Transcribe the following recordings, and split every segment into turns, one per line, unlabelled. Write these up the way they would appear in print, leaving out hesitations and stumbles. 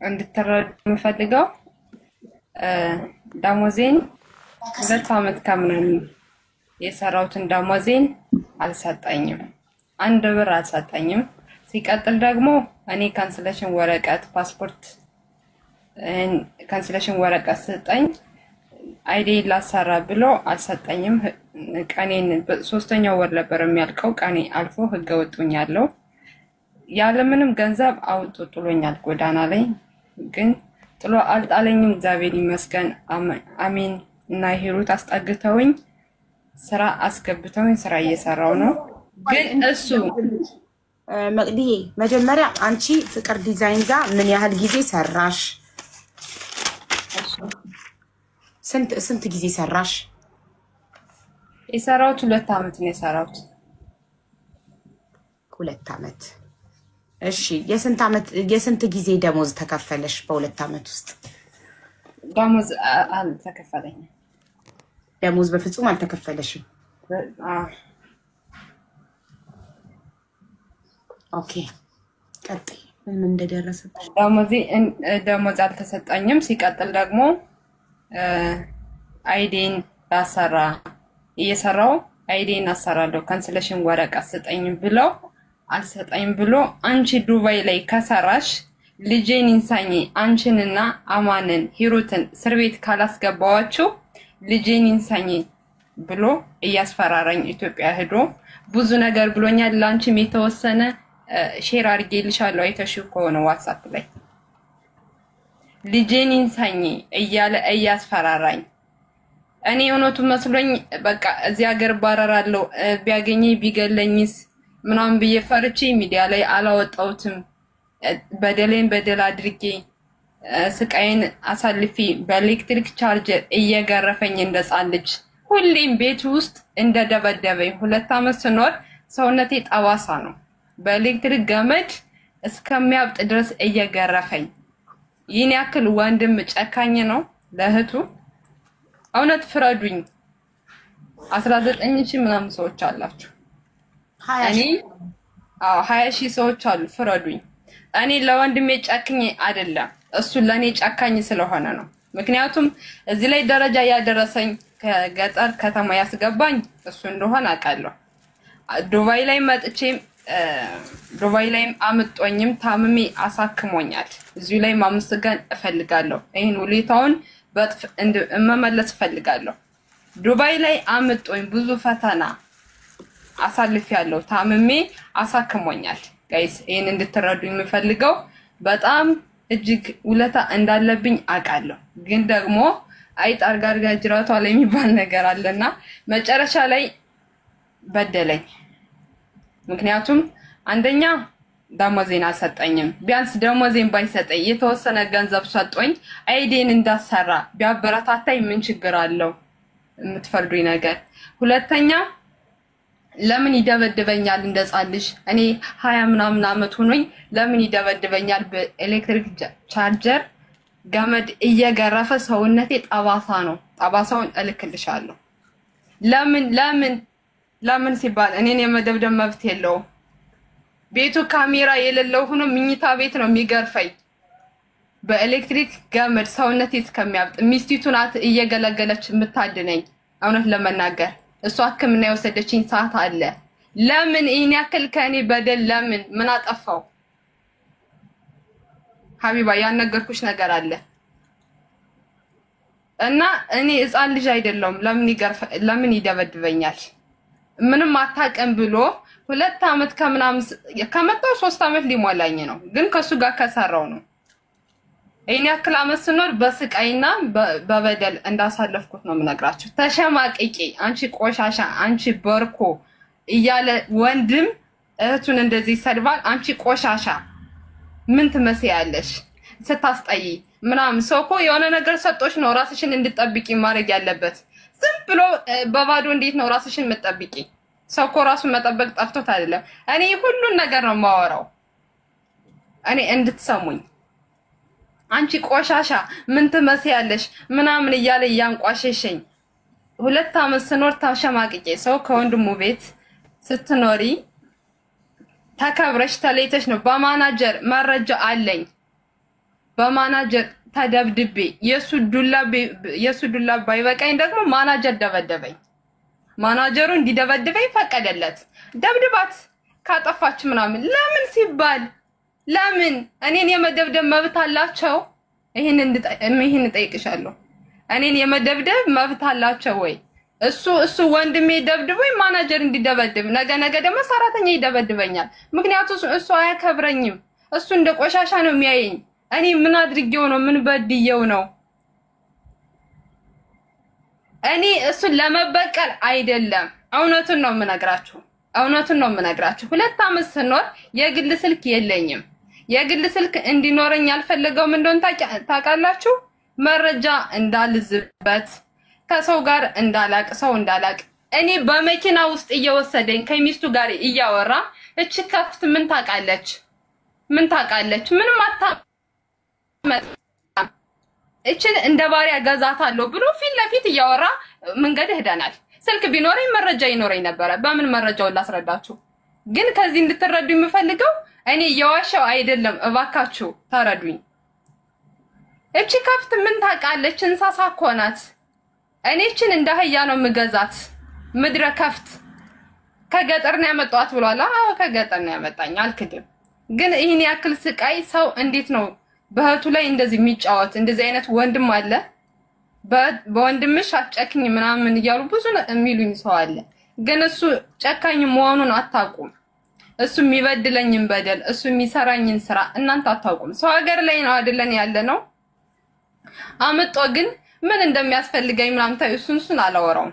እንድትረዱ የምፈልገው ደሞዜን 2 ዓመት ከምናምን የሰራሁትን ደሞዜን አልሰጠኝም። 1 ብር አልሰጠኝም። ሲቀጥል ደግሞ እኔ ካንስሌሽን ወረቀት ፓስፖርት ካንስሌሽን ወረቀት ሰጠኝ አይዲ ላሰራ ብሎ አልሰጠኝም። ቀኔን 3ኛው ወር ነበር የሚያልቀው። ቀኔ አልፎ ህገ ወጡኛለሁ። ያለምንም ገንዘብ አውጡ ጥሎኛል ጎዳና ላይ። ግን ጥሎ አልጣለኝም። እግዚአብሔር ይመስገን። አሜን። እና ሂሩት አስጠግተውኝ ስራ አስገብተውኝ ስራ እየሰራው ነው። ግን እሱ
መቅዲዬ መጀመሪያ አንቺ ፍቅር ዲዛይን ጋር ምን ያህል ጊዜ ሰራሽ? ስንት ጊዜ ሰራሽ?
የሰራሁት 2 ዓመት ነው የሰራሁት።
2 ዓመት። እሺ የስንት ጊዜ ደሞዝ ተከፈለሽ በ2 ዓመት ውስጥ?
ደሞዝ አልተከፈለኝም።
ደሞዝ በፍጹም አልተከፈለሽም? ኦኬ ቀጥይ። ምን እንደደረሰብሽ?
ደሞዝ አልተሰጠኝም። ሲቀጥል ደግሞ አይዲን ላሰራ እየሰራው አይዲን አሰራለሁ ካንስሌሽን ወረቀት ስጠኝ ብለው አልሰጠኝ ብሎ አንቺ ዱባይ ላይ ከሰራሽ ልጄን ኢንሳኝ አንቺንና አማንን ሂሩትን እስር ቤት ካላስገባዋችሁ ልጄን ኢንሳኝ ብሎ እያስፈራራኝ ኢትዮጵያ ሄዶ ብዙ ነገር ብሎኛል። ላንቺም የተወሰነ ሼር አድርጌልሻለሁ አይተሽው ከሆነ ዋትስአፕ ላይ ልጄን ኢንሳኝ እያለ እያስፈራራኝ እኔ እውነቱ መስሎኝ በቃ እዚህ ሀገር ባረራለሁ ቢያገኘኝ ቢገለኝስ ምናምን ብዬ ፈርቼ ሚዲያ ላይ አላወጣሁትም። በደሌን በደል አድርጌ ስቃይን አሳልፊ በኤሌክትሪክ ቻርጀር እየገረፈኝ እንደጻን ልጅ ሁሌም ቤት ውስጥ እንደደበደበኝ 2 ዓመት ስኖር ሰውነቴ ጠባሳ ነው። በኤሌክትሪክ ገመድ እስከሚያብጥ ድረስ እየገረፈኝ ይህን ያክል ወንድም ጨካኝ ነው ለእህቱ? እውነት ፍረዱኝ። 19 ሺህ ምናምን ሰዎች አላችሁ። 20 ሺህ ሰዎች አሉ። ፍረዱኝ። እኔ ለወንድሜ ጨክኝ አይደለም፣ እሱ ለኔ ጨካኝ ስለሆነ ነው። ምክንያቱም እዚህ ላይ ደረጃ ያደረሰኝ ከገጠር ከተማ ያስገባኝ እሱ እንደሆነ አውቃለሁ። ዱባይ ላይ መጥቼ ዱባይ ላይ አምጦኝም ታምሜ አሳክሞኛል። እዚሁ ላይ ማመስገን እፈልጋለሁ። ይሄን ሁኔታውን መመለስ እፈልጋለሁ። ዱባይ ላይ አምጦኝ ብዙ ፈተና አሳልፌያለሁ። ታምሜ አሳክሞኛል። ጋይስ ይሄን እንድትረዱኝ የምፈልገው በጣም እጅግ ውለታ እንዳለብኝ አውቃለሁ። ግን ደግሞ አይጣር ጋር ጅራቷ ላይ የሚባል ነገር አለና መጨረሻ ላይ በደለኝ። ምክንያቱም አንደኛ ደሞዜን አልሰጠኝም። ቢያንስ ደሞዜን ባይሰጠኝ የተወሰነ ገንዘብ ሰጦኝ አይዲን እንዳሰራ ቢያበረታታኝ ምን ችግር አለው? የምትፈርዱኝ ነገር። ሁለተኛ ለምን ይደበድበኛል እንደጻልሽ? እኔ 20 ምናምን አመት ሆኖኝ ለምን ይደበድበኛል? በኤሌክትሪክ ቻርጀር ገመድ እየገረፈ ሰውነቴ ጠባሳ ነው። ጠባሳውን እልክልሻለሁ። ለምን ሲባል እኔን የመደብደብ መብት የለውም። ቤቱ ካሜራ የሌለው ሆኖ ምኝታ ቤት ነው የሚገርፈኝ በኤሌክትሪክ ገመድ ሰውነቴ እስከሚያብጥ። ሚስቲቱ ናት እየገለገለች የምታድነኝ። እውነት ለመናገር እሷ ሕክምና የወሰደችኝ ሰዓት አለ። ለምን ይሄን ያክል ከኔ በደል? ለምን ምን አጠፋው? ሀቢባ ያነገርኩሽ ነገር አለ እና እኔ ሕፃን ልጅ አይደለሁም። ለምን ይደበድበኛል? ምንም አታውቅም ብሎ 2 ዓመት ከምናምን ከመጣው 3 ዓመት ሊሞላኝ ነው። ግን ከሱ ጋር ከሰራው ነው ይሄን ያክል ዓመት ስኖር በስቃይና በበደል እንዳሳለፍኩት ነው የምነግራችሁ። ተሸማቅቄ አንቺ ቆሻሻ፣ አንቺ በርኮ እያለ ወንድም እህቱን እንደዚህ ይሰድባል። አንቺ ቆሻሻ ምን ትመስያለሽ ስታስጠይ ምናምን። ሰው እኮ የሆነ ነገር ሰጦሽ ነው ራስሽን እንድትጠብቂ ማድረግ ያለበት። ዝም ብሎ በባዶ እንዴት ነው ራስሽን የምትጠብቂ? ሰው እኮ ራሱን መጠበቅ ጠፍቶት አይደለም። እኔ ሁሉን ነገር ነው የማወራው፣ እኔ እንድትሰሙኝ። አንቺ ቆሻሻ ምን ትመስያለሽ ምናምን እያለ እያንቋሸሸኝ 2 ዓመት ስኖር ተሸማቅቄ። ሰው ከወንድሙ ቤት ስትኖሪ ተከብረሽ ተለይተሽ ነው። በማናጀር መረጃ አለኝ። በማናጀር ተደብድቤ የሱ ዱላ ባይበቃኝ ደግሞ ማናጀር ደበደበኝ። ማናጀሩ እንዲደበድበኝ ፈቀደለት። ደብድባት ካጠፋች ምናምን ለምን ሲባል ለምን እኔን የመደብደብ መብት አላቸው? ይሄን እጠይቅሻለሁ። እኔን የመደብደብ መብት አላቸው ወይ? እሱ ወንድሜ ደብድቦኝ ማናጀር እንዲደበድብ ነገ ደግሞ ሰራተኛ ይደበድበኛል። ምክንያቱም እሱ አያከብረኝም። እሱ እንደ ቆሻሻ ነው የሚያየኝ። እኔ ምን አድርጌው ነው? ምን በድየው ነው? እኔ እሱን ለመበቀል አይደለም። እውነቱን ነው የምነግራችሁ። 2 ዓመት ስኖር የግል ስልክ የለኝም። የግል ስልክ እንዲኖረኝ ያልፈለገው ምን እንደሆነ ታውቃላችሁ? መረጃ እንዳልዝበት፣ ከሰው ጋር ሰው እንዳላቅ። እኔ በመኪና ውስጥ እየወሰደኝ ከሚስቱ ጋር እያወራ እቺ ከፍት ምን ታውቃለች? ምንም እችን እንደ ባሪያ ገዛታለሁ ብሎ ፊት ለፊት እያወራ መንገድ ሄደናል። ስልክ ቢኖረኝ መረጃ ይኖረኝ ነበር። በምን መረጃውን ላስረዳችሁ? ግን ከዚህ እንድትረዱ የምፈልገው እኔ የዋሻው አይደለም። እባካችሁ ተረዱኝ። እቺ ከፍት ምን ታውቃለች? እንስሳ እኮ ናት። እኔ እችን እንደ አህያ ነው የምገዛት። ምድረ ከፍት ከገጠር ነው ያመጣኋት ብሏል። አዎ ከገጠር ነው ያመጣኝ፣ አልክድም። ግን ይሄን ያክል ስቃይ ሰው እንዴት ነው በእህቱ ላይ እንደዚህ የሚጫወት? እንደዚህ አይነት ወንድም አለ። በወንድምሽ አትጨክኝ ምናምን እያሉ ብዙ የሚሉኝ ሰው አለ። ግን እሱ ጨካኝ መሆኑን አታውቁም። እሱ የሚበድለኝን በደል፣ እሱ የሚሰራኝን ስራ እናንተ አታውቁም። ሰው ሀገር ላይ ነው አይደለን ያለ ነው። አምጦ ግን ምን እንደሚያስፈልገኝ ምናምን ታዩ። እሱን አላወራውም።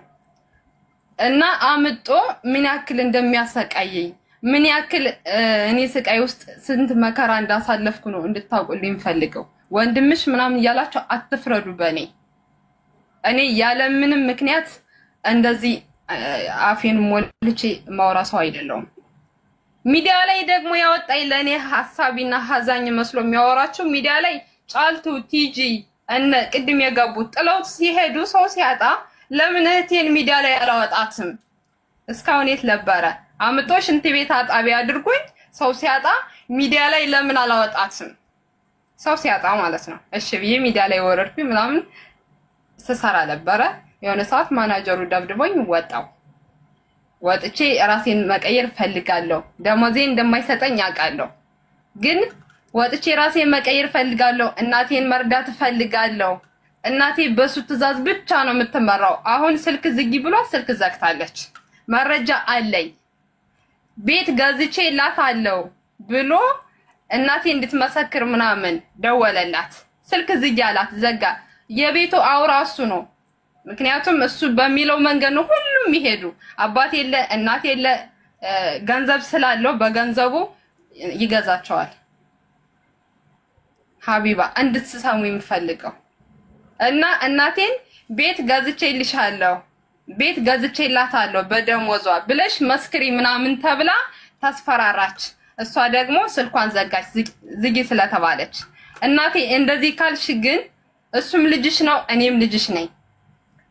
እና አምጦ ምን ያክል እንደሚያሰቃየኝ ምን ያክል እኔ ስቃይ ውስጥ ስንት መከራ እንዳሳለፍኩ ነው እንድታውቁልኝ ፈልገው። ወንድምሽ ምናምን እያላችሁ አትፍረዱ በኔ። እኔ ያለ ምንም ምክንያት እንደዚህ አፌን ሞልቼ ማውራ ሰው አይደለሁም። ሚዲያ ላይ ደግሞ ያወጣኝ ለኔ ሐሳቢና ሐዛኝ መስሎ የሚያወራቸው ሚዲያ ላይ ጫልቱ ቲጂ እነ ቅድም የገቡት ጥለውት ሲሄዱ ሰው ሲያጣ ለምን እህቴን ሚዲያ ላይ አላወጣትም? እስካሁን የት ነበረ? አምጦ ሽንት ቤት አጣቢ አድርጎኝ ሰው ሲያጣ ሚዲያ ላይ ለምን አላወጣትም? ሰው ሲያጣ ማለት ነው። እሺ ብዬ ሚዲያ ላይ ወረድኩኝ ምናምን ስሰራ ነበረ። የሆነ ሰዓት ማናጀሩ ደብድቦኝ ወጣው። ወጥቼ ራሴን መቀየር ፈልጋለሁ። ደሞዜን እንደማይሰጠኝ አውቃለሁ። ግን ወጥቼ ራሴን መቀየር ፈልጋለሁ። እናቴን መርዳት ፈልጋለሁ። እናቴ በሱ ትዕዛዝ ብቻ ነው የምትመራው። አሁን ስልክ ዝጊ ብሎ ስልክ ዘግታለች። መረጃ አለኝ። ቤት ገዝቼ ላታለው ብሎ እናቴ እንድትመሰክር ምናምን ደወለላት። ስልክ ዝጊ አላት፣ ዘጋ። የቤቱ አውራ እሱ ነው። ምክንያቱም እሱ በሚለው መንገድ ነው ሁሉም ይሄዱ። አባት የለ እናት የለ፣ ገንዘብ ስላለው በገንዘቡ ይገዛቸዋል። ሀቢባ እንድትሰሙ የምፈልገው እና እናቴን ቤት ገዝቼልሻለሁ፣ ቤት ገዝቼላታለሁ በደሞዟ ብለሽ መስክሪ ምናምን ተብላ ታስፈራራች። እሷ ደግሞ ስልኳን ዘጋች ዝጊ ስለተባለች። እናቴ እንደዚህ ካልሽ ግን እሱም ልጅሽ ነው እኔም ልጅሽ ነኝ።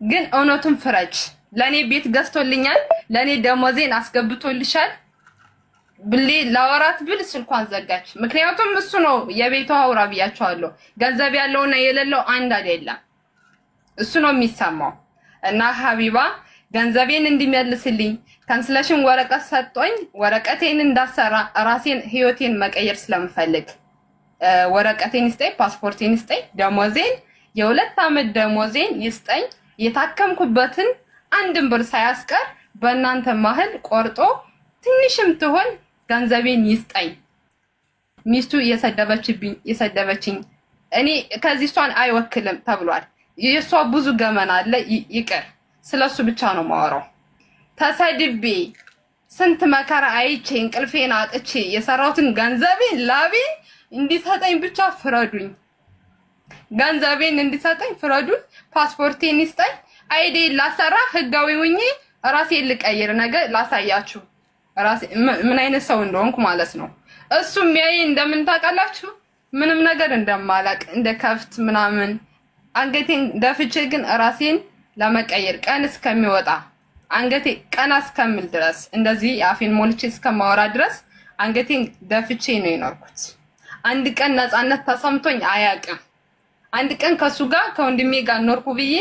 ግን እውነቱን ፍረጅ። ለኔ ቤት ገዝቶልኛል፣ ለኔ ደሞዜን አስገብቶልሻል ብሌ ላወራት ብል ስልኳን ዘጋች። ምክንያቱም እሱ ነው የቤቱ አውራ ብያቸዋለሁ። ገንዘብ ያለውና የሌለው አንድ አይደለም። እሱ ነው የሚሰማው። እና ሀቢባ ገንዘቤን እንዲመልስልኝ ካንስሌሽን ወረቀት ሰጥቶኝ ወረቀቴን እንዳሰራ ራሴን ህይወቴን መቀየር ስለምፈልግ ወረቀቴን ይስጠኝ፣ ፓስፖርቴን ይስጠኝ፣ ደሞዜን የ2 ዓመት ደሞዜን ይስጠኝ። የታከምኩበትን አንድም ብር ሳያስቀር በእናንተ ማህል ቆርጦ ትንሽም ትሆን ገንዘቤን ይስጠኝ። ሚስቱ የሰደበችኝ እኔ ከዚህ እሷን አይወክልም ተብሏል። የሷ ብዙ ገመና አለ፣ ይቅር። ስለሱ ብቻ ነው ማወራው። ተሰድቤ ስንት መከራ አይቼ እንቅልፌን አጥቼ የሰራሁትን ገንዘቤን ላቤን እንዲሰጠኝ ብቻ ፍረዱኝ። ገንዘቤን እንዲሰጠኝ ፍረዱኝ። ፓስፖርቴን ይስጠኝ። አይዲ ላሰራ ህጋዊ ሆኜ ራሴን ልቀይር፣ ነገር ላሳያችሁ ራሴ ምን አይነት ሰው እንደሆንኩ ማለት ነው። እሱም ያይ እንደምን ታውቃላችሁ? ምንም ነገር እንደማላቅ እንደ ከፍት ምናምን አንገቴን ደፍቼ ግን ራሴን ለመቀየር ቀን እስከሚወጣ አንገቴ ቀና እስከምል ድረስ እንደዚህ አፌን ሞልቼ እስከማወራ ድረስ አንገቴን ደፍቼ ነው የኖርኩት። አንድ ቀን ነፃነት ተሰምቶኝ አያውቅም። አንድ ቀን ከሱ ጋር ከወንድሜ ጋር ኖርኩ ብዬ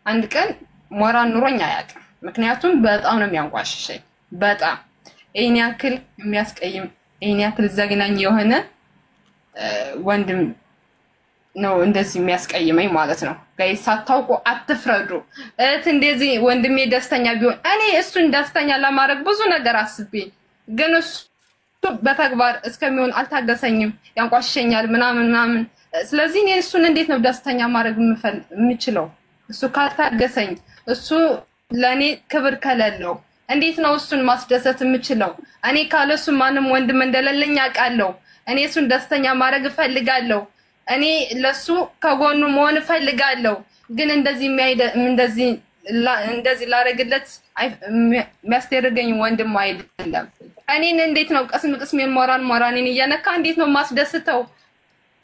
አንድ ቀን ሞራል ኑሮኝ አያውቅም። ምክንያቱም በጣም ነው የሚያንቋሽሸኝ። በጣም ይሄን ያክል የሚያስቀይም ይሄን ያክል ዘግናኝ የሆነ ወንድም ነው እንደዚህ የሚያስቀይመኝ ማለት ነው። ጋይስ ሳታውቁ አትፍረዱ። እንደዚህ ወንድሜ ደስተኛ ቢሆን እኔ እሱን ደስተኛ ለማድረግ ብዙ ነገር አስቤ ግን እሱ በተግባር እስከሚሆን አልታገሰኝም። ያንቋሽሸኛል ምናምን። ስለዚህ እኔ እሱን እንዴት ነው ደስተኛ ማድረግ የምችለው? እሱ ካልታገሰኝ፣ እሱ ለኔ ክብር ከሌለው እንዴት ነው እሱን ማስደሰት የምችለው? እኔ ካለሱ ማንም ወንድም እንደሌለኝ አውቃለሁ። እኔ እሱን ደስተኛ ማድረግ እፈልጋለሁ። እኔ ለሱ ከጎኑ መሆን እፈልጋለሁ። ግን እንደዚህ ላረግለት የሚያስደርገኝ ወንድም አይደለም። እኔን እንዴት ነው ቅስም ሞራኔን እያነካ እንዴት ነው ማስደስተው?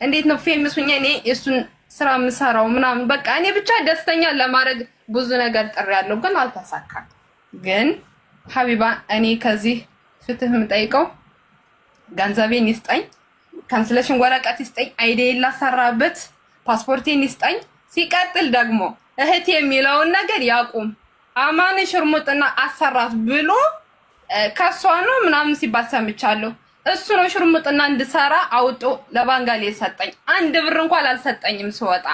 እንዴት ነው ፌመስ ሆኜ እኔ እሱን ስራ የምሰራው ምናምን? በቃ እኔ ብቻ ደስተኛ ለማድረግ ብዙ ነገር ጥሬያለሁ፣ ግን አልተሳካም። ግን ሀቢባ እኔ ከዚህ ፍትህ የምጠይቀው ገንዘቤን ይስጠኝ፣ ካንስሌሽን ወረቀት ይስጠኝ፣ አይዲዬን ላሰራበት ፓስፖርቴን ይስጠኝ። ሲቀጥል ደግሞ እህት የሚለውን ነገር ያቁም። አማን ሽርሙጥና አሰራት ብሎ ከሷ ነው ምናምን ሲባል ሰምቻለሁ። እሱ ነው ሽርሙጥና እንድሰራ አውጦ ለባንጋሊ ሰጠኝ። አንድ ብር እንኳን አልሰጠኝም ስወጣ።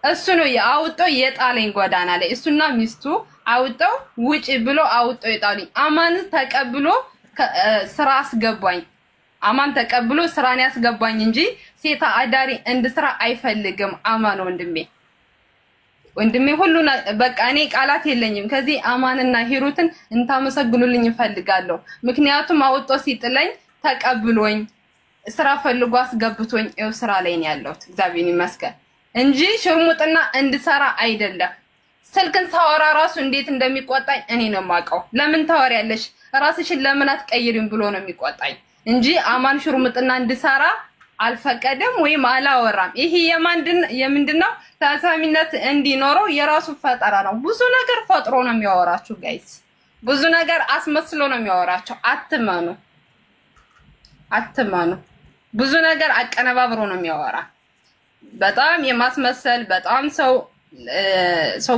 እሱ ነው አውጦ የጣለኝ ጎዳና ላይ። እሱና ሚስቱ አውጠው ውጪ ብሎ አውጦ የጣሉኝ። አማን ተቀብሎ ስራ አስገባኝ። አማን ተቀብሎ ስራን ያስገባኝ እንጂ ሴታ አዳሪ እንድስራ አይፈልግም። አማን ወንድሜ ሁሉ በቃ እኔ ቃላት የለኝም። ከዚህ አማንና ሂሩትን እንታመሰግኑልኝ እፈልጋለሁ። ምክንያቱም አውጦ ሲጥለኝ ተቀብሎኝ ስራ ፈልጎ አስገብቶኝ ይኸው ስራ ላይ ነው ያለሁት። እግዚአብሔር ይመስገን እንጂ ሽርሙጥና እንድሰራ አይደለም። ስልክን ሳወራ ራሱ እንዴት እንደሚቆጣኝ እኔ ነው የማውቀው። ለምን ታወሪያለሽ ራስሽን ለምን አትቀይሪም ብሎ ነው የሚቆጣኝ እንጂ አማን ሽርሙጥና እንድሰራ አልፈቀደም ወይም አላወራም። ይሄ የምንድነው ተሰሚነት እንዲኖረው የራሱ ፈጠራ ነው። ብዙ ነገር ፈጥሮ ነው የሚያወራችሁ ጋይስ። ብዙ ነገር አስመስሎ ነው የሚያወራቸው። አትመኑ። ብዙ ነገር አቀነባብሮ ነው የሚያወራ። በጣም የማስመሰል በጣም ሰው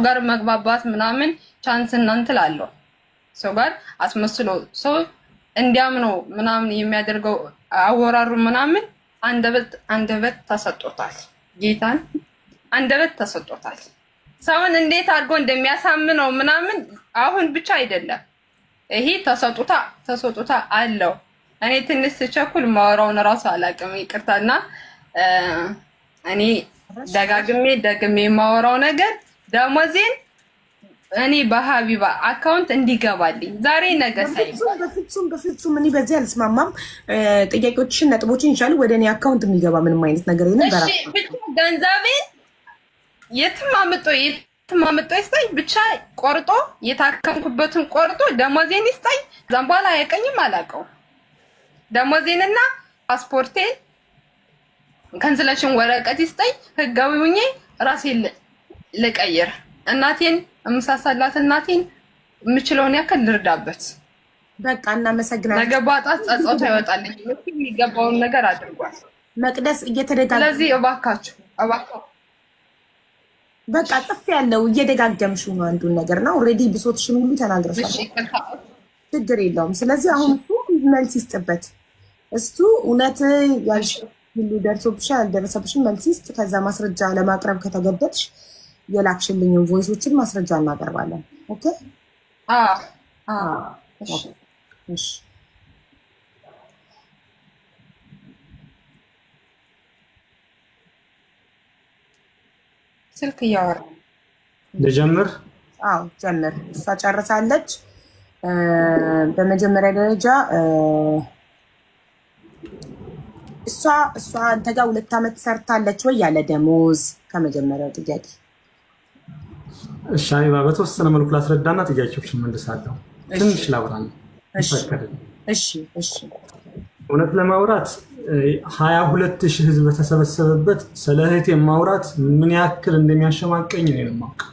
ጋር መግባባት ምናምን ቻንስ እናንተል አለው። ሰው ጋር አስመስሎ ሰው እንዲያምነው ምናምን የሚያደርገው አወራሩ ምናምን አንደበት ተሰጥቶታል። ጌታን አንደበት ተሰጥቶታል። ሰውን እንዴት አድርጎ እንደሚያሳምነው ምናምን አሁን ብቻ አይደለም። ይሄ ተሰጥቶታ አለው። እኔ ትንሽ ስቸኩል ማወራውን ራሱ አላውቅም፣ ይቅርታና እኔ ደግሜ የማወራው ነገር ደሞዜን እኔ በሀቢባ አካውንት እንዲገባልኝ ዛሬ ነገ
በፍጹም እኔ በዚህ አልስማማም። ጥያቄዎችሽን ነጥቦችን ይቻላል ወደ እኔ አካውንት የሚገባ ምንም አይነት ነገር የለም።
እሺ ብቻ ገንዘቤን የትም አምጦ ይስጠኝ። ብቻ ቆርጦ የታከምኩበትን ቆርጦ ደሞዜን ይስጠኝ። እዛም በኋላ አያውቀኝም፣ አላውቀውም። ደሞዜንና ፓስፖርቴን ካንስሌሽን ወረቀት ይስጠኝ። ህጋዊ ሆኜ ራሴን ልቀይር። እናቴን እምሳሳላት እናቴን የምችለውን ያክል ልርዳበት።
በቃ እናመሰግናለን።
ነገ ባጣት ጸጸቷ ይወጣልኝ። የሚገባውን ነገር አድርጓል
መቅደስ እየተደጋገመ።
ስለዚህ እባካችሁ
በቃ ጽፍ ያለው እየደጋገምሽው ነው አንዱን ነገር ነው። ኦሬዲ ብሶትሽን ሁሉ ተናግረሻል። ችግር የለውም። ስለዚህ አሁን እሱ መልስ ይስጥበት። እሱ እውነት ያልሽ ሁሉ ደርሶብሻል አልደረሰብሽም መልስ ይስጥ። ከዛ ማስረጃ ለማቅረብ ከተገደድሽ የላክሽልኝን ቮይሶችን ማስረጃ እናቀርባለን። ኦኬ? እሺ
ስልክ እያወራ
ልጀምር?
አዎ ጀምር። እሷ ጨርሳለች። በመጀመሪያ ደረጃ እሷ አንተ ጋር 2 አመት ሰርታለች ወይ ያለ ደሞዝ? ከመጀመሪያው ጥያቄ
እሺ አይባ በተወሰነ መልኩ ላስረዳና ጥያቄዎችን መልሳለሁ። ትንሽ ላውራና
እሺ
እውነት ለማውራት 22000 ህዝብ በተሰበሰበበት ስለ እህቴ ማውራት ምን ያክል እንደሚያሸማቀኝ ነው የማውቀው።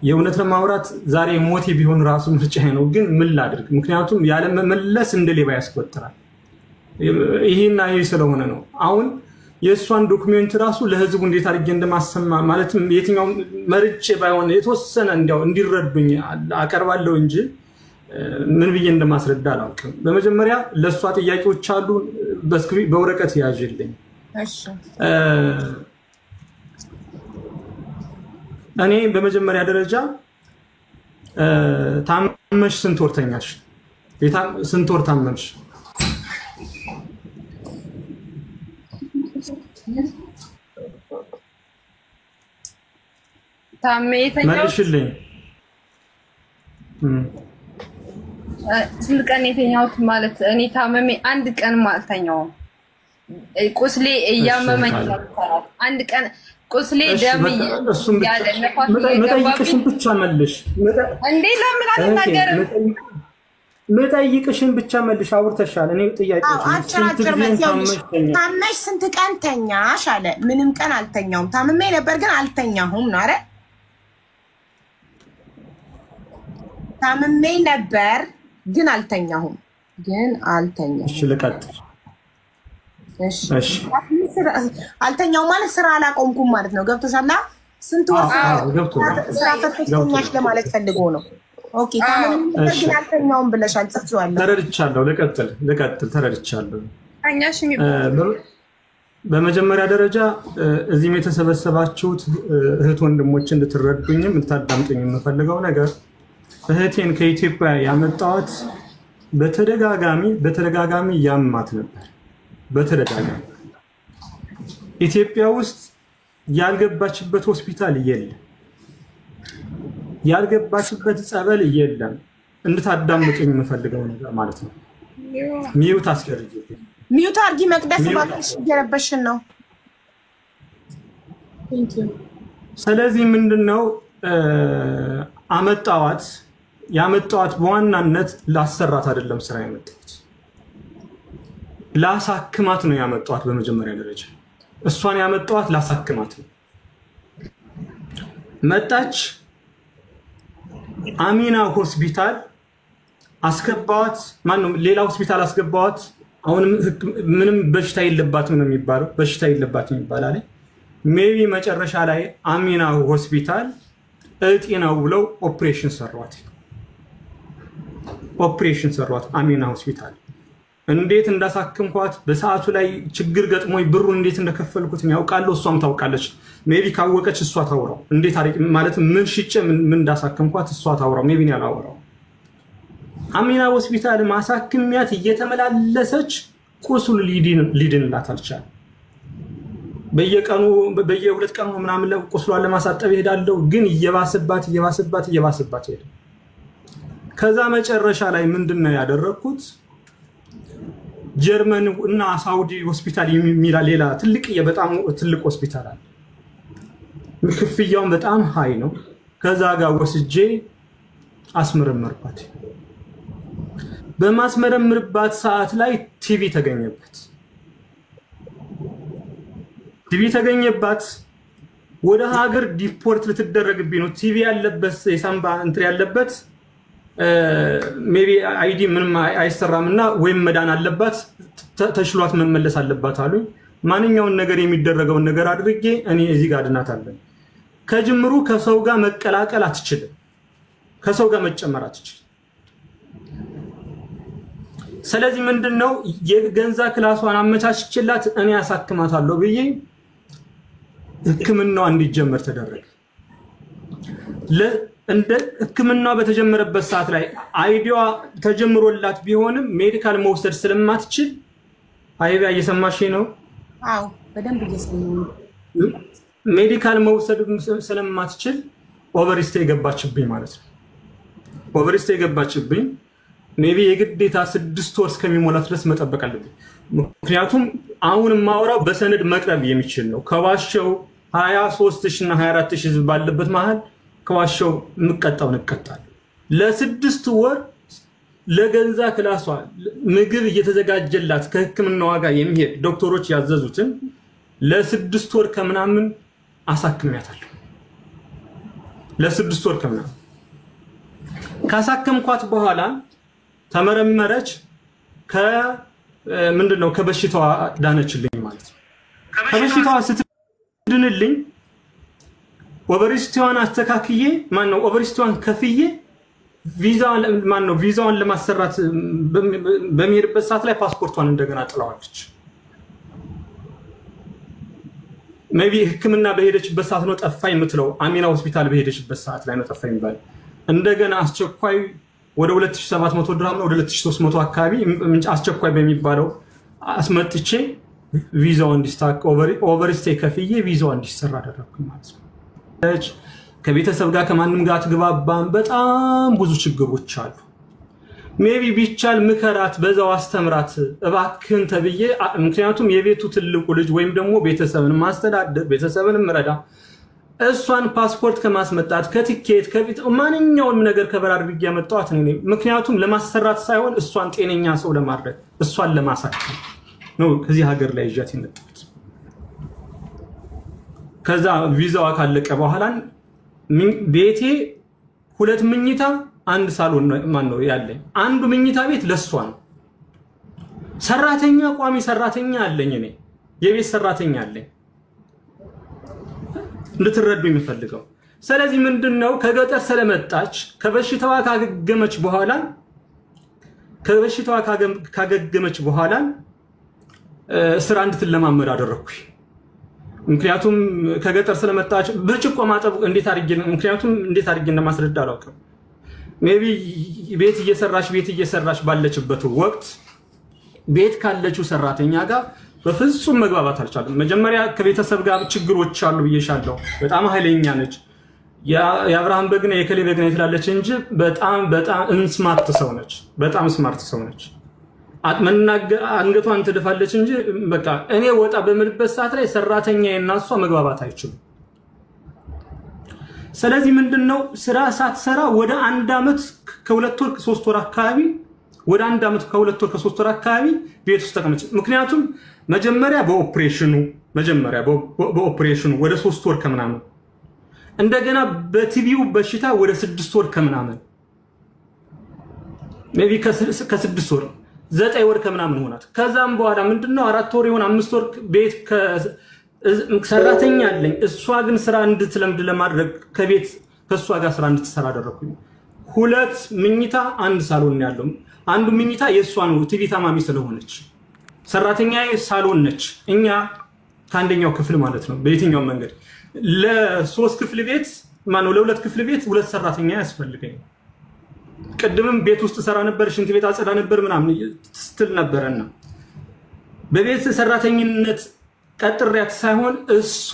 የእውነት ለማውራት ዛሬ ሞቴ ቢሆን ራሱ ምርጫዬ ነው፣ ግን ምን ላድርግ? ምክንያቱም ያለ መመለስ እንደ ሌባ ያስቆጥራል። ይሄና ይሄ ስለሆነ ነው አሁን የሷን ዶክመንት ራሱ ለህዝቡ እንዴት አድርጌ እንደማሰማ ማለትም የትኛው መርጬ ባይሆን የተወሰነ እንዲያው እንዲረዱኝ አቀርባለሁ እንጂ ምን ብዬ እንደማስረዳ አላውቅም በመጀመሪያ ለሷ ጥያቄዎች አሉ በወረቀት ያዥልኝ
እሺ
እኔ በመጀመሪያ ደረጃ ታመሽ ስንት ወር ተኛሽ ስንት ወር ታመምሽ
ታመይተኛው
መልሽልኝ
ስንት ቀን የተኛውት ማለት እኔ ታመሜ አንድ ቀን ማልተኛው ቁስሌ እያመመኝ አንድ ቀን ቁስሌ ደም ያለ ነፋስ
መጠይቅሽን ብቻ መልሽ
እንዴ ለምን አልናገርም
መጠይቅሽን ብቻ መልሽ አውርተሻል እኔ ጥያቄዎች
ታመሽ ስንት ቀን ተኛሽ አለ ምንም ቀን አልተኛውም ታመሜ ነበር ግን አልተኛሁም ነው አይደል ታመሜ ነበር ግን አልተኛሁም እሺ ልቀጥል እሺ አልተኛው ማለት ስራ አላቆምኩም ማለት ነው ገብቶሻል ስንት ወር ስራ ፈተሽኛሽ ለማለት ፈልጎ ነው ኦኬ ታመሜ ነበር ግን አልተኛውም ብለሻል ጽፏል
ተረድቻለሁ ልቀጥል ተረድቻለሁ
አኛሽ
በመጀመሪያ ደረጃ እዚህም የተሰበሰባችሁት እህት ወንድሞች እንድትረዱኝም እንድታዳምጡኝ የምፈልገው ነገር እህቴን ከኢትዮጵያ ያመጣዋት በተደጋጋሚ ያማት ነበር በተደጋጋሚ ኢትዮጵያ ውስጥ ያልገባችበት ሆስፒታል የለም ያልገባችበት ጸበል የለም እንድታዳምጡኝ የምፈልገው ነገር ማለት ነው ሚውት አስደርጊ
ሚውት አርጊ መቅደስ ባክሽ እየረበሽን ነው ቴንክ ዩ
ስለዚህ ምንድነው ያመጣዋት በዋናነት ላሰራት አይደለም ስራ ያመጣት ላሳክማት ነው ያመጣዋት በመጀመሪያ ደረጃ እሷን ያመጣዋት ላሳክማት ነው መጣች አሚና ሆስፒታል አስገባዋት ማንነው ሌላ ሆስፒታል አስገባዋት አሁን ምንም በሽታ የለባትም ነው የሚባለው በሽታ የለባትም ይባላል ሜቢ መጨረሻ ላይ አሚና ሆስፒታል እጢ ነው ብለው ኦፕሬሽን ሰሯት አሚና ሆስፒታል እንዴት እንዳሳከምኳት በሰዓቱ ላይ ችግር ገጥሞኝ ብሩ እንዴት እንደከፈልኩት ያውቃለሁ እሷም ታውቃለች ሜቢ ካወቀች እሷ ታውራው እንዴት አሪቅ ማለት ምን ሽጬ ምን እንዳሳከምኳት እሷ ታውራው ሜቢ ነው ያላወራው አሚና ሆስፒታል ማሳከሚያት እየተመላለሰች ቁስሉ ሊድንላት አልቻለም በየቀኑ በየሁለት ቀኑ ምናምን ቁስሏን ለማሳጠብ ይሄዳለው ግን እየባሰባት ሄደ ከዛ መጨረሻ ላይ ምንድነው ያደረኩት ጀርመን እና ሳውዲ ሆስፒታል የሚላ ሌላ በጣም ትልቅ ሆስፒታል አለ ክፍያውን በጣም ሃይ ነው ከዛ ጋር ወስጄ አስመረመርኳት በማስመረምርባት ሰዓት ላይ ቲቪ ተገኘባት ወደ ሀገር ዲፖርት ልትደረግብኝ ነው ቲቪ ያለበት የሳምባ እንትን ያለበት ሜቢ አይዲ ምንም አይሰራምና ወይም መዳን አለባት ተሽሏት መመለስ አለባት አሉ ማንኛውን ነገር የሚደረገውን ነገር አድርጌ እኔ እዚህ ጋር ድናታለሁ ከጅምሩ ከሰው ጋር መቀላቀል አትችልም ከሰው ጋር መጨመር አትችልም ስለዚህ ምንድነው የገንዛ ክላሷን አመቻችችላት እኔ ያሳክማታለሁ ብዬ ህክምናው እንዲጀመር ተደረገ እንደ ህክምናው በተጀመረበት ሰዓት ላይ አይዲዋ ተጀምሮላት ቢሆንም ሜዲካል መውሰድ ስለማትችል አይቢያ እየሰማሽ ነው
አዎ በደንብ እየሰማሁ
ሜዲካል መውሰድ ስለማትችል ኦቨርስቴ የገባችብኝ ማለት ነው ኦቨርስቴ የገባችብኝ ሜቢ የግዴታ 6 ወር እስከሚሞላት ድረስ መጠበቅ አለብኝ ምክንያቱም አሁን ማውራው በሰነድ መቅረብ የሚችል ነው ከዋሻው 23000 እና 24000 ባለበት መሃል ከዋሻው እንቀጣው ለ6 ወር ለገንዛ ክላሷ ምግብ እየተዘጋጀላት ከህክምናዋ ጋር የሚሄድ ዶክተሮች ያዘዙትን ለ6 ወር ከምናምን አሳክሚያታለሁ ለ6 ወር ከምናምን ካሳከምኳት በኋላ ተመረመረች ምንድነው ከበሽታዋ ዳነችልኝ ማለት ነው። ከበሽታዋ ስትድንልኝ ኦቨርሲቲዋን አስተካክዬ ማነው ኦቨርሲቲዋን ከፍዬ ቪዛውን ለማሰራት በሚሄድበት ሰዓት ላይ ፓስፖርቷን እንደገና ጥላዋለች። ሜቢ ህክምና በሄደችበት ሰዓት ነው ጠፋኝ የምትለው። አሚና ሆስፒታል በሄደችበት ሰዓት ላይ ነው ጠፋኝ የሚባል። እንደገና አስቸኳይ ወደ 2700 ድርሃም ነው ወደ 2300 አካባቢ አስቸኳይ በሚባለው አስመጥቼ ቪዛው እንዲስታክ ኦቨርስቴይ ከፍዬ ቪዛው እንዲሰራ አደረኩኝ ማለት ነው። ከቤተሰብ ጋር ከማንም ጋር ትግባባን በጣም ብዙ ችግሮች አሉ። ሜቢ ቢቻል ምከራት በዛው አስተምራት እባክህን ተብዬ ምክንያቱም የቤቱ ትልቁ ልጅ ወይም ደግሞ ቤተሰብን ማስተዳደር ቤተሰብን መረዳ እሷን ፓስፖርት ከማስመጣት ከቲኬት ከቢት ማንኛውንም ነገር ከበር አድርጌ ያመጣኋት እኔ ምክንያቱም ለማሰራት ሳይሆን እሷን ጤነኛ ሰው ለማድረግ እሷን ለማሳከም ነው ከዚህ ሀገር ላይ ይዣት የመጣሁት። ከዛ ቪዛዋ ካለቀ በኋላ ቤቴ 2 መኝታ 1 ሳሎን ማን ነው ያለኝ። አንዱ መኝታ ቤት ለሷ ነው። ሰራተኛ ቋሚ ሰራተኛ አለኝ እኔ የቤት ሰራተኛ አለኝ እንድትረዱ የሚፈልገው። ስለዚህ ምንድነው ከገጠር ስለመጣች ከበሽታዋ ካገገመች በኋላ ስራ እንድትለማመድ አደረኩኝ። ምክንያቱም ከገጠር ስለመጣች ብርጭቆ ማጠብ እንዴት አድርጌ እንደማስረዳ አላውቅም። ሜቢ ቤት እየሰራች ባለችበት ወቅት ቤት ካለችው ሰራተኛ ጋር በፍጹም መግባባት አልቻለም። መጀመሪያ ከቤተሰብ ጋር ችግሮች አሉ ብዬሻለሁ። በጣም ኃይለኛ ነች። የአብርሃም በግና የከሌ በግና ትላለች እንጂ በጣም ስማርት ሰው ነች። በጣም ስማርት ሰው ነች። አንገቷን ትደፋለች እንጂ በቃ እኔ ወጣ በምልበት ሰዓት ላይ ሰራተኛዬና እሷ መግባባት አይችሉም። ስለዚህ ምንድነው ስራ ሳትሰራ ወደ 1 አመት ከ2 ወር ከ3 ወር አካባቢ ወደ 1 አመት ከ2 ወር ከ3 ወር አካባቢ ቤት ውስጥ ተቀመጠች። ምክንያቱም መጀመሪያ በኦፕሬሽኑ ወደ 3 ወር ከምናምን እንደገና በቲቪው በሽታ ወደ 6 ወር ከምናምን ሜቢ ከ6 ወር 9 ወር ከምናምን ሆናት። ከዛም በኋላ ምንድነው 4 ወር ይሆን 5 ወር ቤት ሰራተኛ አለኝ። እሷ ግን ስራ እንድትለምድ ለማድረግ ከሷ ጋር ስራ እንድትሰራ አደረኩኝ። 2 መኝታ 1 ሳሎን ያለው አንዱ መኝታ የሷ ነው ቲቪ ታማሚ ስለሆነች ሰራተኛዬ ሳሎን ነች። እኛ ከአንደኛው ክፍል ማለት ነው በየትኛው መንገድ ለ3 ክፍል ቤት ማነው ለ2 ክፍል ቤት 2 ሰራተኛ ያስፈልገኝ። ቀድምም ቤት ውስጥ ሰራ ነበር ሽንት ቤት አጸዳ ነበር ምናምን ስትል ነበርና በቤት ሰራተኝነት ቀጥሬያት ሳይሆን እሷ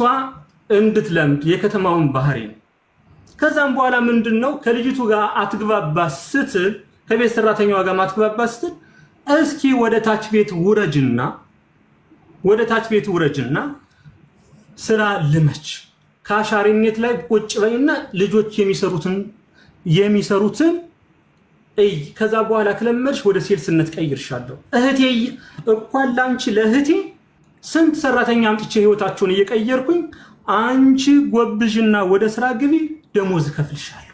እንድትለምድ የከተማውን ባህሪ ነው። ከዛም በኋላ ምንድነው ከልጅቱ ጋር አትግባባ ስትል ከቤት ሰራተኛዋ ጋር አትግባባ ስትል እስኪ ወደ ታች ቤት ውረጅና ስራ ልመች ካሻሪነት ላይ ቁጭ በይና ልጆች የሚሰሩትን ከዛ በኋላ ከለመድሽ ወደ ሴልስነት ቀይርሻለሁ። እህቴ እንኳን ላንቺ ለእህቴ ስንት ሰራተኛ አምጥቼ ህይወታቸውን እየቀየርኩኝ አንቺ ጎብዥና ወደ ስራ ግቢ ደሞዝ እከፍልሻለሁ።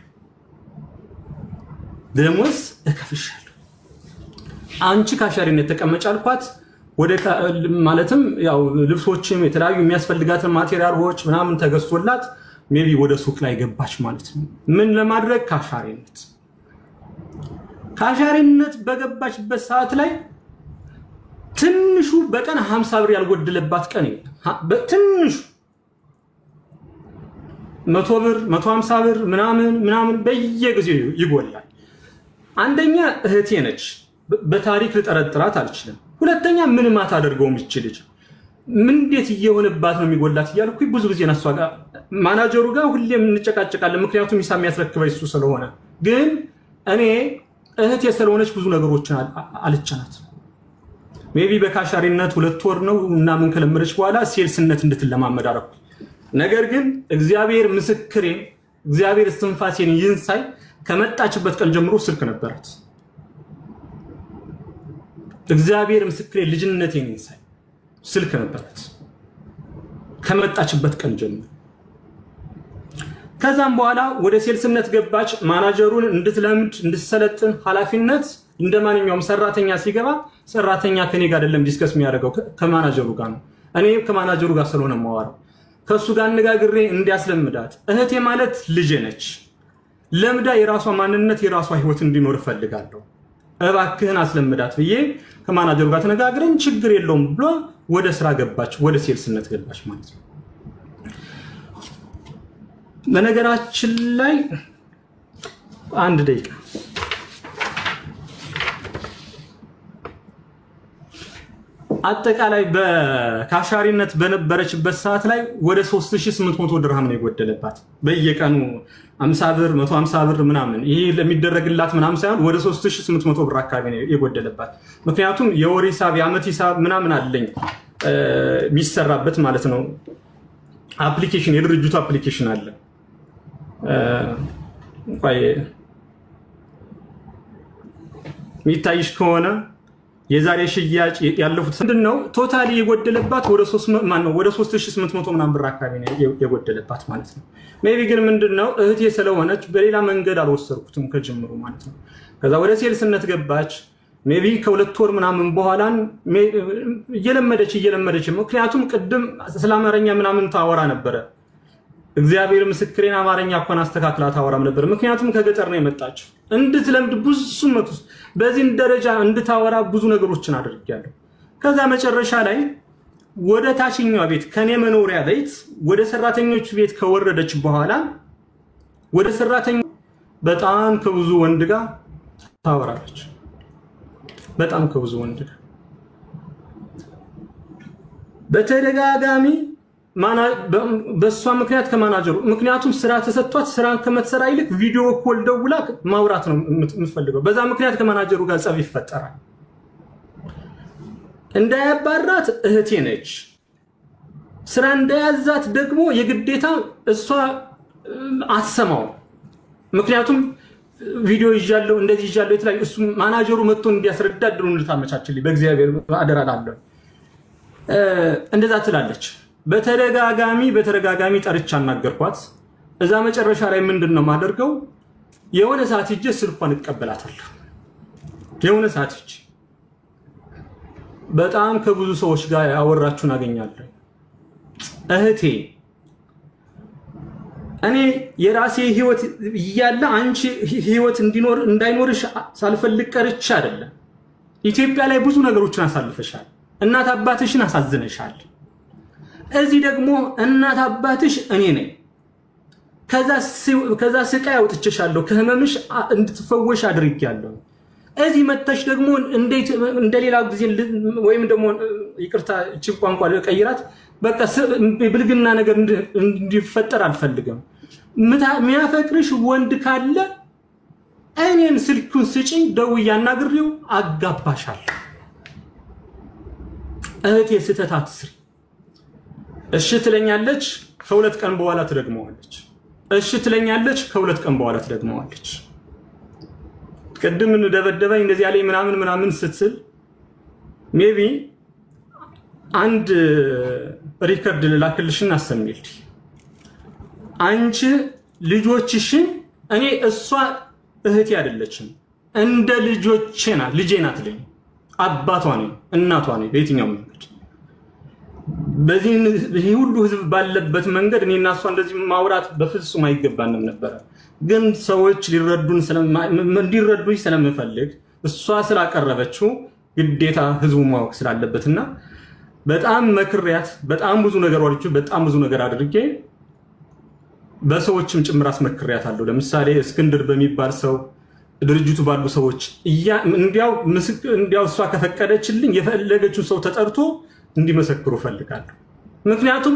አንቺ ካሻሪነት ተቀመጭ አልኳት። ወደ ማለትም ያው ልብሶችም የተለያዩ የሚያስፈልጋትን ማቴሪያሎች ምናምን ተገዝቶላት ሜቢ ወደ ሱቅ ላይ ገባች ማለት ነው። ምን ለማድረግ ካሻሪነት በገባችበት ሰዓት ላይ ትንሹ በቀን 50 ብር ያልጎደለባት ቀን የለም። በትንሹ 100 ብር 150 ብር ምናምን በየጊዜው ይጎላል። አንደኛ እህቴ ነች፣ በታሪክ ልጠረጥራት አልችልም። ሁለተኛ ምንም አታደርገውም ይችላል። ምን እንዴት እየሆነባት ነው የሚጎላት እያልኩ ብዙ ጊዜ ናሷ ጋር ማናጀሩ ጋር ሁሌም እንጨቃጨቃለን። ምክንያቱም ሂሳብ የሚያስረክበው እሱ ስለሆነ። ግን እኔ እህቴ ስለሆነች ብዙ ነገሮችን አልቻላት። ሜቢ በካሻሪነት 2 ወር ነው እና ምን ከለመደች በኋላ ሴልስነት እንድትለማመድ አደረኩ። ነገር ግን እግዚአብሔር ምስክሬ እግዚአብሔር እስትንፋሴን ይንሳይ ከመጣችበት ቀን ጀምሮ ስልክ ነበራት። እግዚአብሔር ምስክሬ ልጅነቴን ይንሳይ ስልክ ነበራት ከመጣችበት ቀን ጀምሮ። ከዛም በኋላ ወደ ሴልስነት ገባች። ማናጀሩን እንድትለምድ እንድትሰለጥን ኃላፊነት እንደማንኛውም ሰራተኛ ሲገባ ሰራተኛ ከኔ ጋር አይደለም ዲስከስ የሚያደርገው ከማናጀሩ ጋር ነው። እኔ ከማናጀሩ ጋር ስለሆነ ማዋራው ከሱ ጋር አነጋግሬ እንዲያስለምዳት እህቴ ማለት ልጄ ነች። ለምዳ የራሷ ማንነት የራሷ ህይወት እንዲኖር ፈልጋለሁ። እባክህን አስለምዳት ብዬ ከማናጀሩ ጋር ተነጋግረን ችግር የለውም ብሎ ወደ ስራ ገባች፣ ወደ ሴልስነት ገባች ማለት ነው። በነገራችን ላይ አንድ ደቂቃ አጠቃላይ በካሻሪነት በነበረችበት ሰዓት ላይ ወደ 3800 ድርሃም ነው የጎደለባት። በየቀኑ 50 ብር 150 ብር ምናምን ይሄ ለሚደረግላት ምናምን ሳይሆን ወደ 3800 ብር አካባቢ ነው የጎደለባት። ምክንያቱም የወር ሂሳብ የአመት ሂሳብ ምናምን አለኝ የሚሰራበት ማለት ነው። አፕሊኬሽን የድርጅቱ አፕሊኬሽን አለ። ሚታይሽ ከሆነ የዛሬ ሽያጭ ያለፉት ምንድነው ቶታሊ የጎደለባት ወደ 3800 ምናምን ብር አካባቢ ነው የጎደለባት ማለት ነው። ሜቢ ግን ምንድነው እህቴ ስለሆነች በሌላ መንገድ አልወሰድኩትም ከጅምሩ ማለት ነው። ከዛ ወደ ሴልስነት ገባች። ሜቢ ከሁለት ወር ምናምን በኋላ እየለመደች ምክንያቱም ቅድም ስለ አማርኛ ምናምን ታወራ ነበር። እግዚአብሔር ምስክሬን አማርኛ እንኳን አስተካክላ ታወራም ነበር። ምክንያቱም ከገጠር ነው የመጣችው። እንድትለምድ ብዙ መጥቶ በዚህ ደረጃ እንድታወራ ብዙ ነገሮችን አድርጌያለሁ። ከዛ መጨረሻ ላይ ወደ ታችኛው ቤት ከኔ መኖሪያ ቤት ወደ ሰራተኞች ቤት ከወረደች በኋላ ወደ ሰራተኞች በጣም ከብዙ ወንድ ጋር ታወራለች። በጣም ከብዙ ወንድ ጋር በተደጋጋሚ በሷ ምክንያት ከማናጀሩ ምክንያቱም ስራ ተሰጥቷት ስራን ከመትሰራ ይልቅ ቪዲዮ ኮል ደውላ ማውራት ነው የምትፈልገው። በዛ ምክንያት ከማናጀሩ ጋር ጸብ ይፈጠራል። እንዳያባራት እህቴ ነች። ስራ እንዳያዛት ደግሞ የግዴታ እሷ አትሰማው። ምክንያቱም ቪዲዮ ይዣለው እንደዚህ ይዣለው የተለያዩ እሱ ማናጀሩ መጥቶ እንዲያስረዳ ድሩን ልታመቻችልኝ በእግዚአብሔር አደራ አላለሁ። እንደዛ ትላለች። በተደጋጋሚ ጠርቻ አናገርኳት። እዛ መጨረሻ ላይ ምንድነው ማደርገው የሆነ ሰዓት ሂጄ ስልኳን እቀበላታለሁ። የሆነ ሰዓት ሂጄ በጣም ከብዙ ሰዎች ጋር ያወራችሁን አገኛለሁ። እህቴ እኔ የራሴ ህይወት ይያለ አንቺ ህይወት እንዳይኖርሽ ሳልፈልግ ቀርቼ አይደለም። ኢትዮጵያ ላይ ብዙ ነገሮችን አሳልፈሻል። እናት አባትሽን አሳዝነሻል። እዚህ ደግሞ እናት አባትሽ እኔ ነኝ። ከዛ ስቃይ አውጥቼሻለሁ። ከህመምሽ እንድትፈወሽ አድርጌያለሁ። እዚህ መተሽ ደግሞ እንደሌላው ጊዜ ወይም ደግሞ ይቅርታ እቺ ቋንቋ ለቀይራት በቃ ብልግና ነገር እንዲፈጠር አልፈልግም። የሚያፈቅርሽ ወንድ ካለ እኔን ስልኩን ስጪኝ፣ ደውዬ አናግሬው አጋባሻለሁ። እህቴ ስህተት አትስሪ። እሺ ትለኛለች፣ ከሁለት ቀን በኋላ ትደግመዋለች። እሺ ትለኛለች፣ ከሁለት ቀን በኋላ ትደግመዋለች። ቅድም እንደበደበኝ እንደዚህ ያለኝ ምናምን ስትል ሜቢ አንድ ሪከርድ ላክልሽና አሰሚልኝ። አንቺ ልጆችሽን እኔ እሷ እህቴ አይደለችም እንደ ልጄ ናት ልኝ አባቷ ነኝ እናቷ ነኝ በየትኛው መንገድ በዚህ ሁሉ ህዝብ ባለበት መንገድ እኔና እሷ እንደዚህ ማውራት በፍጹም አይገባንም ነበር። ግን ሰዎች ሊረዱኝ ስለምፈልግ እሷ ስላቀረበችው ግዴታ ህዝቡ ማወቅ ስላለበትና በጣም መክሪያት በጣም ብዙ ነገር ወርቹ በጣም ብዙ ነገር አድርጌ በሰዎችም ጭምር አስመክሪያታለሁ። ለምሳሌ እስክንድር በሚባል ሰው ድርጅቱ ባሉ ሰዎች እንዲያው እሷ ከፈቀደችልኝ የፈለገችው ሰው ተጠርቶ እንዲመሰክሩ ፈልጋለሁ። ምክንያቱም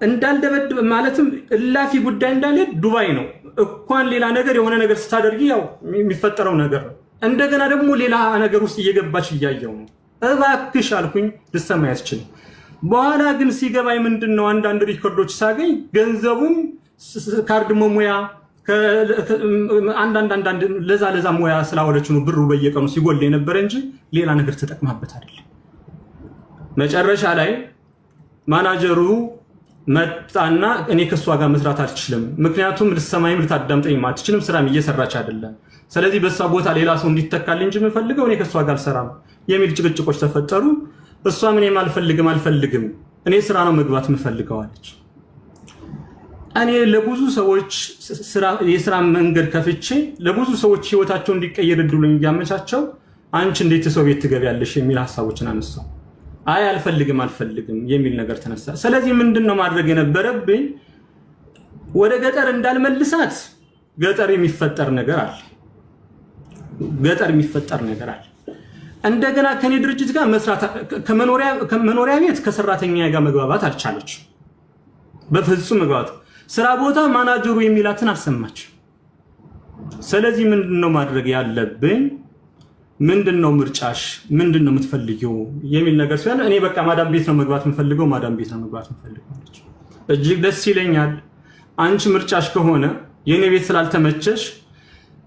እንዳልደበድብ ማለትም እላፊ ጉዳይ እንዳለ ዱባይ ነው እንኳን ሌላ ነገር የሆነ ነገር ስታደርጊ ያው የሚፈጠረው ነገር ነው። እንደገና ደግሞ ሌላ ነገር ውስጥ እየገባች እያየው ነው። እባክሽ አልኩኝ ልሰማ ያስችል። በኋላ ግን ሲገባይ ምንድነው አንዳንድ ሪኮርዶች ሳገኝ ገንዘቡም ካርድ መሙያ አንዳንድ ለዛ ሙያ ስላወለች ነው ብሩ በየቀኑ ሲጎል የነበረ እንጂ ሌላ ነገር ተጠቅማበት አይደለም። መጨረሻ ላይ ማናጀሩ መጣና እኔ ከሷ ጋር መስራት አልችልም፣ ምክንያቱም ልትሰማይም ልታዳምጠኝ አትችልም፣ ስራም እየሰራች አይደለም። ስለዚህ በሷ ቦታ ሌላ ሰው እንዲተካልኝ እንጂ የምፈልገው እኔ ከሷ ጋር ሰራም የሚል ጭቅጭቆች ተፈጠሩ። እሷ ምን አልፈልግም እኔ ስራ ነው መግባት የምፈልገው አለች። እኔ ለብዙ ሰዎች የስራ መንገድ ከፍቼ ለብዙ ሰዎች ህይወታቸው እንዲቀየር እድሉን ያመቻቸው አንቺ እንዴት ሰው ቤት ትገቢያለሽ የሚል ሐሳቦችን አነሳው። አይ አልፈልግም የሚል ነገር ተነሳ። ስለዚህ ምንድነው ማድረግ የነበረብኝ? ወደ ገጠር እንዳልመልሳት ገጠር የሚፈጠር ነገር አለ። እንደገና ከኔ ድርጅት ጋር መስራት ከመኖሪያ ቤት ከሰራተኛ ጋር መግባባት አልቻለች። በፍጹም መግባባት ስራ ቦታ ማናጀሩ የሚላትን አሰማች። ስለዚህ ምንድነው ማድረግ ያለብኝ? ምንድነው ምርጫሽ? ምንድነው የምትፈልጊው የሚል ነገር ሲሆን እኔ በቃ ማዳም ቤት ነው መግባት የምፈልገው አለች። እጅግ ደስ ይለኛል። አንቺ ምርጫሽ ከሆነ የኔ ቤት ስላልተመቸሽ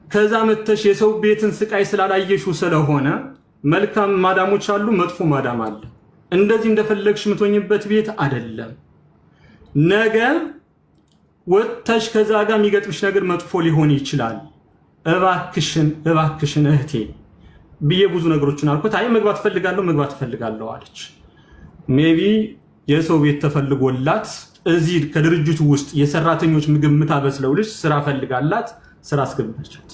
ከዛ መተሽ የሰው ቤትን ስቃይ ስላላየሽው ስለሆነ መልካም ማዳሞች አሉ፣ መጥፎ ማዳም አለ። እንደዚህ እንደፈለግሽ የምትሆኝበት ቤት አይደለም። ነገ ወጥተሽ ከዛ ጋር የሚገጥምሽ ነገር መጥፎ ሊሆን ይችላል። እባክሽን እህቴ ብዬ ብዙ ነገሮችን አልኩት። አይ መግባት ፈልጋለሁ አለች። ሜቢ የሰው ቤት ተፈልጎላት እዚህ ከድርጅቱ ውስጥ የሰራተኞች ምግብ ምታበስለው ልጅ ስራ ፈልጋላት ስራ አስገባቻት።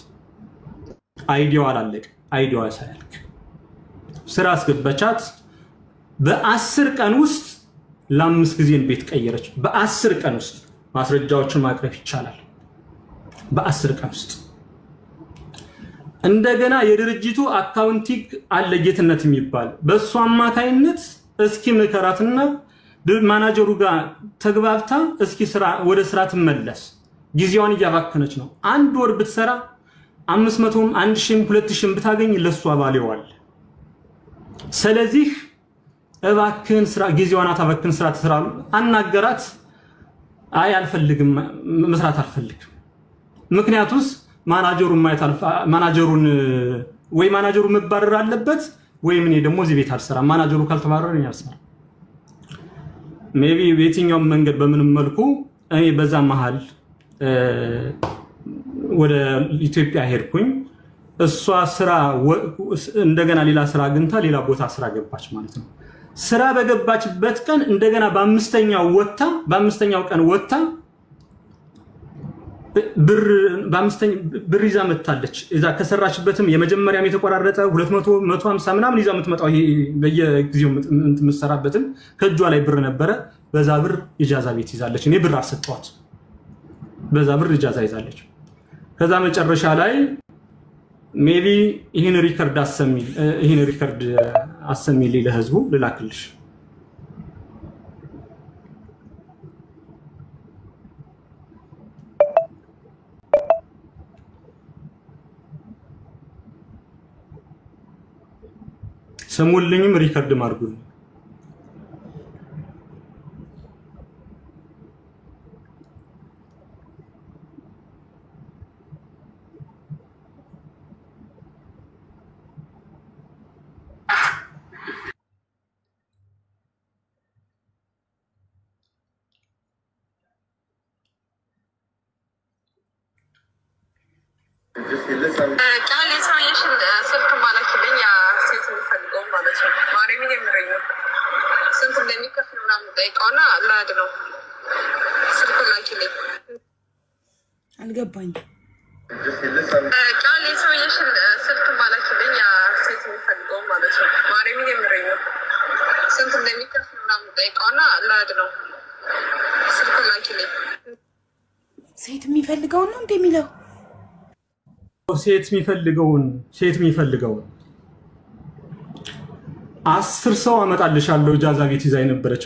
አይዲያው አላለቀ። አይዲያው ሳያልቅ ስራ አስገባቻት። በ10 ቀን ውስጥ ለ5 ጊዜ ቤት ቀየረች። በ10 ቀን ውስጥ ማስረጃዎችን ማቅረብ ይቻላል። በ10 ቀን ውስጥ እንደገና የድርጅቱ አካውንቲንግ አለ ጌትነት የሚባል በሱ አማካይነት እስኪ መከራትና ማናጀሩ ጋር ተግባብታ እስኪ ወደ ስራ ትመለስ። ጊዜዋን እያባከነች ነው። አንድ ወር ብትሰራ 500ም 1000ም 2000ም ብታገኝ ለሷ ባሌዋል። ስለዚህ እባክህን ጊዜዋን አታባክን፣ ስራ ትስራ አናገራት። አይ መስራት አልፈልግም። ምክንያቱስ ማናጀሩን ወይ ማናጀሩ መባረር አለበት ወይ ምን ደግሞ እዚህ ቤት አልሰራም። ማናጀሩ ካልተባረረ እኔ አልሰራም። ሜቢ በየትኛው መንገድ በምንም መልኩ እኔ በዛ መሃል ወደ ኢትዮጵያ ሄድኩኝ። እሷ እንደገና ሌላ ስራ አግኝታ ሌላ ቦታ ስራ ገባች ማለት ነው። ስራ በገባችበት ቀን እንደገና በአምስተኛው ቀን ወጣ ብር ይዛ መጣለች። እዛ ከሰራችበትም የመጀመሪያም የተቆራረጠ 200 150 ምናምን ይዛ የምትመጣው ይሄ በየጊዜው የምትሰራበትም ከእጇ ላይ ብር ነበረ። በዛ ብር ኢጃዛ ቤት ይዛለች። እኔ ብር አሰጣኋት። በዛ ብር ኢጃዛ ይዛለች። ከዛ መጨረሻ ላይ ሜቢ ይሄን ሪከርድ አሰሚል ለህዝቡ ልላክልሽ። ሰሙልኝም ሪከርድ ማርጉልኝ።
አልገባኝ
ቃል የሰውየሽን ስልክ ማለክልኝ ያ ሴት የሚፈልገው ማለት ነው። ማርያምን የምረኝ ስንት እንደሚከፍል ምናምን ጠይቀውና ላድ ነው ስልክ ላኪልኝ።
ሴት የሚፈልገው ነው እንደሚለው
ሴት የሚፈልገውን 10 ሰው አመጣልሻለሁ። ኢጃዛ ቤት ይዛ የነበረች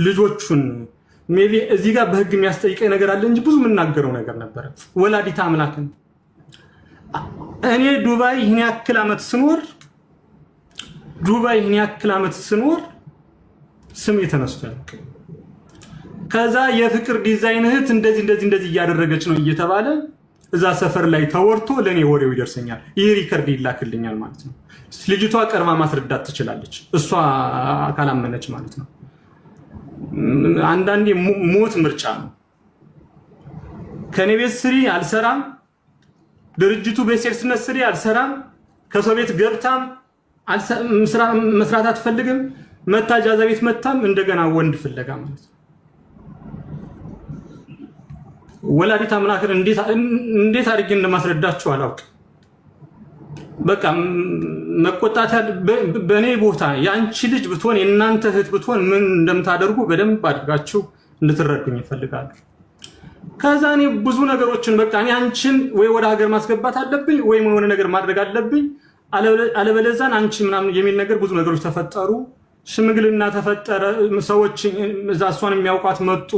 ልጆቹን ሜቢ እዚህ ጋር በህግ የሚያስጠይቀኝ ነገር አለ እንጂ ብዙ የምናገረው ነገር ነበር። ወላዲታ አምላክን እኔ ዱባይ ይህን ያክል ዓመት ስኖር ስም የተነስቷል። ከዛ የፍቅር ዲዛይን እህት እንደዚህ እያደረገች ነው እየተባለ እዛ ሰፈር ላይ ተወርቶ ለኔ ወሬው ይደርሰኛል። ይሄ ሪከርድ ይላክልኛል ማለት ነው። ልጅቷ ቀርባ ማስረዳት ትችላለች፣ እሷ ካላመነች ማለት ነው። አንዳንዴ ሞት ምርጫ ነው። ከኔ ቤት ስሪ አልሰራም፣ ድርጅቱ በሴልስነት ስሪ አልሰራም ከሰው ቤት ገብታም መስራት አትፈልግም መታጃዛ ቤት መታም እንደገና ወንድ ፍለጋ ማለት ወላዲት አምላክን እንዴት አድርጌ እንደማስረዳችሁ አላውቅም በቃ መቆጣት በኔ ቦታ ያንቺ ልጅ ብትሆን የናንተ እህት ብትሆን ምን እንደምታደርጉ በደንብ አድርጋችሁ እንድትረዱኝ ይፈልጋሉ ከዛኔ ብዙ ነገሮችን በቃ እኔ አንቺን ወይ ወደ ሀገር ማስገባት አለብኝ ወይ ምን ነገር ማድረግ አለብኝ አለበለዛን አንቺ ምናምን የሚል ነገር ብዙ ነገሮች ተፈጠሩ ሽምግልና ተፈጠረ ሰዎች እዛሷን የሚያውቋት መጡ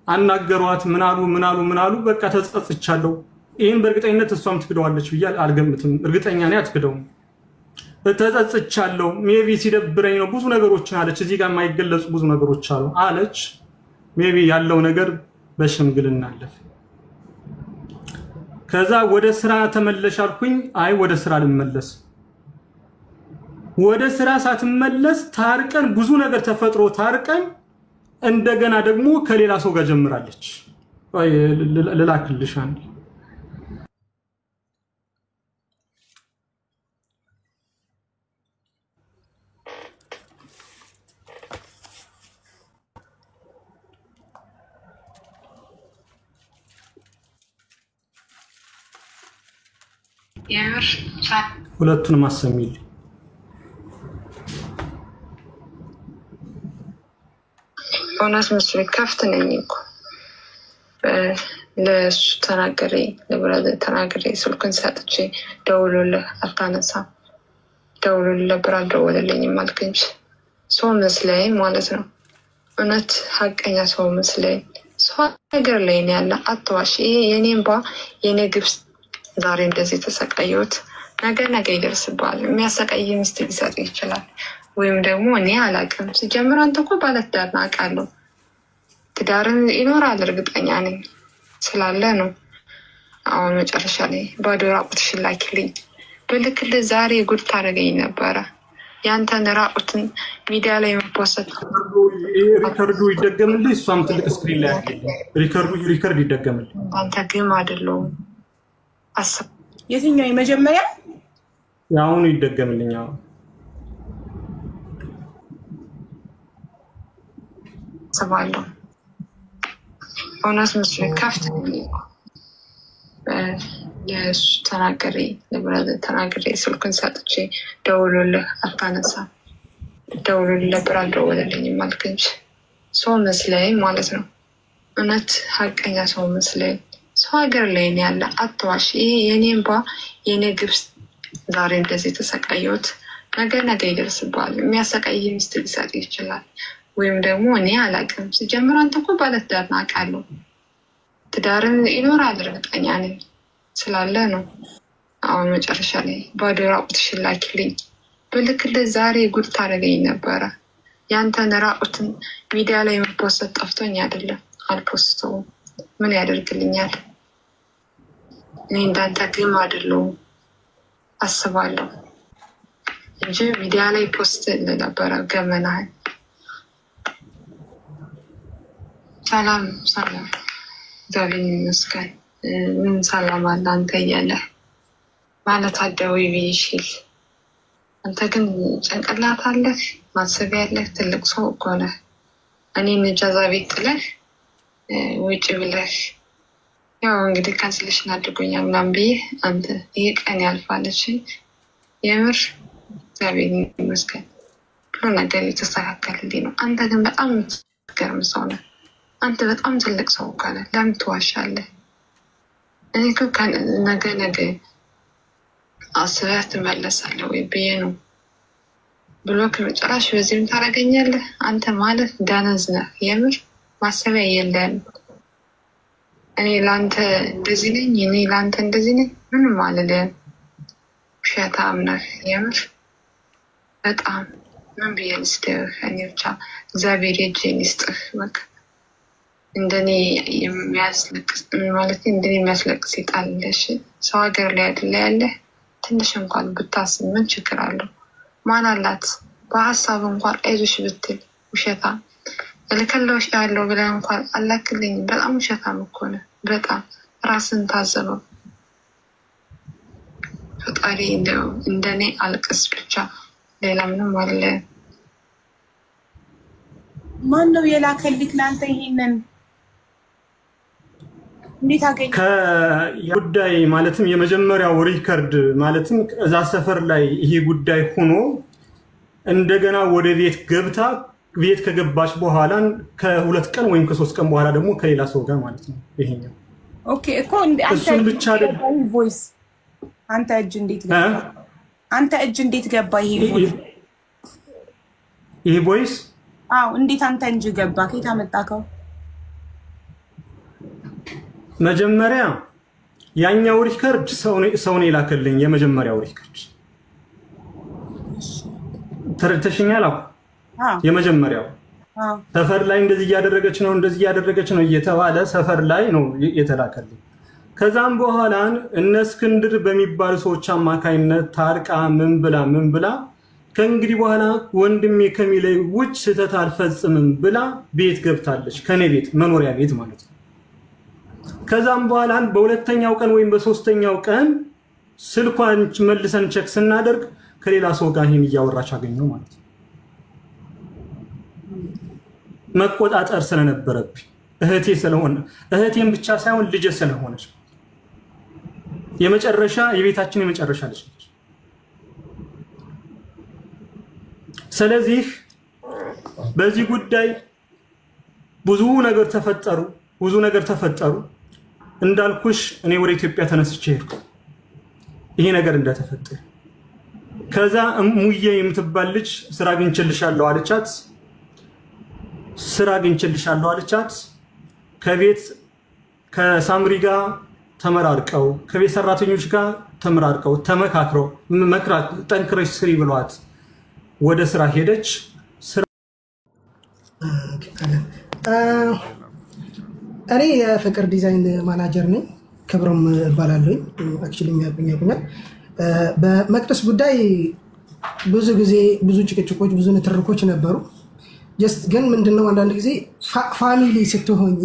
አናገሯት ምናሉ በቃ ተጸጽቻለሁ ይሄን በርግጠኝነት እሷም ትክደዋለች ብዬ አልገምትም እርግጠኛ ነኝ አትክደውም ተጸጽቻለሁ ሜቢ ሲደብረኝ ነው ብዙ ነገሮችን አለች እዚህ ጋር የማይገለጹ ብዙ ነገሮች አሉ አለች ሜቢ ያለው ነገር በሽምግልና አለፈ ከዛ ወደ ስራ ተመለሽ አልኩኝ አይ ወደ ስራ ልመለስ ወደ ስራ ሳትመለስ ታርቀን ብዙ ነገር ተፈጥሮ ታርቀን እንደገና ደግሞ ከሌላ ሰው ጋር ጀምራለች ወይ ለላክልሽ አንዴ ሁለቱንም አሰሚል
ሆነስ መስሎ ከፍት ነኝ እኮ ለሱ ተናገሬ ለብራዘር ተናገሬ ስልኩን ሰጥቼ ደውሎልህ አታነሳ ደውሎልህ ብራዘር ደውሎልኝ ማልከንች ሰው መስለኝ ማለት ነው እውነት ሀቀኛ ሰው መስለኝ ሰው ነገር ላይ ነው ያለ አትዋሽ ይሄ የኔን ባ የኔ ግብስ ዛሬ እንደዚህ ተሰቃየሁት ነገ ይደርስባል የሚያሰቃይ ሚስት ሊሰጥ ይችላል ወይም ደግሞ እኔ አላውቅም ሲጀምር አንተ እኮ ባለትዳር አውቃለሁ ትዳርን ይኖራል እርግጠኛ ነኝ ስላለ ነው አሁን መጨረሻ ላይ ባዶ ራቁትሽን ላኪልኝ በልክልህ ዛሬ ጉድ ታደርገኝ ነበረ ያንተን ራቁትን ሚዲያ ላይ መፖሰት
ሪከርዱ ይደገምልኝ እሷም ትልቅ ስክሪን ላይ ሪከርድ ይደገምልኝ
አንተ ግን አይደለም
የትኛው የመጀመሪያ
ያሁን ይደገምልኝ
ሰባለው ሆነስ መስሎ ከፍት ለሱ ተናገሬ ለብራዘር ተናገሬ ስልኩን ሰጥቼ ደውሎልህ አታነሳ ደውሎልህ ብራዘር ደውሎልኝ ማልከንች ሰው መስለኝ ማለት ነው እውነት ሀቀኛ ሰው መስለኝ ሰው ሀገር ላይ ነው ያለ አትዋሽ ይሄ የኔን ባ የኔ ግብስ ዛሬ እንደዚህ ተሰቃየሁት ነገ ይደርስባል የሚያሰቃይ ሚስት ሊሰጥ ይችላል ወይም ደግሞ እኔ አላውቅም ሲጀምር አንተ እኮ ባለትዳር አውቃለሁ ትዳርን ይኖራል እርግጠኛ ነኝ ስላለ ነው አሁን መጨረሻ ላይ ባዶ ራቁትሽን ላኪልኝ በልክልህ ዛሬ ጉድ ታደርገኝ ነበረ ያንተን ራቁትን ሚዲያ ላይ መፖሰት ጠፍቶኝ አይደለም አልፖስተውም ምን ያደርግልኛል እኔ እንዳንተ ግን አይደለሁም አስባለሁ እንጂ ሚዲያ ላይ ፖስት ለነበረ ገመናህ ሰላም ዛሬ መስከረም ምን ሰላም አለ አንተ እያለ ማለት አደውይ ቢሽል አንተ ግን ጭንቅላት አለህ ማሰብ ያለህ ትልቅ ሰው እኮ ነህ እኔን ጃዛ ቤት ጥለህ ውጭ ብለህ ያው እንግዲህ ካንስሌሽን አድርጎኛል ምናምን ብዬ አንተ ይሄ ቀን ያልፋለች የምር እግዚአብሔር ይመስገን ሁሉ ነገር የተስተካከለልኝ ነው አንተ ግን በጣም ገርም ሰው ነህ አንተ በጣም ትልቅ ሰው እኮ ነህ ለምን ትዋሻለህ እኔ እኮ ነገ አስበህ ትመለሳለህ ወይ ብዬ ነው ብሎ ከመጨረሻ በዚህም ታደርገኛለህ አንተ ማለት ዳነዝ ነህ የምር ማሰቢያ የለም እኔ ላንተ እንደዚህ ነኝ እኔ ላንተ እንደዚህ ነኝ ምንም አልልም ሸታም ነህ የምር በጣም ምን ብዬ ልስጥህ እኔ ብቻ እግዚአብሔር እጄን ይስጥህ በቃ እንደኔ የሚያስለቅስ ማለት እንደኔ የሚያስለቅስ ይጣልልሽ ሰው ሀገር ላይ አይደለ ያለ ትንሽ እንኳን ብታስብ ምን ችግር አለው ማን አላት በሀሳብ እንኳን አይዞሽ ብትል ውሸታ ለከለውሽ ያለው ብለህ እንኳን አላክልኝ በጣም ውሸታም እኮ ነህ በጣም ራስን ታዘበው ፈጣሪ እንደኔ አልቅስ ብቻ ሌላ ምንም አለ።
ማን ነው የላከልክ ላንተ ይሄንን? እንዴት አገኘ?
ከጉዳይ ማለትም የመጀመሪያው ሪከርድ ማለትም እዛ ሰፈር ላይ ይሄ ጉዳይ ሆኖ እንደገና ወደ ቤት ገብታ ቤት ከገባች በኋላ ከ2 ቀን ወይም ከ3 ቀን በኋላ ደግሞ ከሌላ ሰው ጋር ማለት ነው ይሄኛው።
ኦኬ እኮ አንተ ብቻ ቮይስ አንተ እጅ እንዴት ገባ? አንተ እጅ እንዴት ገባ ይሄ ቮይስ?
ይሄ ቮይስ
አዎ እንዴት አንተ እጅ ገባ? ከየት አመጣከው?
መጀመሪያ ያኛው ሪከርድ ሰው ነው የላከልኝ። የመጀመሪያው ሪከርድ ተረተሽኛል? አዎ የመጀመሪያው ሰፈር ላይ እንደዚህ እያደረገች ነው እየተባለ ሰፈር ላይ ነው የተላከልኝ። ከዛም በኋላ እነ እስክንድር በሚባሉ ሰዎች አማካይነት ታርቃ ምን ብላ ከእንግዲህ በኋላ ወንድሜ ከሚለይ ውጭ ስህተት አልፈጽምም ብላ ቤት ገብታለች። ከኔ ቤት መኖሪያ ቤት ማለት ነው። ከዛም በኋላ በሁለተኛው ቀን ወይም በሶስተኛው ቀን ስልኳን መልሰን ቼክ ስናደርግ ከሌላ ሰው ጋር ይሄን እያወራች አገኘው ማለት ነው። መቆጣጠር ስለነበረብኝ እህቴም ብቻ ሳይሆን ልጅ ስለሆነች የቤታችን የመጨረሻ ልጅ ነች። ስለዚህ በዚህ ጉዳይ ብዙ ነገር ተፈጠሩ። እንዳልኩሽ እኔ ወደ ኢትዮጵያ ተነስቼ ሄድኩ ይሄ ነገር እንደተፈጠረ። ከዛ ሙዬ የምትባል ልጅ ስራ አግኝቼልሻለሁ አለቻት። ከቤት ከሳምሪ ጋር ተመራርቀው ከቤት ሰራተኞች ጋር ተመራርቀው ተመካክረው ጠንክረሽ ስሪ ብሏት ወደ ስራ ሄደች።
እኔ የፍቅር ዲዛይን ማናጀር ነኝ። ክብሮም እባላለሁ። አክቹሊ የሚያውቁኛል። በመቅደስ ጉዳይ ብዙ ጊዜ ብዙ ጭቅጭቆች፣ ብዙ ንትርኮች ነበሩ። ጀስት ግን ምንድነው አንዳንድ ጊዜ ፋሚሊ ስትሆኚ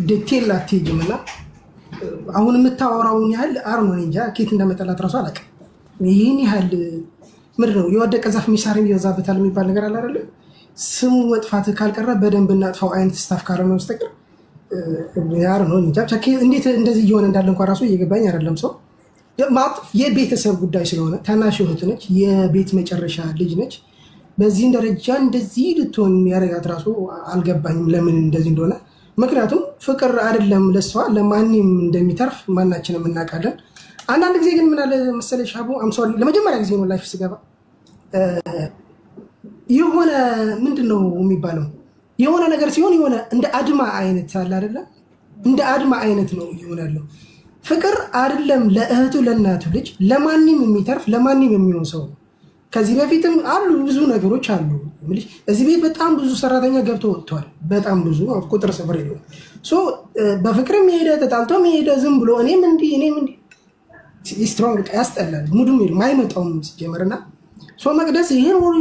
ዲቴል አትሄጂም እና አሁን የምታወራውን ያህል አርኖን እንጃ ኬት እንደመጠላት ራሱ አላውቅም። ይህን ያህል ምንድነው የወደቀ ዛፍ ሚሳር ይበዛበታል የሚባል ነገር አለ አይደል? ስሙ መጥፋት ካልቀረ በደንብ እናጥፋው አይነት ስታፍ ካልሆነ በስተቀር አርኖን እንጃ እንዴት እንደዚህ እየሆነ እንዳለ እንኳን ራሱ እየገባኝ አይደለም። ሰው የቤተሰብ ጉዳይ ስለሆነ ታናሽ እህት ነች፣ የቤት መጨረሻ ልጅ ነች። በዚህ ደረጃ እንደዚህ ልትሆን ያደረጋት ራሱ አልገባኝም ለምን እንደዚህ እንደሆነ። ምክንያቱም ፍቅር አይደለም ለሷ ለማንም እንደሚተርፍ ማናችንም እናውቃለን። አንዳንድ ጊዜ ግን ምን አለ መሰለሽ አቡ አምሶሪ ለመጀመሪያ ጊዜ ነው ላይፍ ስገባ የሆነ ምንድነው የሚባለው የሆነ ነገር ሲሆን የሆነ እንደ አድማ አይነት አለ አይደለ? እንደ አድማ አይነት ነው ይሆናል። ፍቅር አይደለም ለእህቱ ለእናቱ ልጅ ለማንም የሚተርፍ ለማንም የሚሆን ሰው። ከዚህ በፊትም አሉ ብዙ ነገሮች አሉ። እዚህ ቤት በጣም ብዙ ሰራተኛ ገብቶ ወጥቷል። በጣም ብዙ ቁጥር ሰፈር የለውም። በፍቅርም የሄደ ተጣልቶም የሄደ ዝም ብሎ እኔም እንዲህ ስትሮንግ ያስጠላል። ሙዱም የማይመጣውም ሲጀመርና መቅደስ ይሄን ሁሉ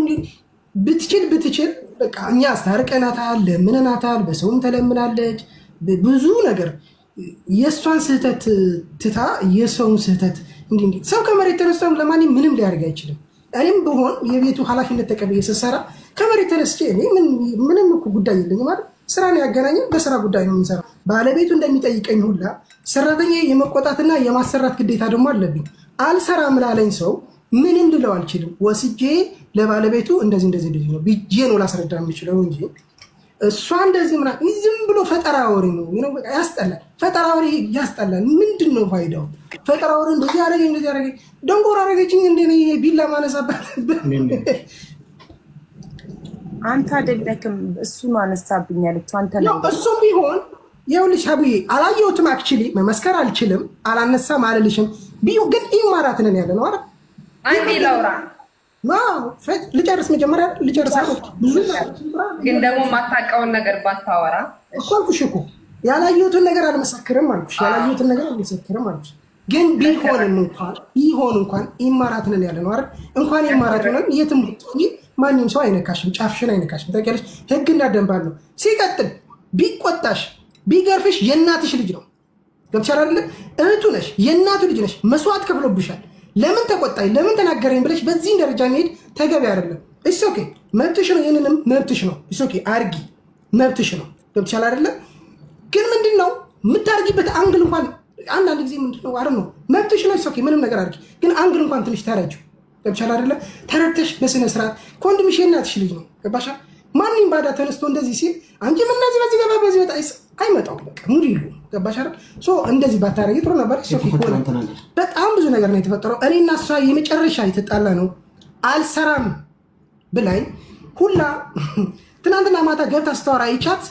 ብትችል በቃ እኛ አስታርቀናታል፣ ለምነናታል፣ በሰውም ተለምናለች። ብዙ ነገር የእሷን ስህተት ትታ የሰውን ስህተት እንዲህ ሰው ከመሬት ተነስቶ ለማንም ምንም ሊያደርግ አይችልም። እኔም በሆን የቤቱ ኃላፊነት ተቀብዬ ስሰራ ከመሬት ተነስቼ እኔ ምንም እኮ ጉዳይ የለኝም ማለት ስራ ነው ያገናኘን፣ በስራ ጉዳይ ነው የምንሰራው። ባለቤቱ እንደሚጠይቀኝ ሁላ ሰራተኛ የመቆጣትና የማሰራት ግዴታ ደግሞ አለብኝ። አልሰራም ላለኝ ሰው ምን እንድለው አልችልም። ወስጄ ለባለቤቱ እንደዚህ ነው ብዬ ነው ላስረዳ የምችለው እንጂ እሷ እንደዚህ ምናምን ዝም ብሎ ፈጠራ ወሬ ነው። ያስጠላል። ፈጠራ ወሬ ያስጠላል። ምንድነው ፋይዳው? ፈጠራ ወሬ እንደዚህ አደረገኝ ደንጎር አደረገችኝ እንደኔ ቢላ ማነሳባት
አንተ አይደለክም እሱ ነው አነሳብኛለች። አንተ ነው
እሱም ቢሆን ይኸውልሽ አብዬ አላየሁትም። አክቹሊ መመስከር አልችልም፣ አላነሳም አልልሽም። ቢሆን ግን ኢማራት ነን ያለ ነው አይደል?
አንዴ ላውራ
ልጨርስ መጀመሪያ ልጨርስ። ብዙ
ግን ደግሞ ማታውቀውን ነገር ባታወራ
እኮ አልኩሽ እኮ ያላየሁትን ነገር አልመሰክርም አልኩሽ። ያላየሁትን ነገር አልመሰክርም አልኩሽ። ግን ቢሆን እንኳን ኢማራት ነን ያለ ነው አይደል? እንኳን ኢማራት ነን የትም ማንም ሰው አይነካሽም፣ ጫፍሽን አይነካሽም። ታውቂያለሽ ህግና ደንብ አለው። ሲቀጥል ቢቆጣሽ ቢገርፍሽ የእናትሽ ልጅ ነው። ገብቻል አይደል? እህቱ ነሽ፣ የእናቱ ልጅ ነሽ። መስዋዕት ከፍሎብሻል። ለምን ተቆጣኝ ለምን ተናገረኝ ብለሽ በዚህ ደረጃ መሄድ ተገቢ አይደለም። እሺ ኦኬ መብትሽ ነው፣ ይሄንንም መብትሽ ነው። እሺ ኦኬ አርጊ መብትሽ ነው። ገብቻል አይደለ? ግን ምንድነው የምታርጊበት አንግል እንኳን አንዳንድ ጊዜ ምንድነው አረ ነው መብትሽ ነው። እሺ ኦኬ ምንም ነገር አርጊ፣ ግን አንግል እንኳን ትንሽ ተረጁ። ገብቻል አይደለ? ተረድተሽ በስነ ስርዓት ኮንዶምሽ የእናትሽ ልጅ ነው። ገባሻ? ማንንም ባዳ ተነስቶ እንደዚህ ሲል አንቺ ምን እንደዚህ በዚህ ገባ በዚህ ወጣ አይመጣው በቃ ሙሉ ይሉ ገባሽ አይደል? ሶ እንደዚህ ባታረጊ ጥሩ ነበር። እሺ ኦኬ በጣም ብዙ ነገር ነው የተፈጠረው። እኔና እሷ የመጨረሻ የተጣላ ነው አልሰራም ብላኝ ሁላ ትናንትና ማታ ገብታ ስታወራ ይቻት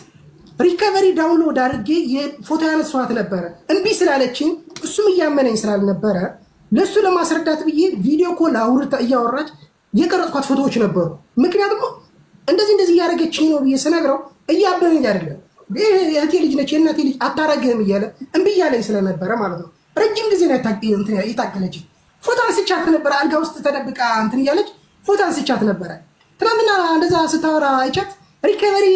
ሪከቨሪ ዳውንሎድ አድርጌ የፎቶ ያነሳኋት ነበረ። እምቢ ስላለችኝ እሱም እያመነኝ ስላልነበረ ለሱ ለማስረዳት ብዬ ቪዲዮ ኮል አውርታ እያወራች የቀረጽኳት ፎቶዎች ነበሩ። ምክንያቱም እንደዚህ እያደረገችኝ ነው ብዬ ስነግረው እያበነኝ አይደለም የእህቴ ልጅ ነች የእናቴ ልጅ አታረግህም እያለ እምቢ እያለኝ ስለነበረ ማለት ነው። ረጅም ጊዜ ነው የታገለችኝ። ፎቶ አንስቻት ነበረ አልጋ ውስጥ ተደብቃ እንትን እያለች ፎቶ አንስቻት ነበረ። ትናንትና እንደዛ ስታወራ አይቻት ሪከቨሪ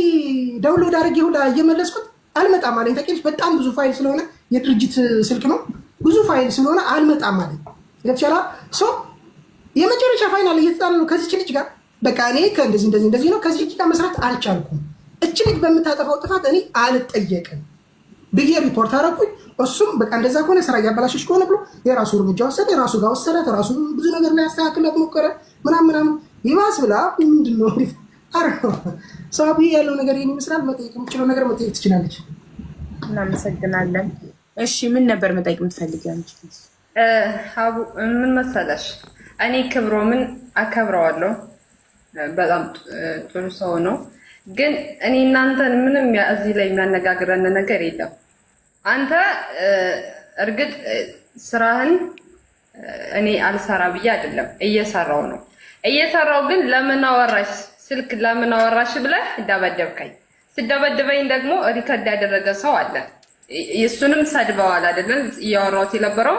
ዳውንሎድ አድርጌ ሁላ እየመለስኩት አልመጣም አለኝ። ታውቂያለሽ በጣም ብዙ ፋይል ስለሆነ የድርጅት ስልክ ነው ብዙ ፋይል ስለሆነ አልመጣም አለኝ። ገብቻላ ሶ የመጨረሻ ፋይናል እየተጣለ ነው ከዚች ልጅ ጋር በቃ እኔ እንደዚህ ነው ከዚህ ልጅ ጋር መስራት አልቻልኩም። እች ልጅ በምታጠፋው ጥፋት እኔ አልጠየቅም ብዬ ሪፖርት አደረኩኝ። እሱም በቃ እንደዛ ከሆነ ስራ እያበላሸች ከሆነ ብሎ የራሱ እርምጃ ወሰደ። የራሱ ጋር ወሰዳት። ራሱ ብዙ ነገር ላይ ያስተካክላት ሞከረ ምናምን ይባስ ብላ ምንድነው ሳቢ ያለው ነገር ይሄን ይመስላል። መጠየቅ የምትችለው ነገር መጠየቅ ትችላለች።
እናመሰግናለን። እሺ ምን ነበር መጠየቅ የምትፈልጊው አንቺ?
ሀቡ ምን መሰለሽ እኔ ክብሮምን አከብረዋለሁ በጣም ጥሩ ሰው ነው። ግን እኔ እናንተን ምንም እዚህ ላይ የሚያነጋግረን ነገር የለም። አንተ እርግጥ ስራህን እኔ አልሰራ ብዬ አይደለም እየሰራው ነው እየሰራው ግን ለምን አወራሽ ስልክ ለምን አወራሽ ብለህ ደበደብከኝ። ስደበደበኝ ደግሞ ሪከርድ ያደረገ ሰው አለ። እሱንም ሰድበዋል አይደለም እያወራሁት የነበረው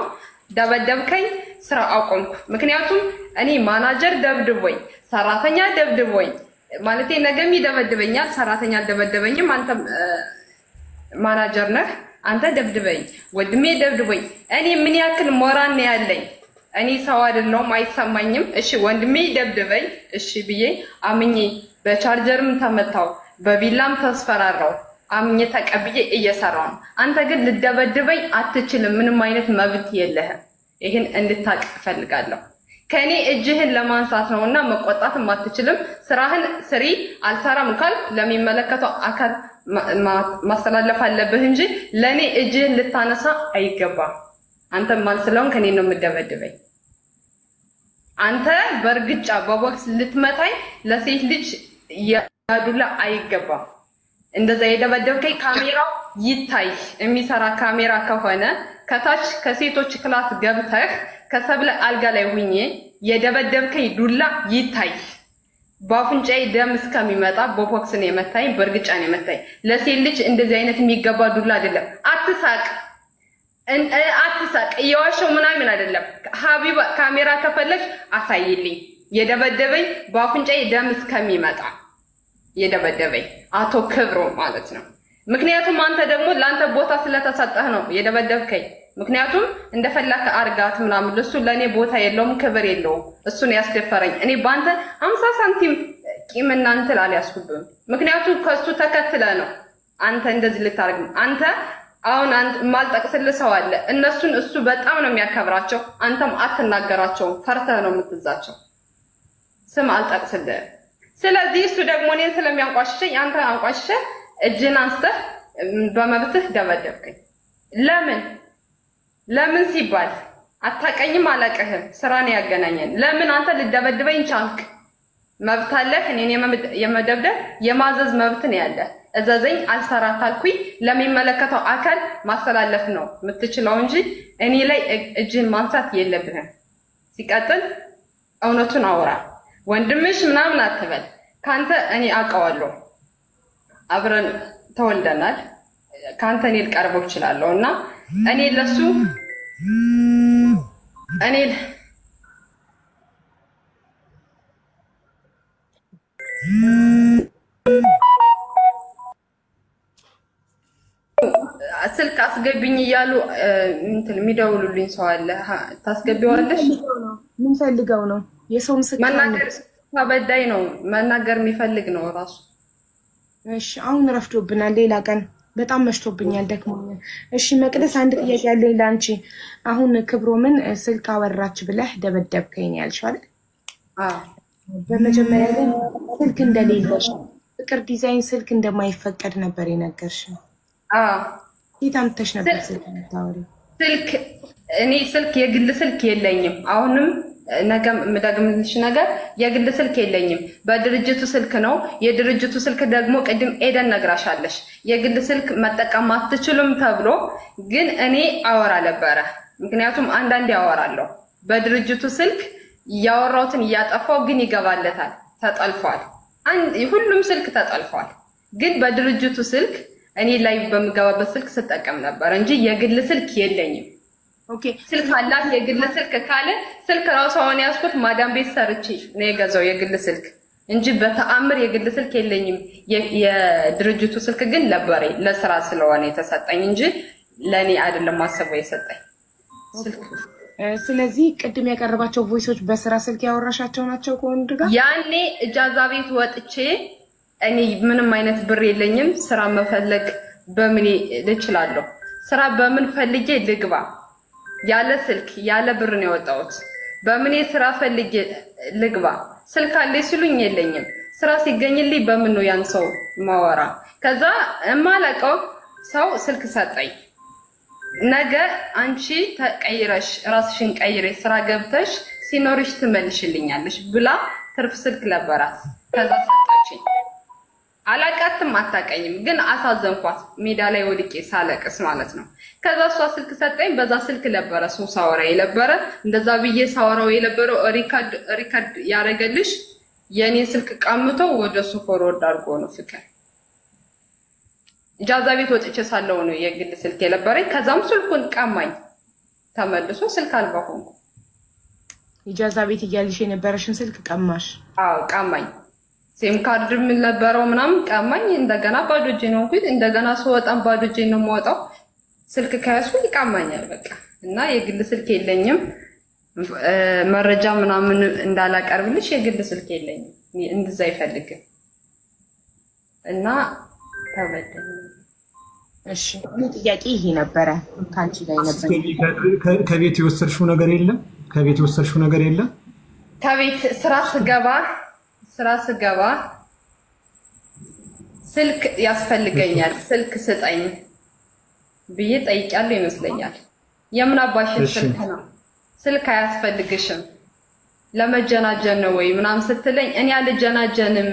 ደበደብከኝ። ስራ አቆምኩ። ምክንያቱም እኔ ማናጀር ደብድቦኝ ሰራተኛ ደብድቦኝ ማለቴ ነገም ይደበድበኛል። ሰራተኛ ደበደበኝም አንተ ማናጀር ነህ አንተ ደብድበኝ ወድሜ ደብድቦኝ እኔ ምን ያክል ሞራል ነው ያለኝ? እኔ ሰው አይደለሁም አይሰማኝም። እሺ ወንድሜ ደብድበኝ እሺ ብዬ አምኜ በቻርጀርም ተመታው በቢላም ተስፈራራው አምኜ ተቀብዬ እየሰራው ነው። አንተ ግን ልደበድበኝ አትችልም። ምንም አይነት መብት የለህም። ይሄን እንድታቅ ፈልጋለሁ። ከኔ እጅህን ለማንሳት ነውና መቆጣትም አትችልም። ስራህን ስሪ። አልሰራም ካልክ ለሚመለከተው አካል ማስተላለፍ አለብህ እንጂ ለኔ እጅህን ልታነሳ አይገባም። አንተ ማን ስለሆንክ ከኔ ነው የምደበድበኝ? አንተ በርግጫ በቦክስ ልትመታኝ ለሴት ልጅ ያዱላ አይገባም። እንደዛ የደበደብከኝ ካሜራው ይታይ የሚሰራ ካሜራ ከሆነ ከታች ከሴቶች ክላስ ገብተህ ከሰብለ አልጋ ላይ ሁኜ የደበደብከኝ ዱላ ይታይ። ባፍንጫዬ ደም እስከሚመጣ በቦክስ ነው የመታኝ በርግጫ ነው የመታኝ። ለሴት ልጅ እንደዚህ አይነት የሚገባ ዱላ አይደለም። አትሳቅ እየዋሸው ምናምን አይደለም። ሀቢባ ካሜራ ከፈለሽ አሳይልኝ። የደበደበኝ ባፍንጫዬ ደም እስከሚመጣ የደበደበኝ አቶ ክብሮ ማለት ነው። ምክንያቱም አንተ ደግሞ ለአንተ ቦታ ስለተሰጠህ ነው የደበደብከኝ። ምክንያቱም እንደፈለከ አርጋት ምናምን ለሱ ለኔ ቦታ የለውም ክብር የለውም። እሱን ያስደፈረኝ እኔ ባንተ 50 ሳንቲም ቂምና እንትን አልያዝኩብም። ምክንያቱም ከሱ ተከትለ ነው አንተ እንደዚህ ልታርግ። አንተ አሁን አንተ ማልጠቅስልህ ሰው አለ። እነሱን እሱ በጣም ነው የሚያከብራቸው። አንተም አትናገራቸው ፈርተህ ነው የምትዛቸው። ስም አልጠቅስልህ። ስለዚህ እሱ ደግሞ እኔን ስለሚያንቋሽሸኝ አንተ አንቋሽሸህ እጅን አንስተህ በመብትህ ደበደብከኝ። ለምን ሲባል አታቀኝም አላቀህም ስራ ነው ያገናኘን። ለምን አንተ ልደበድበኝ ቻልክ? መብት አለህ። እኔን የመደብደብ የማዘዝ መብት ነው ያለ። እዘዘኝ አልሰራት አልኩኝ ለሚመለከተው አካል ማስተላለፍ ነው የምትችለው እንጂ እኔ ላይ እጅን ማንሳት የለብህም። ሲቀጥል እውነቱን አውራ። ወንድምሽ ምናምን አትበል። ካንተ እኔ አውቀዋለሁ። አብረን ተወልደናል። ካንተ እኔ ልቀርበው እችላለሁና እኔ ለሱ እኔ ስልክ አስገብኝ እያሉ እንትን የሚደውሉልኝ ሰው አለ። ታስገቢዋለሽ?
ምን ፈልገው ነው የሰው ምስክር
መናገር ተበዳይ ነው መናገር የሚፈልግ ነው ራሱ።
እሺ አሁን ረፍቶብናል፣ ሌላ ቀን በጣም መሽቶብኛል፣ ደክሞኛል። እሺ መቅደስ አንድ ጥያቄ ያለኝ ላንቺ። አሁን ክብሮምን ስልክ አወራች ብለህ ደበደብከኝ ያልሽ አይደል? በመጀመሪያ ላይ ስልክ እንደሌለሽ ፍቅር ዲዛይን ስልክ እንደማይፈቀድ ነበር የነገርሽ። የታምተሽ ነበር ስልክ የምታወሪው?
ስልክ እኔ ስልክ የግል ስልክ የለኝም። አሁንም ነገም የምደግምልሽ ነገር የግል ስልክ የለኝም፣ በድርጅቱ ስልክ ነው። የድርጅቱ ስልክ ደግሞ ቅድም ኤደን ነግራሻለሽ የግል ስልክ መጠቀም አትችሉም ተብሎ፣ ግን እኔ አወራ ነበረ። ምክንያቱም አንዳንዴ አወራለሁ በድርጅቱ ስልክ ያወራውትን እያጠፋው ግን ይገባለታል። ተጠልፏል፣ ሁሉም ስልክ ተጠልፏል። ግን በድርጅቱ ስልክ እኔ ላይ በመገባበት ስልክ ስጠቀም ነበር እንጂ የግል ስልክ የለኝም።
ኦኬ
ስልክ አላት የግል ስልክ ካለ ስልክ ራሱ አሁን ያስኩት ማዳም ቤት ሰርቼ ነው የገዛው የግል ስልክ እንጂ በተአምር የግል ስልክ የለኝም። የድርጅቱ ስልክ ግን ነበረኝ ለስራ ስለሆነ የተሰጠኝ እንጂ ለኔ አይደለም ማሰበው የሰጠኝ ስልክ።
ስለዚህ ቅድም ያቀረባቸው ቮይሶች በስራ ስልክ ያወራሻቸው ናቸው ከወንድ ጋር?
ያኔ እጃዛ ቤት ወጥቼ እኔ ምንም አይነት ብር የለኝም፣ ስራ መፈለግ በምን ልችላለሁ? ስራ በምን ፈልጌ ልግባ? ያለ ስልክ ያለ ብር ነው የወጣሁት። በምን ስራ ፈልጌ ልግባ? ስልክ አለኝ ሲሉኝ የለኝም። ስራ ሲገኝልኝ በምን ነው ያን ሰው ማወራ? ከዛ እማላቀው ሰው ስልክ ሰጠኝ። ነገ አንቺ ተቀይረሽ ራስሽን ቀይረሽ ስራ ገብተሽ ሲኖርሽ ትመልሽልኛለሽ ብላ ትርፍ ስልክ ነበራት። ከዛ ሰጣችኝ። አላቃትም አታቀኝም፣ ግን አሳዘንኳት። ሜዳ ላይ ወድቄ ሳለቅስ ማለት ነው። ከዛ እሷ ስልክ ሰጠኝ። በዛ ስልክ ነበረ ሰው ሳወራ የነበረ እንደዛ ብዬ ሳወራው የነበረው ሪካርድ ያረገልሽ የኔ ስልክ ቀምቶ ወደሱ ፎርወርድ አድርጎ ነው ፍቅር። ኢጃዛ ቤት ወጥቼ ሳለው ነው የግል ስልክ የነበረኝ። ከዛም ስልኩን ቀማኝ፣ ተመልሶ ስልክ አልባ ሆንኩ።
ኢጃዛ ቤት እያልሽ የነበረሽን ስልክ ቀማሽ?
አዎ ቀማኝ። ሲም ካርድ ምን ነበረው ምናምን ቀማኝ። እንደገና ባዶ እጄ ነው እንግዲህ እንደገና ስወጣም ባዶ እጄ ነው የምወጣው። ስልክ ከያዝኩ ይቀማኛል በቃ። እና የግል ስልክ የለኝም። መረጃ ምናምን እንዳላቀርብልሽ የግል ስልክ የለኝም። እንደዛ አይፈልግም እና ተበደለ።
እሺ ጥያቄ ይሄ ነበረ ካንቺ ላይ ነበር።
ከቤት የወሰድሽው ነገር የለም? ከቤት የወሰድሽው ነገር የለም?
ከቤት ስራ ስገባ ስልክ ያስፈልገኛል፣ ስልክ ስጠኝ ብዬ ጠይቄያለሁ ይመስለኛል። የምን አባሽን ስልክ ነው? ስልክ አያስፈልግሽም ለመጀናጀን ነው ወይ ምናምን ስትለኝ እኔ አልጀናጀንም፣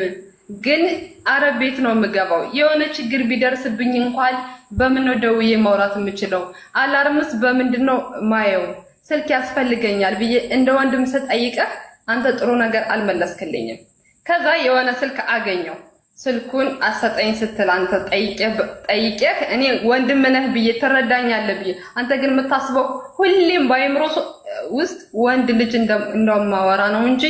ግን አረብ ቤት ነው የምገባው። የሆነ ችግር ቢደርስብኝ እንኳን በምን ነው ደውዬ ማውራት የምችለው? አላርምስ በምንድነው ማየው? ስልክ ያስፈልገኛል ብዬ እንደ ወንድም ስጠይቅህ አንተ ጥሩ ነገር አልመለስክልኝም። ከዛ የሆነ ስልክ አገኘው። ስልኩን አሰጠኝ ስትል አንተ ጠይቄህ እኔ ወንድም ነህ ብዬ ትረዳኛለህ ብዬ አንተ ግን የምታስበው ሁሌም ባይምሮ ውስጥ ወንድ ልጅ እንደማወራ ነው እንጂ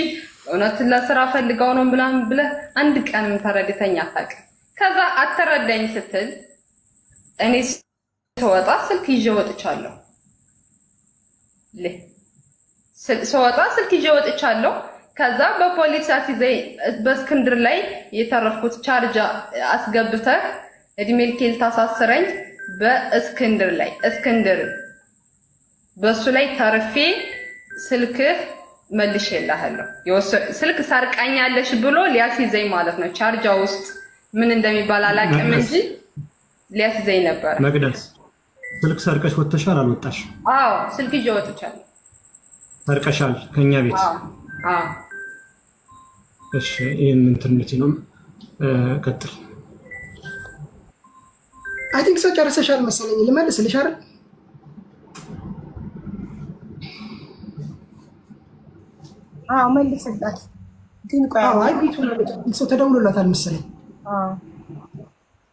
እውነት ለስራ ፈልጋው ነው ብለህ አንድ ቀንም ተረድተኝ አታውቅም። ከዛ አትረዳኝ ስትል እኔ ስወጣ ስልክ ይዤ ወጥቻለሁ። ስወጣ ስልክ ይዤ ወጥቻለሁ። ከዛ በፖሊስ አስይዘኝ በእስክንድር ላይ የተረፍኩት ቻርጅ አስገብተህ እድሜ ልኬን ታሳስረኝ በእስክንድር ላይ በሱ ላይ ተርፌ ስልክ መልሼልሃለሁ። ስልክ ሰርቃኛለሽ ብሎ ሊያስይዘኝ ማለት ነው። ቻርጃ ውስጥ ምን እንደሚባል አላውቅም እንጂ ሊያስይዘኝ ነበር።
መቅደስ ስልክ ሰርቀሽ ወጥተሻል አልወጣሽ?
አዎ ስልክ ይዤ ወጥቻለሁ።
ሰርቀሻል ከኛ ቤት?
አዎ
እሺ ይሄን ኢንተርኔት ነው። ቀጥል።
አይ ቲንክ ሰው ጨርሰሻል መሰለኝ። ልመልስልሽ አይደል?
አዎ መልስላት። ግን ቆይ
አይ ቤቱ ሰው ተደውሎላታል መሰለኝ።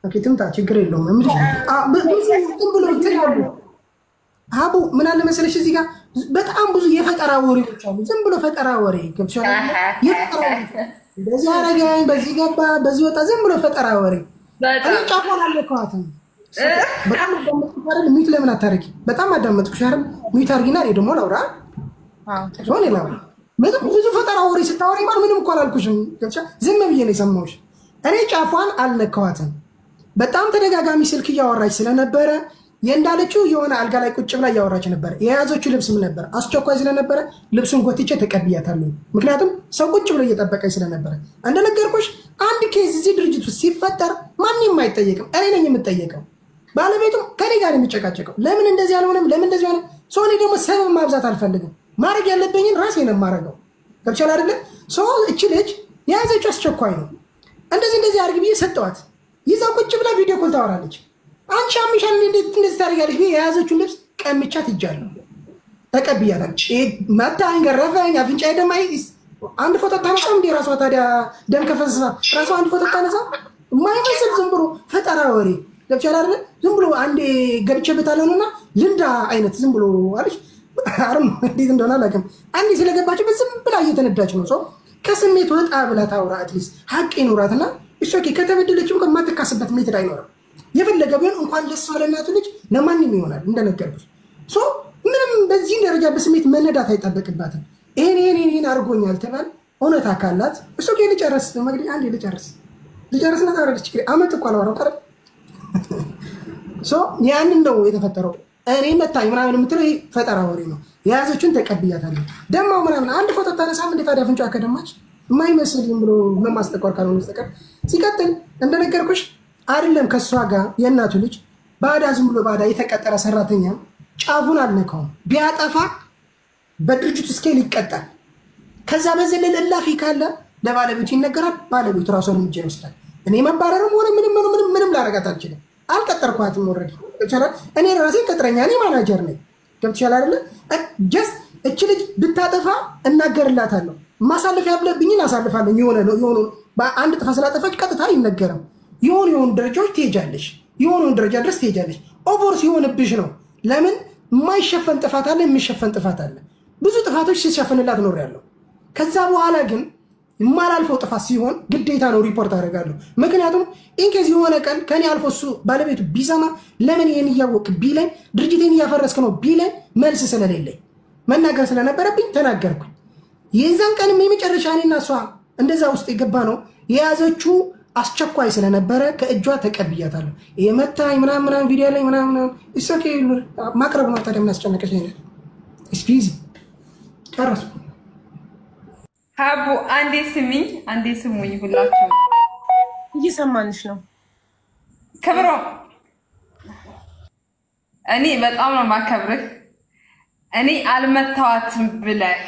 ኦኬ ትምጣ፣ ችግር የለውም። እምልሽ ብዙ ብሎ ይተላሉ። አቡ ምን አለ መሰለሽ እዚህ ጋር በጣም ብዙ የፈጠራ ወሬዎች አሉ። ዝም ብሎ ፈጠራ ወሬ ገብቻለሁ። የፈጠራ በዚህ አረጋኝ፣ በዚህ ገባ፣ በዚህ ወጣ፣ ዝም ብሎ ፈጠራ ወሬ። እኔ ጫፎን አለከዋት በጣም አዳመጥኩሽ አይደል? ሚት ለምን አታረቂ? በጣም አዳመጥኩሽ አይደል? ሚት አርጊና እኔ ደግሞ ላውራ። ዞን ይላል ምንም ብዙ ፈጠራ ወሬ ስታወሪ ማለት ምንም እኮ አላልኩሽም። ዝም ብዬ ነው የሰማሁሽ። እኔ ጫፏን አልነካዋትም። በጣም ተደጋጋሚ ስልክ እያወራች ስለነበረ የእንዳለችው የሆነ አልጋ ላይ ቁጭ ብላ እያወራች ነበር። የያዘችው ልብስም ነበር አስቸኳይ ስለነበረ ልብሱን ጎትቼ ተቀብያታለሁ። ምክንያቱም ሰው ቁጭ ብሎ እየጠበቀኝ ስለነበረ። እንደነገርኩሽ አንድ ኬዝ እዚህ ድርጅት ውስጥ ሲፈጠር ማንም አይጠየቅም፣ እኔ ነኝ የምጠየቀው። ባለቤቱም ከኔ ጋር የሚጨቃጨቀው ለምን እንደዚህ አልሆነም፣ ለምን እንደዚህ ሆነ። ሰው እኔ ደግሞ ሰበብ ማብዛት አልፈልግም። ማድረግ ያለብኝን ራሴ ነው የማደርገው። ገብቻል አይደለ? ሰው እቺ ልጅ የያዘችው አስቸኳይ ነው። እንደዚህ አድርግ ብዬ ሰጠዋት። ይዛው ቁጭ ብላ ቪዲዮ ኮል ታወራለች። አንቺ አምሻል እንዴት እንደዚህ ታደርጋለች ብዬ የያዘችውን ልብስ ቀምቻት ይጃለሁ። ተቀብያታለች። መታኝ፣ ገረፈኝ፣ አፍንጫዬ ደማይ። አንድ ፎቶ ታነሳም እንዴ ራሷ ታዲያ ደም ከፈሰሰ ራሷ አንድ ፎቶ ታነሳ የማይመስል ዝም ብሎ ፈጠራ ወሬ። ገብቻል አይደለ? ዝም ብሎ አንዴ ገብቼበታለሁና ልንዳ አይነት ዝም ብሎ አለች። አርም እንዴት እንደሆነ አላውቅም። አንዴ ስለገባችበት ዝም ብላ እየተነዳች ነው። ሰው ከስሜት ወጣ ብላ ታውራ። አትሊስት ሀቅ ይኖራትና እሺ ከተበደለችም ከማትካስበት ሜትድ አይኖርም። የፈለገ ቢሆን እንኳን ለሷ ለእናቱ ልጅ ለማንም ይሆናል። እንደነገርኩሽ ሰው ምንም በዚህ ደረጃ በስሜት መነዳት አይጠበቅባትም። ይሄን አድርጎኛል ተባል እውነት አካላት እሱ ልጨርስ መግዲ አንዴ ልጨርስና ታወራለች። አመት እኮ አላወራም አይደል? ያንን ነው የተፈጠረው። እኔ መታኝ ምናምን የምትለው ፈጠራ ወሬ ነው። የያዘችውን ተቀብያታለሁ። ደማው ምናምን አንድ ፎቶ ታነሳም እንዴት ታዲያ አፍንጫ ከደማች የማይመስል ብሎ ለማስጠቆር ካልሆነ በስተቀር። ሲቀጥል እንደነገርኩሽ አይደለም ከሷ ጋር የእናቱ ልጅ ባዳ ዝም ብሎ ባዳ የተቀጠረ ሰራተኛ ጫፉን አልነካውም። ቢያጠፋ በድርጅቱ ስኬል ይቀጣል። ከዛ በዘለለ እላፊ ካለ ለባለቤቱ ይነገራል። ባለቤቱ ራሱ እርምጃ ይወስዳል። እኔ መባረርም ሆነ ምንም ላረጋት አልችልም። አልቀጠርኳትም። ኦልሬዲ ይቻላል። እኔ ራሴ ቀጥረኛ ነኝ፣ ማናጀር ነኝ። ገብቶሻል አይደለ? ጀስት እቺ ልጅ ብታጠፋ እናገርላታለሁ። ማሳለፍ ያለብኝን አሳልፋለሁ። የሆነ በአንድ ጥፋት ስላጠፋች ቀጥታ አይነገርም። የሆኑ ደረጃዎች ትሄጃለሽ፣ የሆኑ ደረጃ ድረስ ትሄጃለሽ። ኦቨር ሲሆንብሽ ነው። ለምን የማይሸፈን ጥፋት አለ፣ የሚሸፈን ጥፋት አለ። ብዙ ጥፋቶች ሲሸፈንላት ኖር ያለው። ከዛ በኋላ ግን የማላልፈው ጥፋት ሲሆን ግዴታ ነው ሪፖርት አደርጋለሁ። ምክንያቱም ኢንኬዝ የሆነ ቀን ከኔ አልፎ እሱ ባለቤቱ ቢሰማ ለምን ይሄን እያወቅ ቢለኝ ድርጅቴን እያፈረስክ ነው ቢለኝ መልስ ስለሌለኝ መናገር ስለነበረብኝ ተናገርኩኝ። የዛን ቀንም የመጨረሻ እኔና እሷ እንደዛ ውስጥ የገባ ነው የያዘችው አስቸኳይ ስለነበረ ከእጇ ተቀብያታለሁ። የመታኝ ምናምን ቪዲዮ ላይ ምናምን እሰከ ማቅረብ ነው። ታዲያ ምን አስጨነቀሽ? ይሄን ስፒዚ ጨረሱ።
ሀቡ አንዴ ስሙኝ ሁላችሁ
እየሰማንሽ ነው።
ክብሮ እኔ በጣም ነው ማከብርህ። እኔ አልመታዋትም ብለህ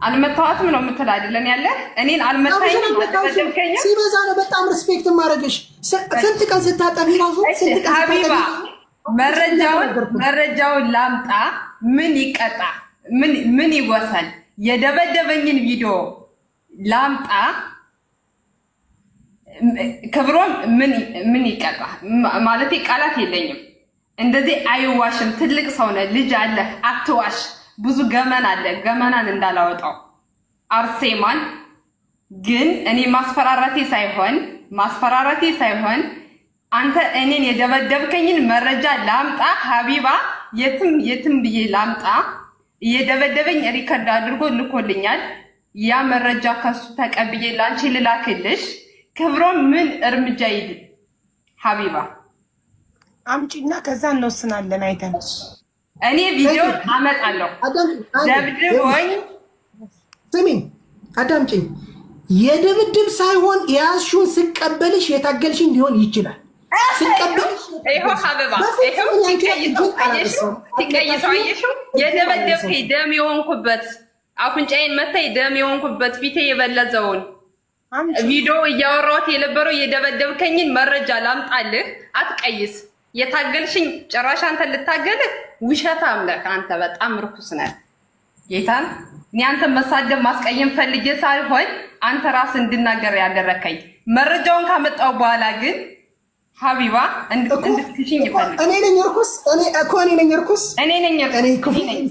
አልመታዋትም ነው የምትል አይደለም ያለ እኔን አልመታኝም አልተደከኝ
ሲበዛ ነው በጣም ሪስፔክት ማድረግሽ። ስንት ቀን ስታጠቢ ራሱ ስንት ቀን
ሀቢባ መረጃውን ላምጣ። ምን ይቀጣ? ምን ይወሰን? የደበደበኝን ቪዲዮ ላምጣ። ክብሮም ምን ይቀጣ? ማለት ቃላት የለኝም። እንደዚህ አይዋሽም። ትልቅ ሰው ነህ፣ ልጅ አለ፣ አትዋሽ። ብዙ ገመና አለ፣ ገመናን እንዳላወጣው። አርሴማን ግን እኔ ማስፈራራቴ ሳይሆን አንተ እኔን የደበደብከኝን መረጃ ላምጣ። ሀቢባ የትም ብዬ ላምጣ። እየደበደበኝ ሪከርድ አድርጎ ልኮልኛል። ያ መረጃ ከሱ ተቀብዬ ላንቺ ልላክልሽ። ክብሮም ምን እርምጃ ይድ ሀቢባ
አምጪና ከዛ እንወስናለን አይተን።
እኔ ቪዲዮ አመጣለሁ። ደብድቦኝ
ስሚኝ፣ አዳምጪኝ። የድብድብ ሳይሆን የያዝሽውን ስቀበልሽ የታገልሽኝ ሊሆን ይችላል። ስቀበልሽ
ይሄው ሀቢባ ይሄው ትቀይሰው የደበደብከኝ ደም የሆንኩበት አፍንጫዬን መታይ ደም የሆንኩበት ፊቴ የበለዘውን ቪዲዮ እያወራሁት የነበረው የደበደብከኝን መረጃ ላምጣልህ። አትቀይስ። የታገልሽኝ ጭራሽ አንተ ልታገልህ ውሸታም ነህ አንተ። በጣም ርኩስ ነህ። ጌታን እኔ አንተ መሳደብ ማስቀየም ፈልጌ ሳይሆን አንተ ራስ እንድናገር ያደረከኝ። መረጃውን ካመጣው በኋላ ግን ሀቢባ እንድትሽኝ ይፈልግ።
እኔ ነኝ እርኩስ?
እኔ ነኝ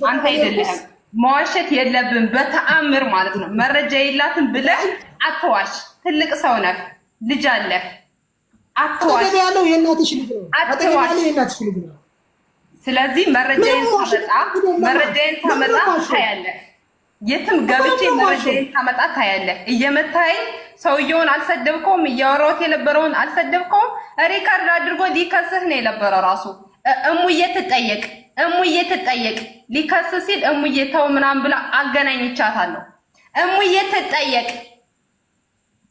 አንተ አይደለህም። መዋሸት የለብን በተአምር ማለት ነው። መረጃ የላትም ብለህ አትዋሽ። ትልቅ ሰው ነህ፣ ልጅ አለህ። አትዋሽ
ያለው የእናትሽ ልጅ ነው።
ስለዚህ መረጃዬን ታመጣ ታያለህ። የትም ገብቼ መረጃዬን ታመጣ ታያለህ። እየመታኝ ሰውየውን አልሰደብከውም፣ እያወራሁት የነበረውን አልሰደብከውም። ሪካርድ አድርጎ ሊከስህ ነው የነበረው ራሱ። እሙዬ ትጠየቅ ሊከስ ሲል እሙዬ ተው ምናምን ብላ አገናኝቻታለሁ። እሙዬ ትጠየቅ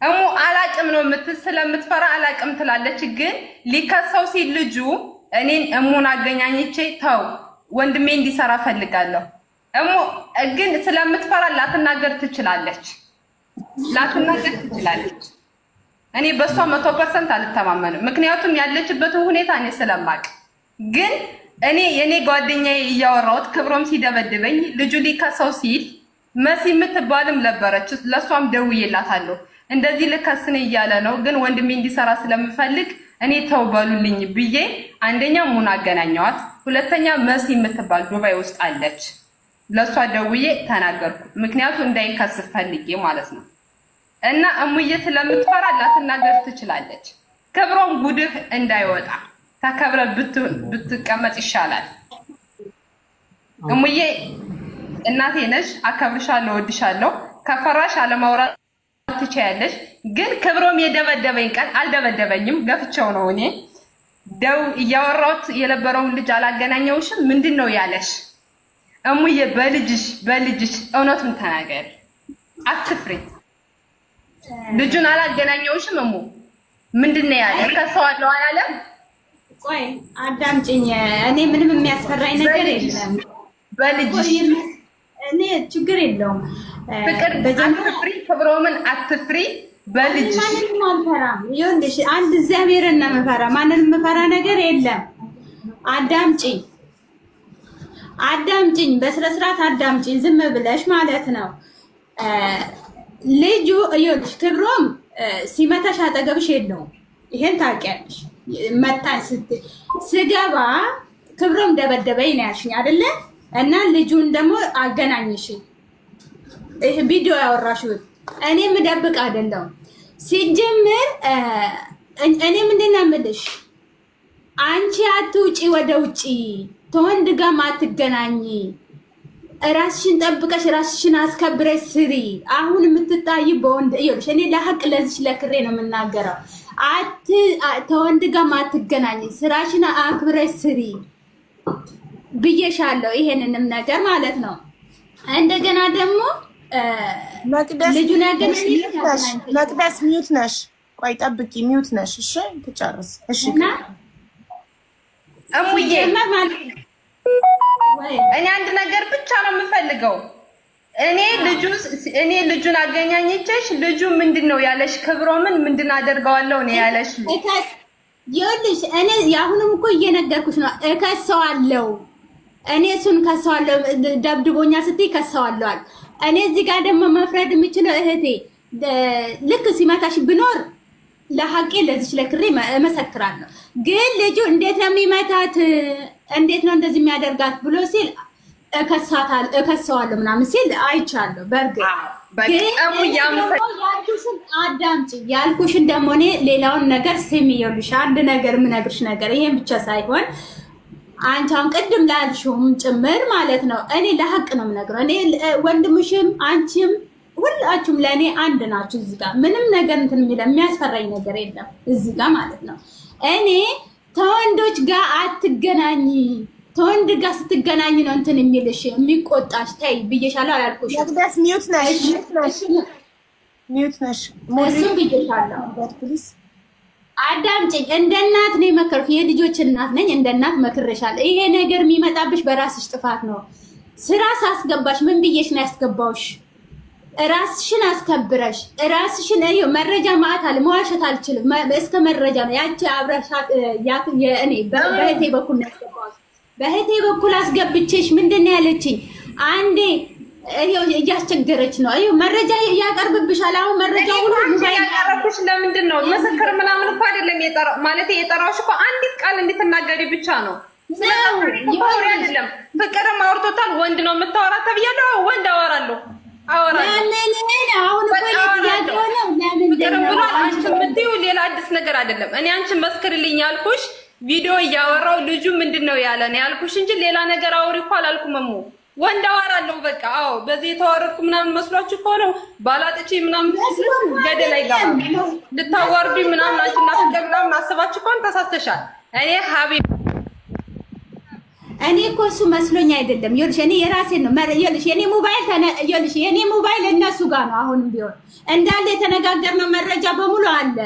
እሙ አላቅም ነው ስለምትፈራ አላቅም ትላለች። ግን ሊከሰው ሲል ልጁ እኔን እሙን አገናኝቼ ተው ወንድሜ እንዲሰራ ፈልጋለሁ። እሙ ግን ስለምትፈራ ላትናገር ትችላለች። እኔ በሷ 100% አልተማመንም። ምክንያቱም ያለችበትን ሁኔታ እኔ ስለማቅ። ግን እኔ የኔ ጓደኛዬ እያወራሁት ክብሮም ሲደበድበኝ ልጁ ሊከሰው ሲል መሲ የምትባልም ነበረች። ለሷም ደውዬላታለሁ። እንደዚህ ልከስን እያለ ነው፣ ግን ወንድሜ እንዲሰራ ስለምፈልግ እኔ ተው በሉልኝ ብዬ አንደኛ ሙን አገናኘዋት፣ ሁለተኛ መሲ የምትባል ዱባይ ውስጥ አለች። ለሷ ደውዬ ተናገርኩ። ምክንያቱም እንዳይከስፍ ፈልጌ ማለት ነው። እና እሙዬ ስለምትፈራ ላትናገር ትችላለች። ክብሮም ጉድህ እንዳይወጣ ተከብረ ብትቀመጥ ይሻላል። እሙዬ እናቴ ነሽ፣ አከብርሻለሁ፣ ወድሻለሁ። ከፈራሽ አለማውራት ትችያለሽ። ግን ክብሮም የደበደበኝ ቀን አልደበደበኝም፣ ገፍቼው ነው። እኔ ደው እያወራሁት የነበረውን ልጅ አላገናኘውሽም ምንድነው ያለሽ? እሙዬ በልጅሽ እውነቱን ተናገሪ፣ አትፍሪ። ልጁን አላገናኘውሽም እሙ ምንድነው ያለ? ከሰዋለሁ አላለም።
ቆይ አዳምጪኝ። እኔ ምንም የሚያስፈራኝ ነገር የለም።
በልጅሽ
እኔ ችግር የለውም።
ፍቅር አትፍሪ፣ ክብሮምን አትፍሪ። በልጅሽ
ማንንም አልፈራም። ይኸውልሽ አንድ እግዚአብሔርን ነው የምፈራ፣ ማንንም የምፈራ ነገር የለም። አዳምጪኝ፣ በስነ ስርዓት አዳምጪኝ፣ ዝም ብለሽ ማለት ነው። ልጁ ይኸውልሽ ክብሮም ሲመታሽ አጠገብሽ የለውም። ይሄን ታውቂያለሽ። መታን ስገባ ክብሮም ደበደበኝ ነው ያልሽኝ አይደለ? እና ልጁን ደግሞ አገናኝሽ። ይሄ ቪዲዮ ያወራሽው እኔ ምደብቅ አይደለም። ሲጀምር እኔ ምንድን ነው የምልሽ፣ አንቺ አትውጪ ወደ ውጪ፣ ተወንድ ጋር ማትገናኝ፣ ራስሽን ጠብቀሽ ራስሽን አስከብረሽ ስሪ። አሁን የምትታይ በወንድ ይኸውልሽ፣ እኔ ለሐቅ ለዚች ለክሬ ነው የምናገረው። ተወንድ ጋር ማትገናኝ፣ ስራሽን አክብረሽ ስሪ ብዬሻለሁ። ይሄንንም ነገር ማለት ነው። እንደገና ደግሞ ልጁን
መቅደስ ሚውት ነሽ። ቆይ ጠብቂ፣ ሚውት ነሽ። እሺ ትጨርስ። እሺ
እሙዬ እኔ አንድ ነገር ብቻ ነው የምፈልገው። እኔ ልጁን አገናኝቼሽ ልጁ ምንድነው ያለሽ? ክብሮምን ምንድን አደርገዋለሁ ነው ያለሽ?
ይኸውልሽ እኔ ያሁንም እኮ እየነገርኩሽ ነው። እከሰዋለሁ። እኔ እሱን ከሰዋለሁ። ደብድቦኛ ስትይ ከሰዋለሁ። እኔ እዚህ ጋር ደግሞ መፍረድ የምችለው እህቴ ልክ ሲመታሽ ብኖር ለሐቄ ለዚች ለክሬ እመሰክራለሁ። ግን ልጁ እንዴት ነው የሚመታት፣ እንዴት ነው እንደዚህ የሚያደርጋት ብሎ ሲል እከሰዋለሁ ምናምን ሲል አይቻለሁ። በእርግጥ አዳምጪ ያልኩሽን ደግሞ እኔ ሌላውን ነገር ስሚ። ይኸውልሽ አንድ ነገር የምነግርሽ ነገር ይሄን ብቻ ሳይሆን አንቺ አሁን ቅድም ላልሽውም ጭምር ማለት ነው። እኔ ለሐቅ ነው የምነግረው። እኔ ወንድምሽም አንቺም ሁላችሁም ለእኔ አንድ ናችሁ። እዚህ ጋር ምንም ነገር እንትን የሚያስፈራኝ ነገር የለም እዚህ ጋር ማለት ነው። እኔ ተወንዶች ጋር አትገናኝ፣ ተወንድ ጋር ስትገናኝ ነው እንትን የሚልሽ የሚቆጣሽ። ተይ ብዬሻለሁ አላልኩሽ?
መቅደስ ሚውት ነሽ፣ ሚውት ነሽ።
እሱም ብዬሻለሁ። አዳምጪኝ። እንደ እናት ነው የመከርኩሽ። የልጆች እናት ነኝ። እንደ እናት መክሬሻለሁ። ይሄ ነገር የሚመጣብሽ በራስሽ ጥፋት ነው። ስራ ሳስገባሽ ምን ብዬሽ ነው ያስገባውሽ? ራስሽን አስከብረሽ ራስሽን እዩ። መረጃ ማአት አለ መዋሸት አልችልም። እስከ መረጃ ነው ያቺ አብረሻት እኔ በህቴ በኩል ነው ያስገባውሽ። በህቴ በኩል አስገብቼሽ ምንድነው ያለችኝ? አንዴ እያስቸገረች ነው። እዩ መረጃ ያቀርብብሻል። አሁን መረጃ ሁሉ
ያቀርብሽ ለምንድን ነው? መሰከር ምናምን እኮ አይደለም የጠራው ማለት የጠራውሽ እኮ አንዲት ቃል እንድትናገሪ ብቻ ነው። ስለዚህ አይደለም ፍቅርም አውርቶታል። ወንድ ነው የምታወራ ተብያለሁ። ወንድ አወራለሁ
አሁን
አንቺ የምትይው ሌላ አዲስ ነገር አይደለም። እኔ አንቺን መስክርልኝ ያልኩሽ ቪዲዮ እያወራው ልጁ ምንድነው ያለ ነው ያልኩሽ እንጂ ሌላ ነገር አውሪ እኮ አላልኩም። ወንድ አወራለሁ በቃ። አዎ በዚህ ተዋረድኩ ምናምን መስሏችሁ ከሆነ ባላጥጪ ምናምን ገደል አይገባም። ልታዋርዱኝ ምናምን አንቺና ፍቅር ምናምን አስባችሁ ከሆነ ተሳስተሻል። እኔ ሀቢብ
እኔ እኮ እሱ መስሎኝ አይደለም። ይኸውልሽ እኔ የራሴን ነው ይኸውልሽ የኔ ሞባይል እነሱ ጋር ነው። አሁንም ቢሆን እንዳለ የተነጋገርነው መረጃ በሙሉ አለ።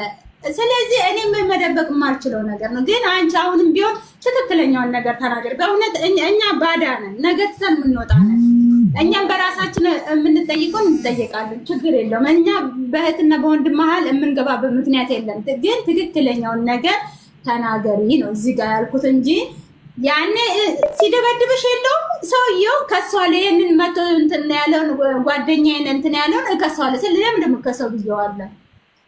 ስለዚህ እኔ መደበቅ የማልችለው ነገር ነው። ግን አንቺ አሁንም ቢሆን ትክክለኛውን ነገር ተናገር። በእውነት እኛ ባዳ ነን፣ ነገ ትተን የምንወጣ ነን። እኛም በራሳችን የምንጠይቀው እንጠይቃለን፣ ችግር የለውም። እኛ በእህትና በወንድም መሀል የምንገባበት ምክንያት የለም። ግን ትክክለኛውን ነገር ተናገሪ ነው እዚህ ጋር ያልኩት እንጂ ያኔ ሲደበድብሽ የለውም ሰውየው ከሷለ ይሄንን መቶ እንትን ያለውን ጓደኛዬን እንትን ያለውን እከሷለ ስለለም ደግሞ ከሰው ብየዋለ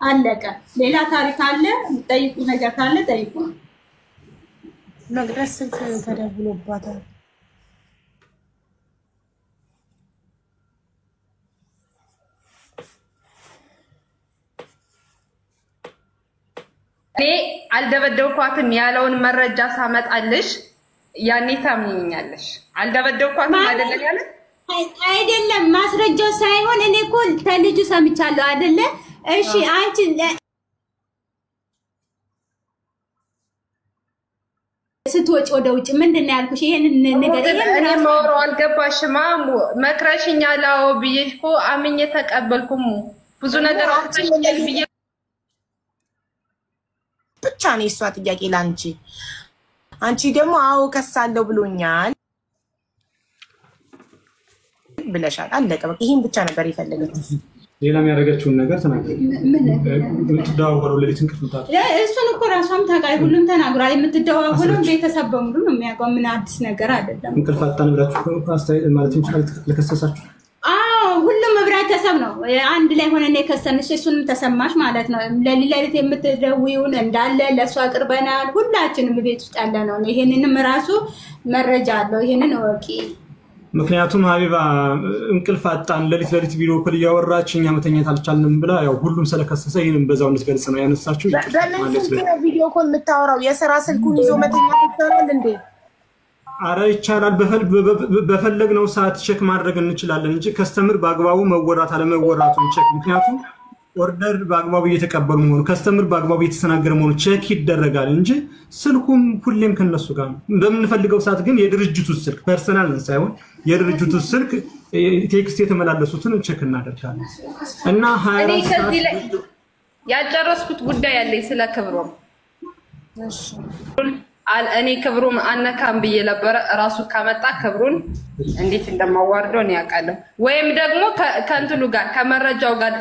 አለቀ። ሌላ ታሪክ አለ ጠይቁ፣ ነገር ካለ ጠይቁ።
መቅደስ ስልክ ተደውሎባታል።
እኔ አልደበደብኳትም ያለውን መረጃ ሳመጣልሽ ያኔ ታምኚኛለሽ። አልደበደብኳትም አይደለም ያለ
አይደለም ማስረጃው ሳይሆን እኔ እኮ ተልጁ ሰምቻለሁ አይደለ? እሺ አንቺ ስትወጪ ወደ ውጭ ምንድነው ያልኩሽ? ይሄንን ነገር
እኔ ማወራው አልገባሽም? መክረሽኛል። አዎ ብዬሽ እኮ አምኜ ተቀበልኩም። ብዙ ነገር አውጥተሽኛል ብዬ
ብቻ ነው እሷ ጥያቄ ላንቺ። አንቺ ደግሞ አዎ ከሳለው ብሎኛል ብለሻል። አለቀ በቃ። ይሄን ብቻ ነበር የፈለገችው።
ሌላም ያደረገችውን ነገር ተናገሪ። የምትደዋወለው ሌሊት እንቅልፍ ምጣት
እሱን እኮ ራሷም ታውቃለች። ሁሉም ተናግሯል። የምትደዋወለው ቤተሰብ በሙሉ ነው የሚያውቀው። ምን አዲስ ነገር አይደለም።
እንቅልፍ አጣን ብላችሁ አስተያየት ማለት ይችላል ለከሰሳችሁ?
ሁሉም ህብረተሰብ ነው አንድ ላይ ሆነን የከሰንሽ። እሱንም ተሰማሽ ማለት ነው። ለሊት የምትደውይውን እንዳለ ለሷ አቅርበናል። ሁላችንም ቤት ውስጥ ያለ ነው። ይሄንንም ራሱ መረጃ አለው። ይሄንን ወቂ።
ምክንያቱም ሀቢባ እንቅልፍ አጣን ሌሊት ቪዲዮ ኮል እያወራች እኛ መተኛት አልቻልንም ብላ ያው ሁሉም ስለከሰሰ ይሄንን በዛው እንድትገልጽ ነው ያነሳችሁ።
በምን ስልክ ነው ቪዲዮ ኮል የምታወራው? የሥራ ስልኩን ይዞ መተኛት ይቻላል እንዴ?
አረ ይቻላል። በፈለግነው ሰዓት ቼክ ማድረግ እንችላለን እንጂ ከስተምር በአግባቡ መወራት አለመወራቱን ቼክ። ምክንያቱም ኦርደር በአግባቡ እየተቀበሉ መሆኑ ከስተምር በአግባቡ እየተሰናገረ መሆኑ ቼክ ይደረጋል እንጂ ስልኩም ሁሌም ከነሱ ጋር ነው። በምንፈልገው ሰዓት ግን የድርጅቱ ስልክ ፐርሰናል ሳይሆን የድርጅቱ ስልክ ቴክስት የተመላለሱትን ቼክ እናደርጋለን። እና 24 ሰዓት
ያጨረስኩት ጉዳይ ያለኝ ስለ ክብሮም
እሺ
እኔ ክብሩን አነካም ብዬ ነበር። ራሱ ካመጣ ክብሩን እንዴት እንደማዋርደው ነው ያውቃለሁ። ወይም ደግሞ ከእንትኑ ጋር ከመረጃው ጋር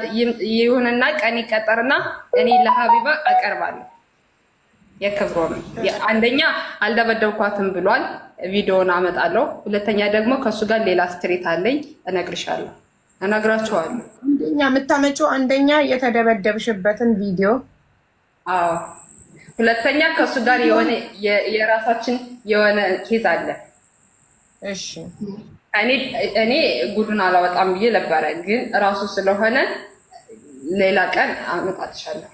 ይሁንና ቀን ይቀጠርና እኔ ለሀቢባ አቀርባለሁ። የክብሩን አንደኛ አልደበደብኳትም ብሏል፣ ቪዲዮውን አመጣለሁ። ሁለተኛ ደግሞ ከሱ ጋር ሌላ ስትሪት አለኝ፣ እነግራቸዋለሁ።
አንደኛ የምታመጪው አንደኛ የተደበደብሽበትን ቪዲዮ
አዎ ሁለተኛ ከሱ ጋር የሆነ የራሳችን የሆነ ኬዝ አለ።
እሺ
እኔ ጉዱን አላወጣም ብዬ ነበር፣ ግን ራሱ ስለሆነ ሌላ ቀን አመጣልሻለሁ።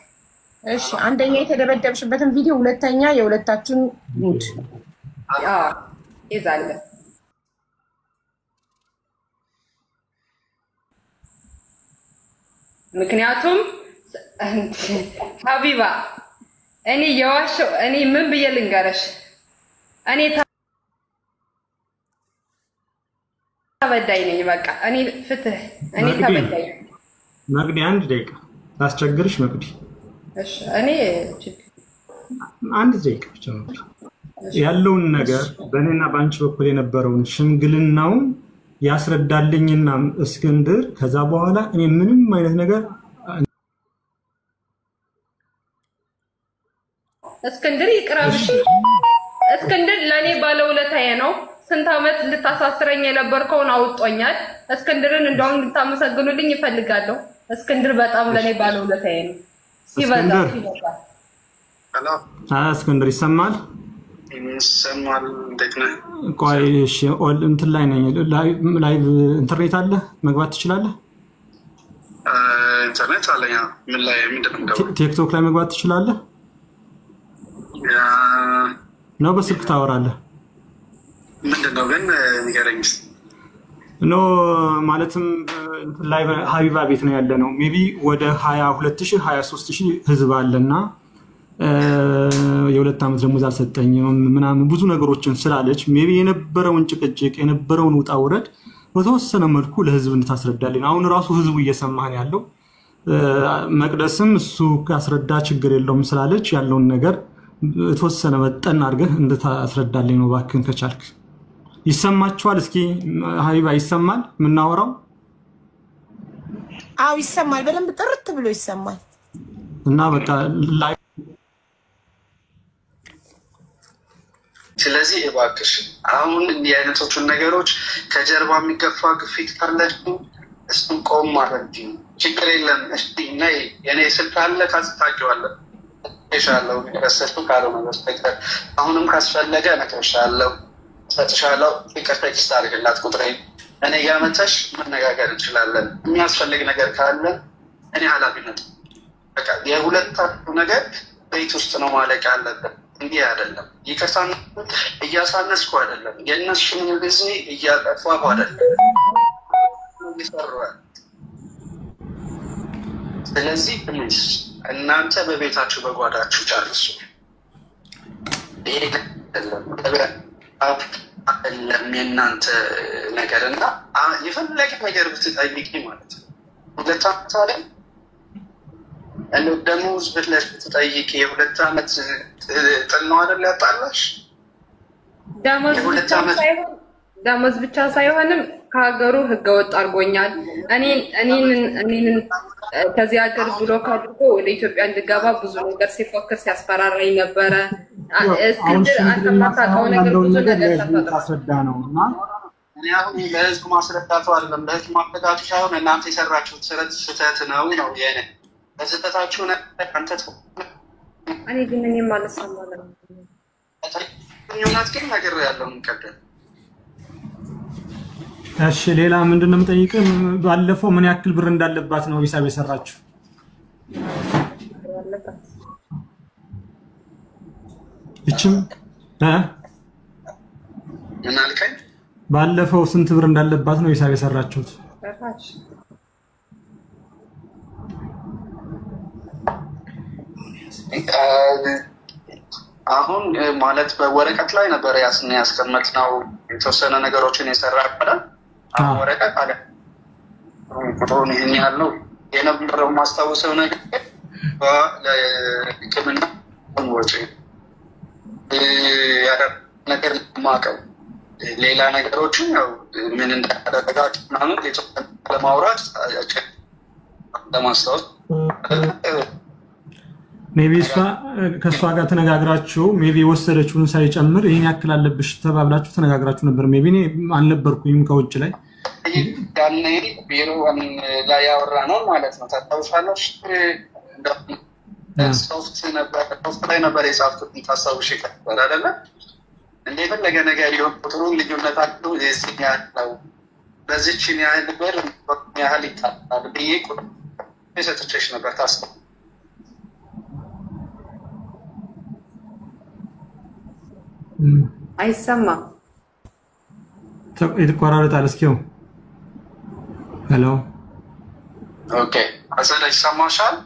እሺ አንደኛ የተደበደብሽበትን ቪዲዮ፣ ሁለተኛ የሁለታችን ጉድ
ኬዝ አለ። ምክንያቱም ሀቢባ እኔ የዋሸው እኔ ምን ብዬ ልንገርሽ? እኔ ተበዳይ ነኝ። በቃ እኔ ፍትህ እኔ ተበዳይ ነኝ።
መግዲ አንድ ደቂቃ ላስቸግርሽ መግዲ።
እሺ እኔ
አንድ ደቂቃ ብቻ ነው ያለውን ነገር በእኔና ባንቺ በኩል የነበረውን ሽምግልናውን ያስረዳልኝና እስክንድር ከዛ በኋላ እኔ ምንም አይነት ነገር
እስክንድር ይቅረብሽ። እስክንድር ለኔ ባለውለታዬ ነው። ስንት አመት ልታሳስረኝ የነበርከውን አውጦኛል። እስክንድርን እንደውም ልታመሰግኑልኝ ይፈልጋለሁ። እስክንድር በጣም ለኔ ባለውለታዬ ነው። ሲበዛ
እስክንድር ይሰማል?
ይሰማል። እንዴት ነህ?
ቆይ እሺ፣ እንትን ላይ ነኝ። ላይቭ ኢንተርኔት አለ? መግባት ትችላለህ?
ኢንተርኔት አለኝ። ምን ላይ ምንድን ነው?
ቲክቶክ ላይ መግባት ትችላለህ? ነው በስልክ ታወራለህ?
ምንድን ነው ግን ንገረኝ።
ኖ ማለትም ላይ ሀቢባ ቤት ነው ያለነው። ሜቢ ወደ 22000 23000 ህዝብ አለና የሁለት ዓመት ደሞዝ አልሰጠኝም ምናምን ብዙ ነገሮችን ስላለች ሜቢ የነበረውን ጭቅጭቅ የነበረውን ውጣ ውረድ በተወሰነ መልኩ ለህዝብ እንታስረዳለን። አሁን ራሱ ህዝቡ እየሰማን ያለው መቅደስም እሱ ካስረዳ ችግር የለውም ስላለች ያለውን ነገር የተወሰነ መጠን አድርገህ እንድታስረዳልኝ ነው ባክን ከቻልክ። ይሰማችኋል? እስኪ ሀቢባ ይሰማል የምናወራው?
አዎ ይሰማል፣ በደንብ ጥርት ብሎ ይሰማል።
እና በቃ ላይ
ስለዚህ እባክሽ አሁን እንዲህ አይነቶቹን ነገሮች ከጀርባ የሚገፋ ግፊት ካለች እሱን ቆም ማለት ችግር የለም። እስቲ ነይ የኔ ስልክ አለ ካስታውቂዋለሁ እሻለሁ ረሰቱ ካልሆነ በስተቀር አሁንም ካስፈለገ እነግርሻለሁ ሰጥሻለሁ። ቴክስት አድርግላት ቁጥሬ እኔ ጋር መተሽ መነጋገር እንችላለን። የሚያስፈልግ ነገር ካለ እኔ ኃላፊነት በቃ የሁለታችሁ ነገር ቤት ውስጥ ነው ማለቅ ያለበት። እንዲህ አይደለም። ይቅርታ እያሳነስኩ አይደለም፣ የእነሱን ጊዜ እያጠፋሁ አይደለም። ስለዚህ ፕሊዝ እናንተ በቤታችሁ በጓዳችሁ ጨርሱ። አይደለም የእናንተ ነገር እና የፈለገ ነገር ብትጠይቂ ማለት ነው ሁለት ዓመት አለ ደሞዝ ብለሽ ብትጠይቂ የሁለት ዓመት ጥል ነው አይደል ያጣላሽ?
ደሞዝ ብቻ ሳይሆንም ከሀገሩ ህገወጥ አድርጎኛል። እኔን ከዚህ ሀገር ብሎክ አድርጎ ወደ ኢትዮጵያ እንድገባ ብዙ ነገር ሲፎክር ሲያስፈራራኝ ነበረ። እስክንድር አንተ ማታውቀው ነገር ብዙ ነገር
ታስረዳ ነው እና
እኔ አሁን ለህዝብ ማስረዳቱ አይደለም ለህዝብ ማፈቃቱ ሳይሆን እናንተ የሰራችሁት ስህተት ነው ነው የኔ በስህተታችሁ አንተ
እኔ ግን እኔ ማለት ሰማለሁ
ሆናት ግን ነገር ያለው እንቀደም።
እሺ ሌላ ምንድነው የምጠይቅህ? ባለፈው ምን ያክል ብር እንዳለባት ነው ሂሳብ የሰራችሁ? እቺም
ምን አልከኝ?
ባለፈው ስንት ብር እንዳለባት ነው ሂሳብ የሰራችሁት?
አሁን ማለት በወረቀት ላይ ነበር ያስቀመጥነው የተወሰነ ነገሮችን የሰራ አይደል? አሁን ወረቀት አለ ቁጥሩን ይሄን ያለው የነበረው ማስታወሰው ነገር ለሕክምና ወጪ ያደረገ ነገር ማቀው ሌላ ነገሮችን ያው ምን እንዳደረጋችሁ ምናምን ለማውራት ለማስታወስ
ሜቢ ከሷ ጋር ተነጋግራችሁ ሜቢ ወሰደችውን ሳይጨምር ይሄን ያክል አለብሽ ተባብላችሁ ተነጋግራችሁ ነበር? ሜቢ እኔ አልነበርኩኝም ከውጭ ላይ
ዳኔ ቢሮ ላይ ያወራ ነው ማለት ነው። ታስታውሻለሽ? ሶፍት ላይ ነበር የጻፍኩት ታስታውሽ ነበር አይደለ? እንደ ፈለገ ነገር ሊሆን ቁጥሩን ልዩነት አለው የዚህ ያለው በዚህችን ያህል ብር ያህል ይታጣል ብዬ ቁጥር የሰጥቼሽ ነበር ታስታውሽ?
አይሰማም።
ይቆራረጣል። እስኪው ሄሎ
ኦኬ አሰለ ይሰማሻል?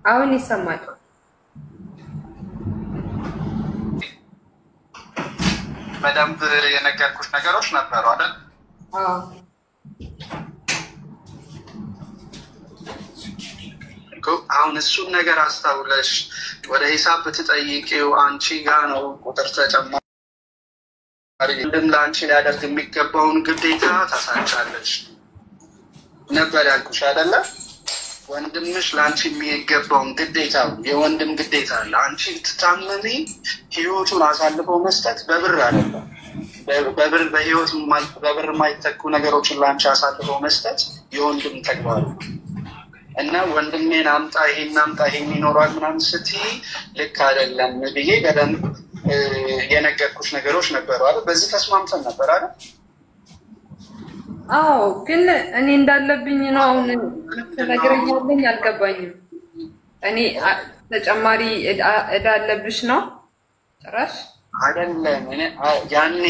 አሁን ይሰማል።
በደንብ የነገርኩሽ ነገሮች ነበሩ አይደል?
አዎ
አሁን እሱን ነገር አስታውለሽ ወደ ሂሳብ ብትጠይቂው አንቺ ጋር ነው ቁጥር ተጨማሪ ወንድም ለአንቺ ሊያደርግ የሚገባውን ግዴታ ታሳንቻለሽ ነበር ያልኩሽ አይደለ? ወንድምሽ ለአንቺ የሚገባውን ግዴታ የወንድም ግዴታ ለአንቺ ትታመሚ ህይወቱን አሳልፎ መስጠት በብር አይደለም። በብር በህይወት በብር የማይተኩ ነገሮችን ለአንቺ አሳልፎ መስጠት የወንድም ተግባር እና ወንድሜን አምጣ ይሄን ይኖራል ምናምን ስትይ ልክ አይደለም ብዬ በደንብ የነገርኩሽ ነገሮች ነበሩ አይደል? በዚህ ተስማምተን ነበር አይደል?
አዎ ግን እኔ እንዳለብኝ ነው አሁን ተነግረኛለኝ። አልገባኝም። እኔ ተጨማሪ እዳ አለብሽ ነው ጭራሽ?
አይደለም ያኔ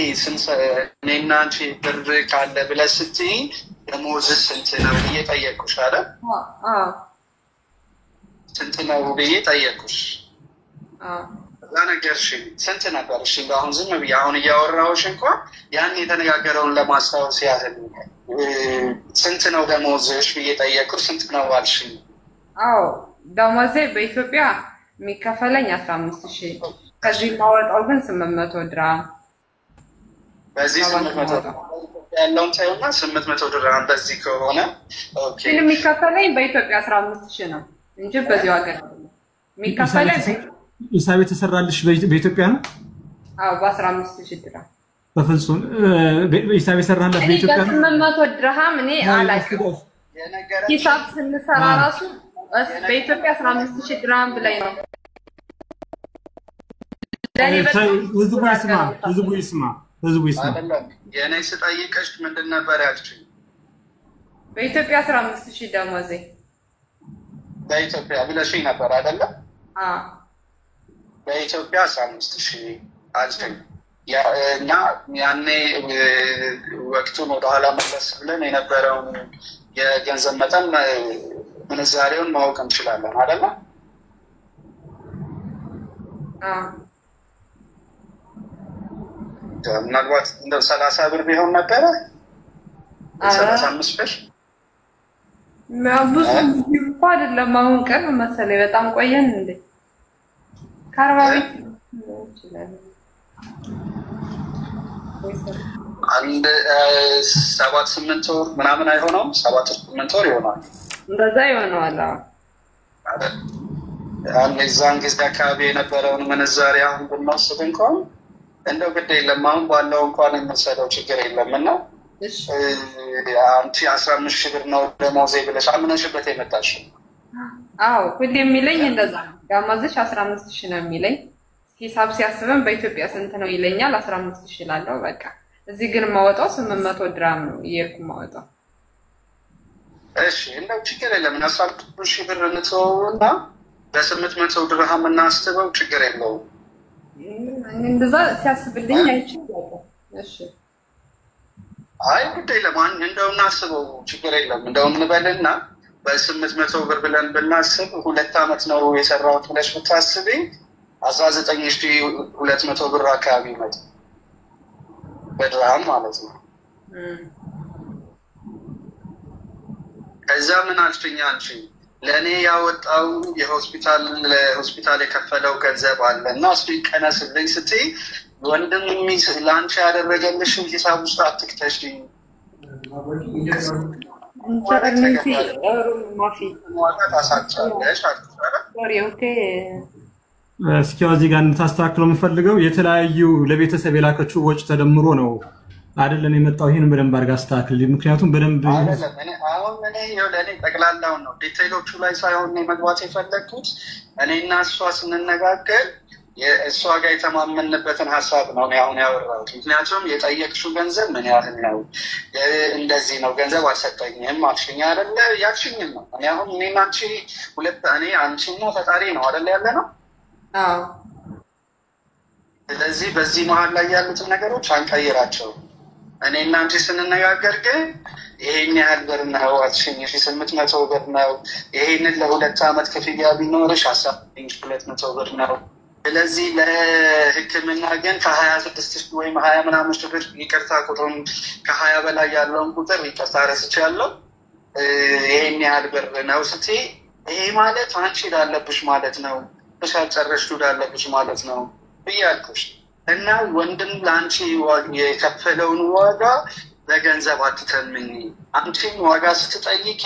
እኔና አንቺ ብር ካለ ብለሽ ስትይ ደሞዝ ስንት ነው ብዬ ጠየቅኩሽ አይደል? ስንት ነው ብዬ ጠየቅኩሽ። እዛ ነገርሽኝ። ስንት ነበር? እሺ አሁን ዝም ብዬ አሁን እያወራሁሽ እንኳን ያን የተነጋገረውን ለማስታወስ ያህል ስንት ነው ደሞዝሽ ብዬ ጠየቅኩሽ። ስንት ነው አልሽኝ?
አዎ ደሞዜ በኢትዮጵያ የሚከፈለኝ 15000 ከዚህ ማወጣው ግን 800 ድርሃም።
በዚህ 800 ያለውን ታዩና 800 ድርሃም በዚህ ከሆነ ኦኬ።
ግን የሚከፈለኝ በኢትዮጵያ 15000 ነው እንጂ በዚህ ሀገር የሚከፈለኝ
ሂሳብ የተሰራልሽ በኢትዮጵያ ነው?
አዎ በ15000 ድርሃም።
በፍጹም ሂሳብ የሰራላት በኢትዮጵያ ነው?
800 ድርሃም እኔ አላውቅም። ሂሳብ ስንሰራ ራሱ በኢትዮጵያ 15000 ድርሃም ብላይ ነው። ህዝቡ ይስማ።
የኔ ስጠይቅሽ ምንድን ነበር ያልሽኝ?
በኢትዮጵያ 15000 ደሞዜ
በኢትዮጵያ ብለሽኝ ነበር አይደለ? በኢትዮጵያ 15000 አልሽኝ እና ያኔ ወቅቱን ወደኋላ መለስ ብለን የነበረውን የገንዘብ መጠን ምንዛሬውን ማወቅ እንችላለን አይደለ? ምናልባት እንደው 30 ብር ቢሆን ነበረ 35 ብር
ብዙ እንኳን አይደለም። አሁን ቅርብ መሰለኝ በጣም ቆየን እንዴ ከአርባ ቤት ይችላል።
አንድ 7-8 ወር ምናምን አይሆነውም? 7-8 ወር ይሆናል።
እንደዛ ይሆናል።
አሁን የዛን ጊዜ አካባቢ የነበረውን ምንዛሬ አሁን ብንወስድ እንኳን እንደው ግድ የለም አሁን ባለው እንኳን የምንሰደው ችግር የለም እና አንቺ 15000 ብር ነው ደሞዜ ብለሽ አምነሽበት የመጣሽው?
አዎ ሁሌ የሚለኝ እንደዛ ነው። ደሞዝሽ 15000 ነው የሚለኝ። ሂሳብ ሲያስበን በኢትዮጵያ ስንት ነው ይለኛል። 15000 እላለሁ በቃ። እዚህ ግን ማወጣው 800 ድርሃም ነው እየሄድኩ ማወጣው።
እሺ እንደው ችግር የለም 15000 ብር እንተውና በ800 ድርሃም እናስበው ችግር የለውም።
እንደዛ ሲያስብልኝ አይችልም። እሺ
አይ ጉዳይ ለማን እንደው እናስበው ችግር የለም። እንደው እንበልና በ800 ብር ብለን ብናስብ 2 አመት ነው የሰራሁት ብለሽ ብታስቢ 19200 ብር አካባቢ ነው በድርሃም ማለት ነው። ከዛ ምን አልሽኝ አንቺ? ለእኔ ያወጣው ለሆስፒታል የከፈለው ገንዘብ አለ እና እሱ ይቀነስልኝ ስትይ ወንድም ለአንቺ ያደረገልሽን ሂሳብ ውስጥ አትክተሽ።
እስኪ እዚህ ጋር እንድታስተካክለው የምፈልገው የተለያዩ ለቤተሰብ የላከችው ወጪ ተደምሮ ነው አይደለም የመጣው። ይሄን በደንብ አድርጋ አስተካክል። ምክንያቱም በደንብ
አይደለም አሁን ለኔ ጠቅላላውን ነው ዲቴይሎቹ ላይ ሳይሆን መግባት የፈለኩት እኔና እሷ ስንነጋገር እሷ ጋር የተማመንበትን ሀሳብ ነው አሁን ያወራሁት። ምክንያቱም የጠየቅሽው ገንዘብ ምን ያህል ነው? እንደዚህ ነው ገንዘብ አልሰጠኝም አልሽኝ አይደለ? ያልሽኝም ነው። እኔ አሁን እኔና አንቺ እኔ አንቺና ፈጣሪ ነው አይደለ ያለ ነው። ስለዚህ በዚህ መሀል ላይ ያሉትን ነገሮች አንቀይራቸውም። እኔና አንቺ ስንነጋገር ግን ይሄን ያህል ብር ነው አልሽኝ፣ 800 ብር ነው። ይሄንን ለ2 አመት ክፍያ ቢኖርሽ 10200 ብር ነው። ስለዚህ ለሕክምና ግን ከ26 ወይም 20 ምናምን ሺህ ብር ይቅርታ፣ ቁጥሩን ከ20 በላይ ያለውን ቁጥር ይቅርታ ረስቻለሁ፣ ይሄን ያህል ብር ነው ስትይ ይሄ ማለት አንቺ ላለብሽ ማለት ነው፣ ብሻጨረሽ ላለብሽ ማለት ነው ብያልኩሽ። እና ወንድም ለአንቺ የከፈለውን ዋጋ በገንዘብ አትተምኝ። አንቺም ዋጋ ስትጠይቂ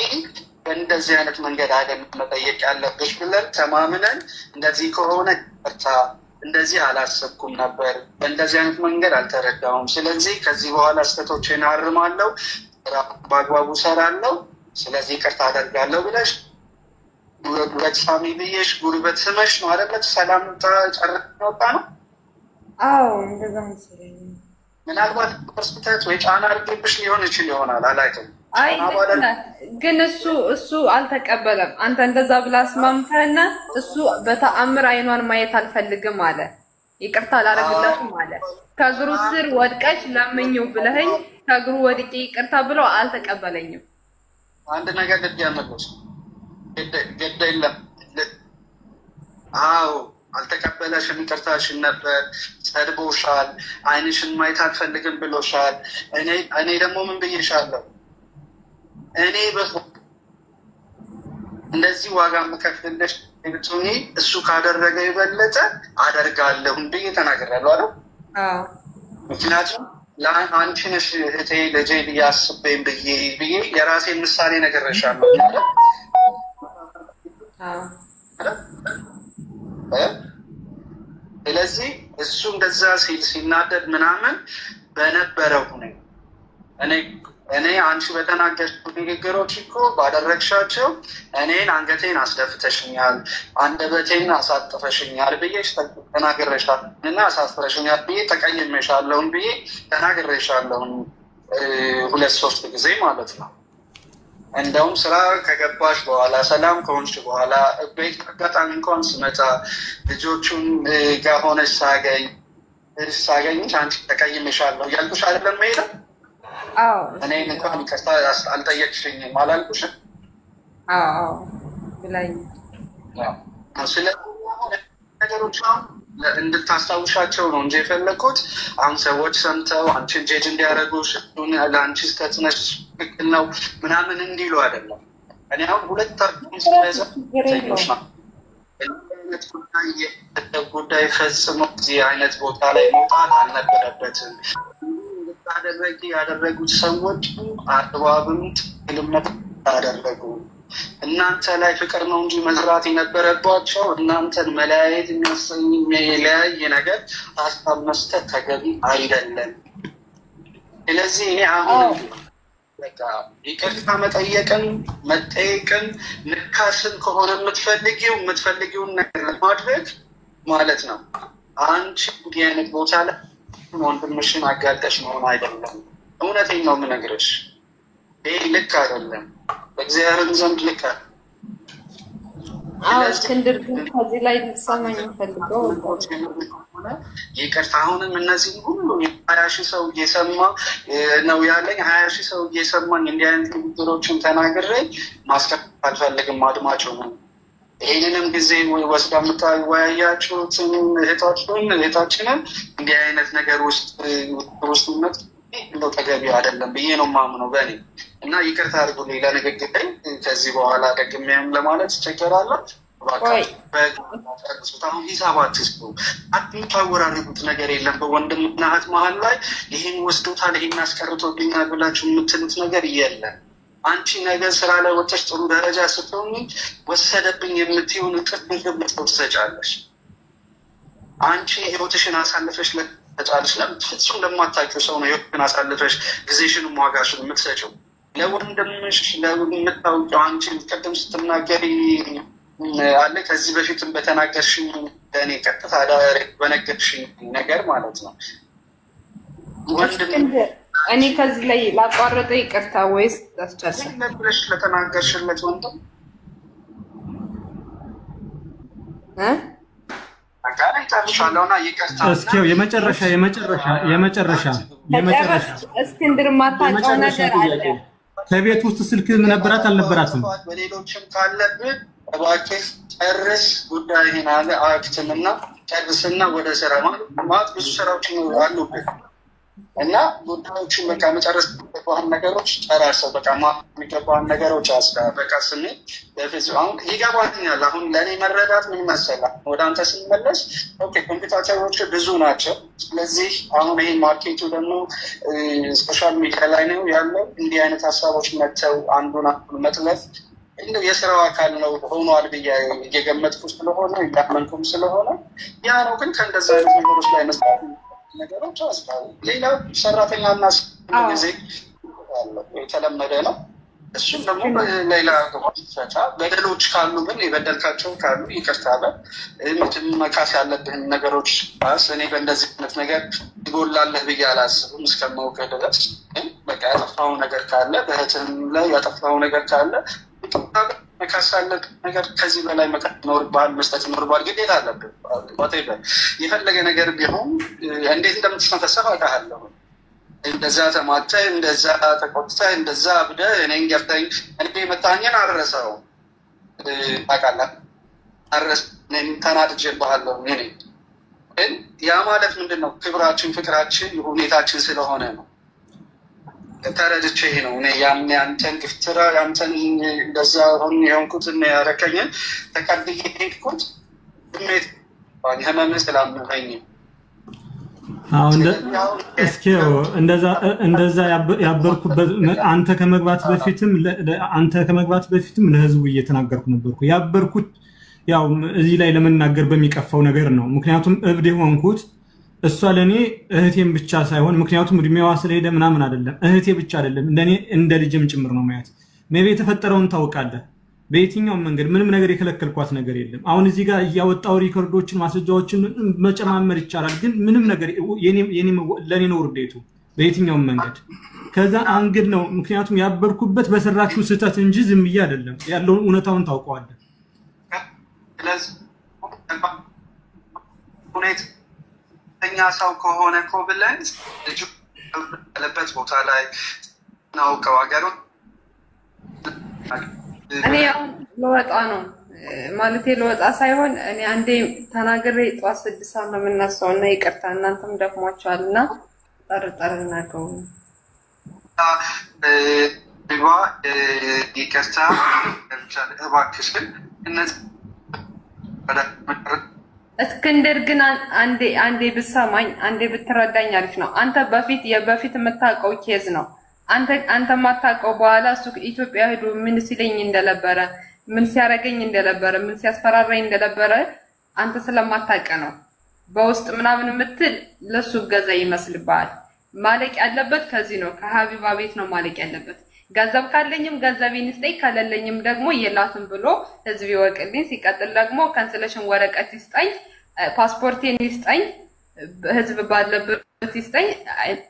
በእንደዚህ አይነት መንገድ አይደለም መጠየቅ ያለብሽ ብለን ተማምነን እንደዚህ ከሆነ ቅርታ እንደዚህ አላሰብኩም ነበር፣ በእንደዚህ አይነት መንገድ አልተረዳሁም፣ ስለዚህ ከዚህ በኋላ ስህተቶቼን አርማለሁ፣ በአግባቡ እሰራለሁ፣ ስለዚህ ቅርታ አደርጋለሁ ብለሽ ጉልበት ሳሚ ብዬሽ ጉልበት ስመሽ ነው አይደለ ሰላም ጨርሰን ወጣ ነው።
አዎ እንደዛ መሰለኝ።
ምናልባት ስህተት ወይ ጫና አድርጌብሽ ሊሆን ይችል ይሆናል አላውቅም።
አይ ግን እሱ አልተቀበለም። አንተ እንደዛ ብላ አስማምተህና እሱ በተአምር አይኗን ማየት አልፈልግም አለ። ይቅርታ አላረግላትም ማለት ከእግሩ ስር ወድቀሽ ለምኝው ብለኸኝ ከእግሩ ወድቄ ይቅርታ ብሎ አልተቀበለኝም።
አንድ ነገር ልትያመጡት ግድ የለም። አዎ አልተቀበለሽም፣ ይቅርታሽን ነበር፣ ሰድቦሻል፣ አይንሽን ማየት አልፈልግም ብሎሻል። እኔ ደግሞ ምን ብዬሻለሁ? እኔ እንደዚህ ዋጋ የምከፍልልሽ ብትሆኚ እሱ ካደረገ የበለጠ አደርጋለሁ ብዬ ተናግሬያለሁ አይደል? ምክንያቱም አንቺ ነሽ እህቴ ልጄ ብዬ አስቤኝ ብዬ የራሴን ምሳሌ ነግሬሻለሁ አይደል? ስለዚህ እሱ እንደዛ ሲናደድ ምናምን በነበረው ሁኔታ እኔ አንቺ በተናገርሽው ንግግሮች እኮ ባደረግሻቸው እኔን አንገቴን አስደፍተሽኛል፣ አንደበቴን አሳጥፈሽኛል ብዬ ተናግሬሻለሁ እና አሳፍረሽኛል ብዬ ተቀይሜሻለሁን ብዬ ተናግሬሻለሁን 2-3 ጊዜ ማለት ነው። እንደውም ስራ ከገባሽ በኋላ ሰላም ከሆንሽ በኋላ ቤት አጋጣሚ እንኳን ስመጣ ልጆቹን ጋር ሆነሽ ሳገኝሽ አንቺ ተቀይሜሻለሁ እያልኩሽ አይደለም ሄደ? እኔን እንኳን ይቅርታ አልጠየቅሽኝም አላልኩሽም?
ብላኝ
ነገሮች እንድታስታውሻቸው ነው እንጂ የፈለግኩት አሁን ሰዎች ሰምተው አንቺን ጄጅ እንዲያደርጉሽ ለአንቺ ስተትነሽ ትክክል ነው ምናምን እንዲሉ አይደለም። እኔ አሁን ሁለት ጉዳይ ፈጽሞ እዚህ አይነት ቦታ ላይ መውጣት አልነበረበትም። ያደረጉት ሰዎች አግባብም ትክክልነት አደረጉ። እናንተ ላይ ፍቅር ነው እንጂ መዝራት የነበረባቸው እናንተን መለያየት የሚለያይ ነገር ሀሳብ መስጠት ተገቢ አይደለም። ስለዚህ እኔ አሁን በቃ ይቅርታ መጠየቅን መጠየቅን ንካስን ከሆነ የምትፈልጊውን ነገር ለማድረግ ማለት ነው አንቺ እንዲህ አይነት ቦታ ላይ ወንድምሽን አጋልጠሽ መሆን አይደለም። እውነቴን ነው የምነግርሽ። ይሄ ልክ አይደለም፣ በእግዚአብሔር ዘንድ ልክ አይደለም።
እስክንድር ግን ከዚህ ላይ ልትሰማኝ የምፈልገው
ይቅርታ አሁንም እነዚህ ሁሉ 20,000 ሰው እየሰማ ነው ያለኝ። 20,000 ሰው እየሰማኝ እንዲህ አይነት ንግግሮችን ተናግሬ ማስከፋት አልፈልግም። አድማጭ ነው ይህንንም ጊዜ ወስዳ የምታወያያችሁትን እህታችንን እንዲህ አይነት ነገር ውስጥነት እንደው ተገቢ አይደለም ብዬ ነው የማምነው በእኔ እና ይቅርታ አድርጉልኝ ለንግግር ላይ ከዚህ በኋላ ደግሜም ለማለት እቸገራለሁ። አሁን ሂሳብ አትስጡ፣ የምታወራርዱት ነገር የለም። በወንድምና እህት መሀል ላይ ይህን ወስዶታል ይህን አስቀርቶብኛል ብላችሁ የምትሉት ነገር የለም። አንቺ ነገር ስራ ላይ ወጥተሽ ጥሩ ደረጃ ስትሆኚ ወሰደብኝ የምትይውን እጥፍ ድርብ ትሰጫለሽ። አንቺ ህይወትሽን አሳልፈሽ ለተጫለሽ ፍጹም ለማታውቂው ሰው ነው ህይወትሽን አሳልፈሽ ጊዜሽን ዋጋሽን የምትሰጪው። ለወንድምሽ ለምታውቂው አንቺ ቅድም ስትናገሪ አለ ከዚህ በፊትም በተናገርሽኝ ለእኔ ቀጥታ በነገርሽኝ ነገር ማለት ነው ወንድም
እኔ ከዚህ ላይ ላቋረጠ ይቅርታ ወይስ ታስጨርሰ
ብለሽ ለተናገርሽለት ወንድም
እስኪ የመጨረሻ
እስክንድር ማታውቀው ነገር አለ።
ከቤት ውስጥ ስልክ ነበራት አልነበራትም?
በሌሎችም ካለብን እባክህ ጨርስ ጉዳይህን አለ አክትምና ጨርስና ወደ ስራ ማለት ብዙ ስራዎች አሉብን እና ጉዳዮችን በቃ መጨረስ የሚገባህን ነገሮች ጨራርሰው በቃ የሚገባህን ነገሮች በቃ ስንል በፍጹም አሁን ይገባኛል። አሁን ለእኔ መረዳት ምን መሰለህ ወደ አንተ ስንመለስ ኮምፒውተሮች ብዙ ናቸው። ስለዚህ አሁን ይህ ማርኬቱ ደግሞ ሶሻል ሚዲያ ላይ ነው ያለው። እንዲህ አይነት ሀሳቦች መጥተው አንዱን መጥለፍ እንደው የስራው አካል ነው ሆኗል ብዬ እየገመጥኩ ስለሆነ እያመንኩም ስለሆነ ያ ነው። ግን ከእንደዛ አይነት ነገሮች ላይ መስራት ነገሮች አስባው ሌላው ሰራተኛና ጊዜ የተለመደ ነው። እሱም ደግሞ ሌላ ገባቻ በደሎች ካሉ ግን የበደልካቸው ካሉ ይቅርታ በል መካስ ያለብህን ነገሮች እኔ በእንደዚህ አይነት ነገር ይጎላለህ ብዬ አላስብም እስከማውቅ ድረስ። በቃ ያጠፋው ነገር ካለ በእህትም ላይ ያጠፋው ነገር ካለ መካሳለቅ ነገር ከዚህ በላይ መኖርባል መስጠት ይኖርባል ግዴታ አለብህ። ወጣይበል የፈለገ ነገር ቢሆን እንዴት እንደምትተነፈሰው አውቃለሁ። እንደዛ ተማተህ እንደዛ ተቆጥተህ እንደዛ አብደህ እኔን ገርተኝ እኔ መታኘን አረሰው ታውቃለህ። እኔም ተናድጄብሃለሁ። እኔ ግን ያ ማለት ምንድን ነው? ክብራችን ፍቅራችን ሁኔታችን ስለሆነ ነው። ተረድቼ ነው እኔ ያንተን ግፍትራ ያንተን እንደዛ ሆን የሆንኩት እና ያረከኝን ተቀብዬ ሄድኩት ስሜት ህመም ስላመመኝ።
አሁን እንደዛ ያበርኩበት አንተ ከመግባት በፊትም ለህዝቡ እየተናገርኩ ነበርኩ። ያበርኩት ያው እዚህ ላይ ለመናገር በሚቀፋው ነገር ነው። ምክንያቱም እብድ የሆንኩት እሷ ለኔ እህቴም ብቻ ሳይሆን ምክንያቱም እድሜዋ ስለሄደ ምናምን አይደለም፣ እህቴ ብቻ አይደለም ለኔ እንደ ልጅም ጭምር ነው ማለት። ሜቢ የተፈጠረውን ታውቃለህ። በየትኛው መንገድ ምንም ነገር የከለከልኳት ነገር የለም። አሁን እዚህ ጋር ያወጣው ሪኮርዶችን ማስረጃዎችን መጨማመር ይቻላል፣ ግን ምንም ነገር ለኔ ነው ውርደቱ በየትኛው መንገድ ከዛ አንግድ ነው። ምክንያቱም ያበርኩበት በሰራችሁ ስህተት እንጂ ዝም ብዬ አይደለም። ያለውን እውነታውን ታውቀዋለህ።
እኛ ሰው ከሆነ እኮ ብለን ልጁ ያለበት ቦታ ላይ ናውቀው ሀገሩን
እኔ አሁን ለወጣ ነው ማለት ለወጣ ሳይሆን እኔ አንዴ ተናግሬ ጧት 6 ሰዓት ነው የምናሳው እና ይቅርታ እናንተም ደክሟችኋልና ጠርጠር እናገው ቢባ ይቅርታ እባክሽን እነዚህ እስክንድር ግን አንዴ ብሰማኝ አንዴ ብትረዳኝ አሪፍ ነው። አንተ በፊት የምታውቀው ኬዝ ነው። አንተ ማታውቀው በኋላ እሱ ኢትዮጵያ ሄዶ ምን ሲለኝ እንደነበረ ምን ሲያረገኝ እንደነበረ ምን ሲያስፈራራኝ እንደነበረ አንተ ስለማታውቅ ነው። በውስጥ ምናምን ምትል ለሱ ገዛ ይመስልባል። ማለቅ ያለበት ከዚህ ነው። ከሀቢባ ቤት ነው ማለቅ ያለበት። ገንዘብ ካለኝም ገንዘቤን ይስጠኝ ካለለኝም ደግሞ የላትም ብሎ ህዝብ ይወቅልኝ። ሲቀጥል ደግሞ ካንሰሌሽን ወረቀት ይስጠኝ፣ ፓስፖርቴን ይስጠኝ፣ ህዝብ ባለበት ይስጠኝ።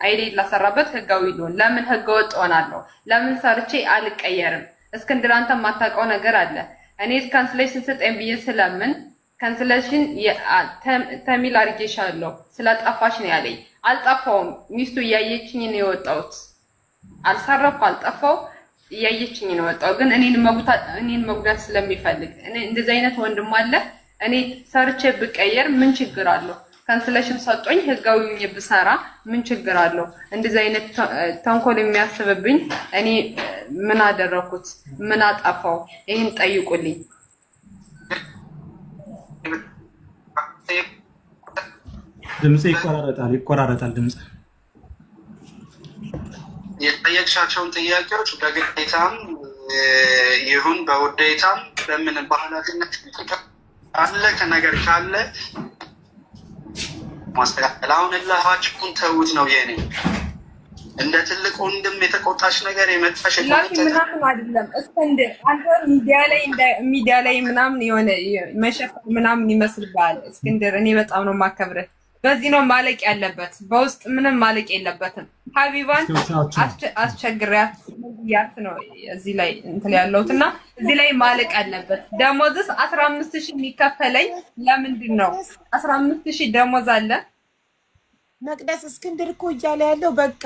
አይዲ ላሰራበት ህጋዊ ሊሆን ለምን ህገወጥ ሆናለሁ? ለምን ሰርቼ አልቀየርም? እስክንድር አንተ ማታውቀው ነገር አለ። እኔ ካንሰሌሽን ስጠኝ ብዬ ስለምን ካንሰሌሽን ተሚል አርጌሻለሁ ስለጠፋሽ ነው ያለኝ። አልጠፋውም። ሚስቱ እያየችኝ ነው የወጣሁት። አልሰረኩ አልጠፋው እያየችኝ ነው ወጣው። ግን እኔን መጉዳት ስለሚፈልግ እኔ እንደዚህ አይነት ወንድም አለ። እኔ ሰርቼ ብቀየር ምን ችግር አለው? ካንሰሌሽን ሰጦኝ ህጋዊኝ ብሰራ ምን ችግር አለው? እንደዚህ አይነት ተንኮል የሚያስብብኝ እኔ ምን አደረኩት? ምን አጠፋው? ይሄን ጠይቁልኝ።
ድምጽ ይቆራረጣል ድምጽ
የጠየቅሻቸውን ጥያቄዎች በግዴታም ይሁን በውዴታም በምን ባህላትነት አለ ከነገር ካለ ማስተካከል። አሁን ለሃችሁን ተውት ነው የኔ እንደ ትልቅ ወንድም የተቆጣሽ ነገር የመጣሽ
ምናምን አይደለም። እስክንድር አንተ ሚዲያ ላይ ምናምን የሆነ መሸፈን ምናምን ይመስልባል። እስክንድር እኔ በጣም ነው ማከብረህ። በዚህ ነው ማለቅ ያለበት። በውስጥ ምንም ማለቅ የለበትም። ሀቢባን አስቸግሪያት ነው እዚህ ላይ እንትን ያለውትና እዚህ ላይ ማለቅ አለበት። ደሞዝስ 15000 የሚከፈለኝ ለምንድን ነው? 15000 ደሞዝ አለ።
መቅደስ እስክንድር እኮ እያለ ያለው በቃ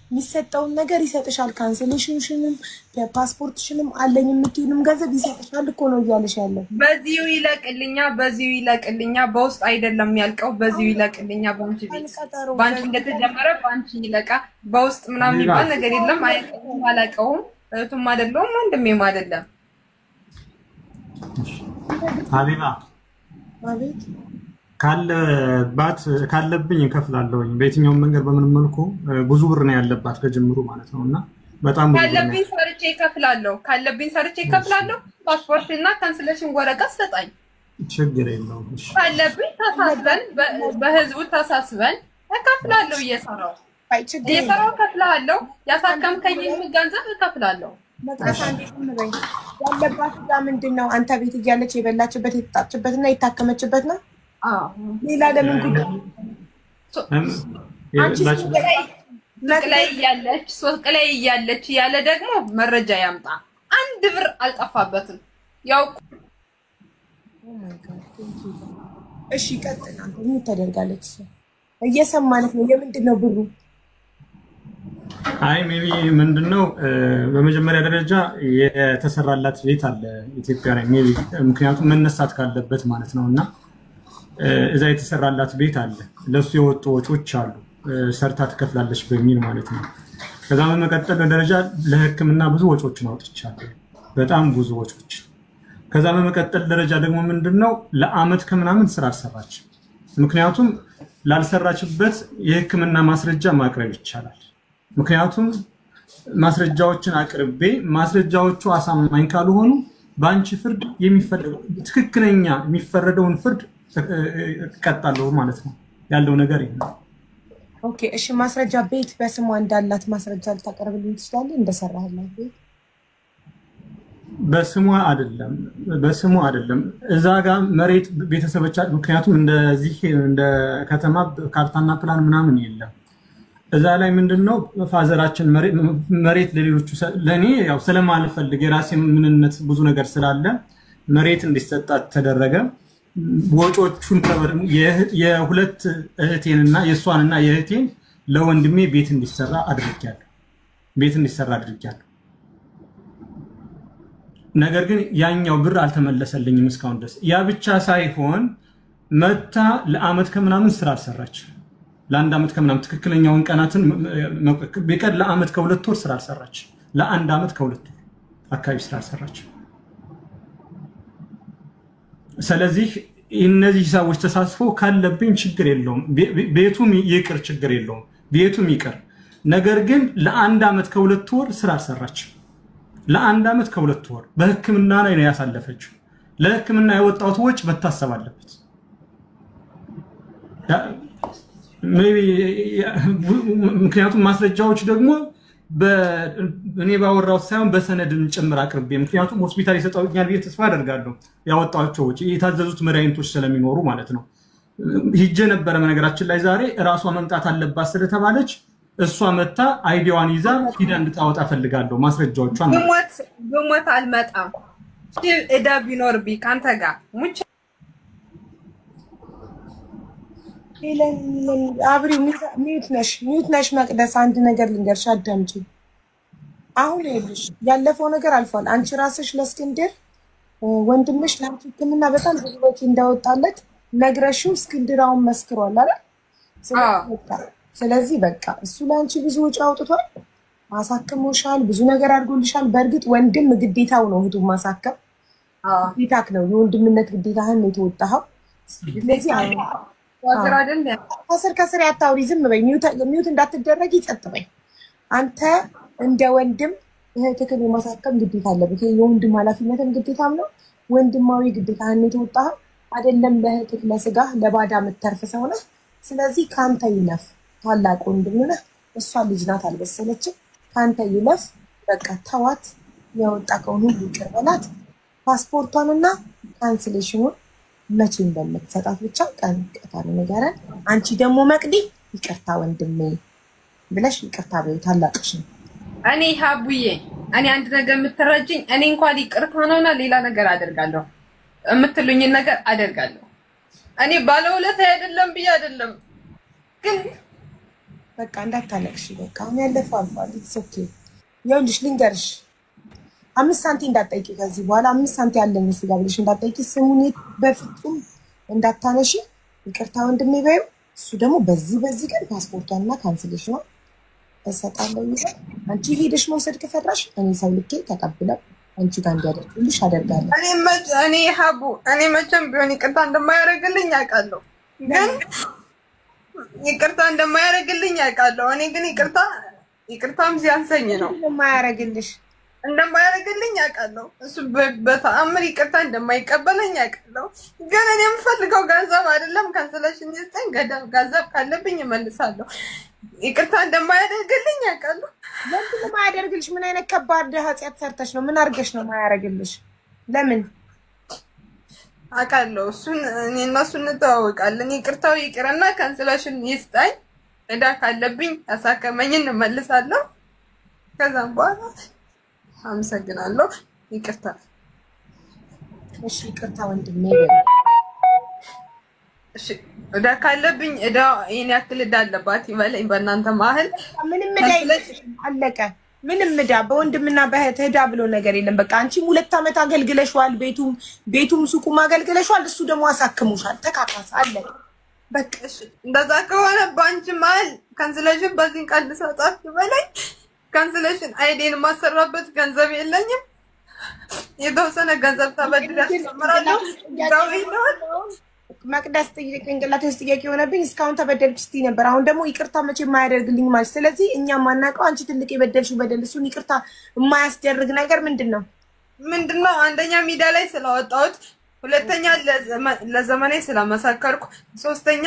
የሚሰጠውን ነገር ይሰጥሻል። ካንሰሌሽንሽንም ፓስፖርትሽንም አለኝ የምትይንም ገንዘብ ይሰጥሻል እኮ ነው እያለሽ ያለው።
በዚሁ ይለቅልኛ በውስጥ አይደለም ያልቀው። በዚሁ ይለቅልኛ ባንቺ ቤት ባንቺ እንደተጀመረ ባንቺ ይለቃ። በውስጥ ምናምን ይባል ነገር የለም። አላቀውም። እህቱም አይደለም ወንድሜም አይደለም።
ሀቢባ
ማለት
ካለብኝ እንከፍላለሁኝ። በየትኛውም መንገድ በምን መልኩ ብዙ ብር ነው ያለባት ከጅምሩ ማለት ነውና በጣም ብዙ
ካለብኝ ሰርቼ እከፍላለሁ። ፓስፖርት እና ካንሰሌሽን ወረቀት ሰጣኝ።
ችግር የለውም። እሺ
ካለብኝ ተሳስበን በህዝቡ ተሳስበን እከፍላለሁ። እየሰራው እከፍላለሁ። ያሳከምከኝ ገንዘብ እከፍላለሁ።
መቅደስ እንዴት ነው ያለባት? ምንድነው አንተ ቤት እያለች የበላችበት የተጣችበትና የታከመችበት ነው። ሌላ ለምን ጉዳይ
ሱቅ ላይ እያለች ያለ ደግሞ መረጃ ያምጣ። አንድ ብር አልጠፋበትም። ያው
እሺ ቀጥል አንተ ምን ታደርጋለች እየሰማንክ ነው የምንድነው ብሩ
አይ ሜቢ ምንድነው በመጀመሪያ ደረጃ የተሰራላት ቤት አለ ኢትዮጵያ ላይ ሜቢ ምክንያቱም መነሳት ካለበት ማለት ነውና እዛ የተሰራላት ቤት አለ ለሱ የወጡ ወጪዎች አሉ ሰርታ ተከፍላለች በሚል ማለት ነው ከዛ በመቀጠል ደረጃ ለህክምና ብዙ ወጪዎችን አውጥቻለሁ በጣም ብዙ ወጪዎች ከዛ በመቀጠል ደረጃ ደግሞ ምንድነው ለአመት ከምናምን ስራ አልሰራች ምክንያቱም ላልሰራችበት የህክምና ማስረጃ ማቅረብ ይቻላል ምክንያቱም ማስረጃዎችን አቅርቤ ማስረጃዎቹ አሳማኝ ካልሆኑ ባንቺ ፍርድ የሚፈረደው ትክክለኛ የሚፈረደውን ፍርድ ቀጣለው ማለት ነው ያለው ነገር ይሄ ነው
ኦኬ እሺ ማስረጃ ቤት በስሟ እንዳላት ማስረጃ ልታቀርብልኝ ትችላለህ እንደሰራህላት ቤት በስሟ አይደለም እዛ ጋር መሬት ቤተሰቦች ምክንያቱም እንደዚህ እንደ ከተማ ካርታና ፕላን ምናምን የለም እዛ ላይ ምንድነው ፋዘራችን መሬት ለሌሎቹ ለኔ ያው ስለማልፈልግ የራሴ ምንነት ብዙ ነገር ስላለ መሬት እንዲሰጣት ተደረገ ወጮቹን የሁለት እህቴንና የሷንና የእህቴን ለወንድሜ ቤት እንዲሰራ አድርጌያለሁ ነገር ግን ያኛው ብር አልተመለሰልኝም እስካሁን ድረስ ያ ብቻ ሳይሆን መታ ለአመት ከምናምን ስራ አልሰራች ለአንድ አመት ከምናምን ትክክለኛውን ቀናትን በቀር ለአመት ከሁለት ወር ስራ አልሰራች ለአንድ አመት ከሁለት ወር አካባቢ ስራ አልሰራች ስለዚህ እነዚህ ሰዎች ተሳስፈው ካለብኝ ችግር የለውም ቤቱም ይቅር ችግር የለውም ቤቱም ይቅር ነገር ግን ለአንድ አመት ከሁለት ወር ስራ አልሰራች ለአንድ አመት ከሁለት ወር በህክምና ላይ ነው ያሳለፈችው ለህክምና የወጣው ወጭ መታሰብ አለበት ምክንያቱም ማስረጃዎች ደግሞ በእኔ ባወራው ሳይሆን በሰነድም ጭምር አቅርቤ ምክንያቱም ሆስፒታል ይሰጣውኛል ብዬ ተስፋ አደርጋለሁ ያወጣቸው ወጪ የታዘዙት መድኃኒቶች ስለሚኖሩ ማለት ነው ሂጄ ነበር ነገራችን ላይ ዛሬ ራሷ መምጣት አለባት ስለተባለች እሷ መጣ አይዲዋን ይዛ ሂዳ እንድታወጣ ፈልጋለሁ ማስረጃዎቿን
በሞት አልመጣም እዳ ቢኖርቢ ካንተ ጋር ሙች
ሄለን አብሪ ሚውት ነሽ መቅደስ አንድ ነገር ልንገርሽ አዳምጪ አሁን ይልሽ ያለፈው ነገር አልፏል አንቺ ራስሽ ለእስክንድር ወንድምሽ ለአንቺ ህክምና በጣም ብዙ ወጪ እንዳወጣለት ነግረሽው እስክንድራውን መስክሯል አይደል ስለዚህ በቃ እሱ ለአንቺ ብዙ ወጪ አውጥቷል ማሳከሞሻል ብዙ ነገር አድርጎልሻል በእርግጥ ወንድም ግዴታው ነው እህቱ ማሳከም ግዴታክ ነው የወንድምነት ግዴታህን ነው የተወጣኸው ስለዚህ ከስር ያታውሪ ዝም በይ ሚውት እንዳትደረጊ ጸጥ በይ አንተ እንደ ወንድም እህትክን የማሳከም ግዴታ አለበት የወንድም ኃላፊነትም ግዴታም ነው ወንድማዊ ግዴታህን ነው የተወጣኸው አይደለም ለእህትክ ለስጋ ለባዳ የምትተርፍ ሰው ነህ ስለዚህ ካንተ ይለፍ ታላቅ ወንድም ነህ እሷ ልጅ ናት አልበሰለችም ካንተ ይለፍ በቃ ተዋት ያወጣከውን ሁሉ ይቅር በላት ፓስፖርቷንና ካንስሌሽኑን መቼ እንደምትሰጣት ብቻ ቀን ቀጣሪ ነገርን አንቺ ደግሞ መቅዲ ይቅርታ ወንድሜ ብለሽ ይቅርታ በይ ታላቅሽ ነው
እኔ ሀቡዬ እኔ አንድ ነገር የምትረጅኝ እኔ እንኳን ይቅርታ ነውና ሌላ ነገር አደርጋለሁ የምትሉኝ ነገር አደርጋለሁ እኔ ባለውለታ አይደለም ብዬ አይደለም ግን
በቃ እንዳታለቅሽ በቃ አሁን ያለፈው አልፏል ኦኬ ይኸውልሽ ልንገርሽ 5 ሳንቲም እንዳትጠይቂ ከዚህ በኋላ 5 ሳንቲም ያለኝ እሱ ጋር ብለሽ እንዳትጠይቂ ስሙን በፍጹም እንዳታነሺ ይቅርታ ወንድሜ በይው እሱ ደግሞ በዚህ ቀን ፓስፖርቷንና ካንስሌሽኗን እሰጣለሁ ይላል አንቺ ሄደሽ መውሰድ ከፈራሽ እኔ ሰው ልኬ ተቀብለው አንቺ ጋር እንዲያደርጉልሽ አደርጋለሁ
እኔ ሀቡ እኔ መቼም ቢሆን ይቅርታ እንደማያደርግልኝ አውቃለሁ ግን ይቅርታ እንደማያደርግልኝ አውቃለሁ እኔ ግን ይቅርታም ሲያንሰኝ ነው እንደማያደርግልኝ አውቃለሁ እሱ በተአምር ይቅርታ እንደማይቀበለኝ አውቃለሁ ግን እኔ የምፈልገው ገንዘብ አይደለም ካንሰሌሽን ይስጠኝ ገንዘብ ካለብኝ እመልሳለሁ ይቅርታ እንደማያደርግልኝ አውቃለሁ
ለምን የማያደርግልሽ ምን አይነት ከባድ ኃጢአት ሰርተሽ ነው ምን አርገሽ ነው የማያደርግልሽ ለምን
አውቃለሁ እሱን እኔ እና እሱ እንተዋወቃለን ይቅርታው ይቅርና ካንሰሌሽን ይስጠኝ እዳ ካለብኝ አሳከመኝን እመልሳለሁ ከዛም በኋላ አመሰግናለሁ ይቅርታ
እሺ ይቅርታ ወንድሜ።
እሺ እዳ ካለብኝ እዳ የኔ ያክል እዳ አለባት ይበለኝ በእናንተ ማህል
ምንም እዳ አለቀ። ምንም እዳ በወንድምና በእህት እዳ ብሎ ነገር የለም። በቃ አንቺም 2 ዓመት አገልግለሽዋል፣ ቤቱም ሱቁም አገልግለሽዋል፣ እሱ ደግሞ አሳክሙሻል። ተካካስ አለቀ በቃ።
እሺ እንደዛ ከሆነ ባንቺ ማህል ካንስሌሽን በዚህ ቀን ልሰጣት ይበለኝ። ካንስሌሽን አይዴን ማሰራበት ገንዘብ የለኝም። የተወሰነ ገንዘብ ተበድሬ አስተምራለሁ።
መቅደስ ጭንቅላቴ ውስጥ ጥያቄ የሆነብኝ እስካሁን ተበደልኩ ስትይ ነበር። አሁን ደግሞ ይቅርታ መቼ የማያደርግልኝ ማለት። ስለዚህ እኛ ማናውቀው አንቺ ትልቅ የበደልሽው በደል እሱን ይቅርታ የማያስደርግ ነገር ምንድነው?
አንደኛ ሚዲያ ላይ ስለወጣሁት፣ ሁለተኛ ለዘመኔ ስለመሰከርኩ፣ ሶስተኛ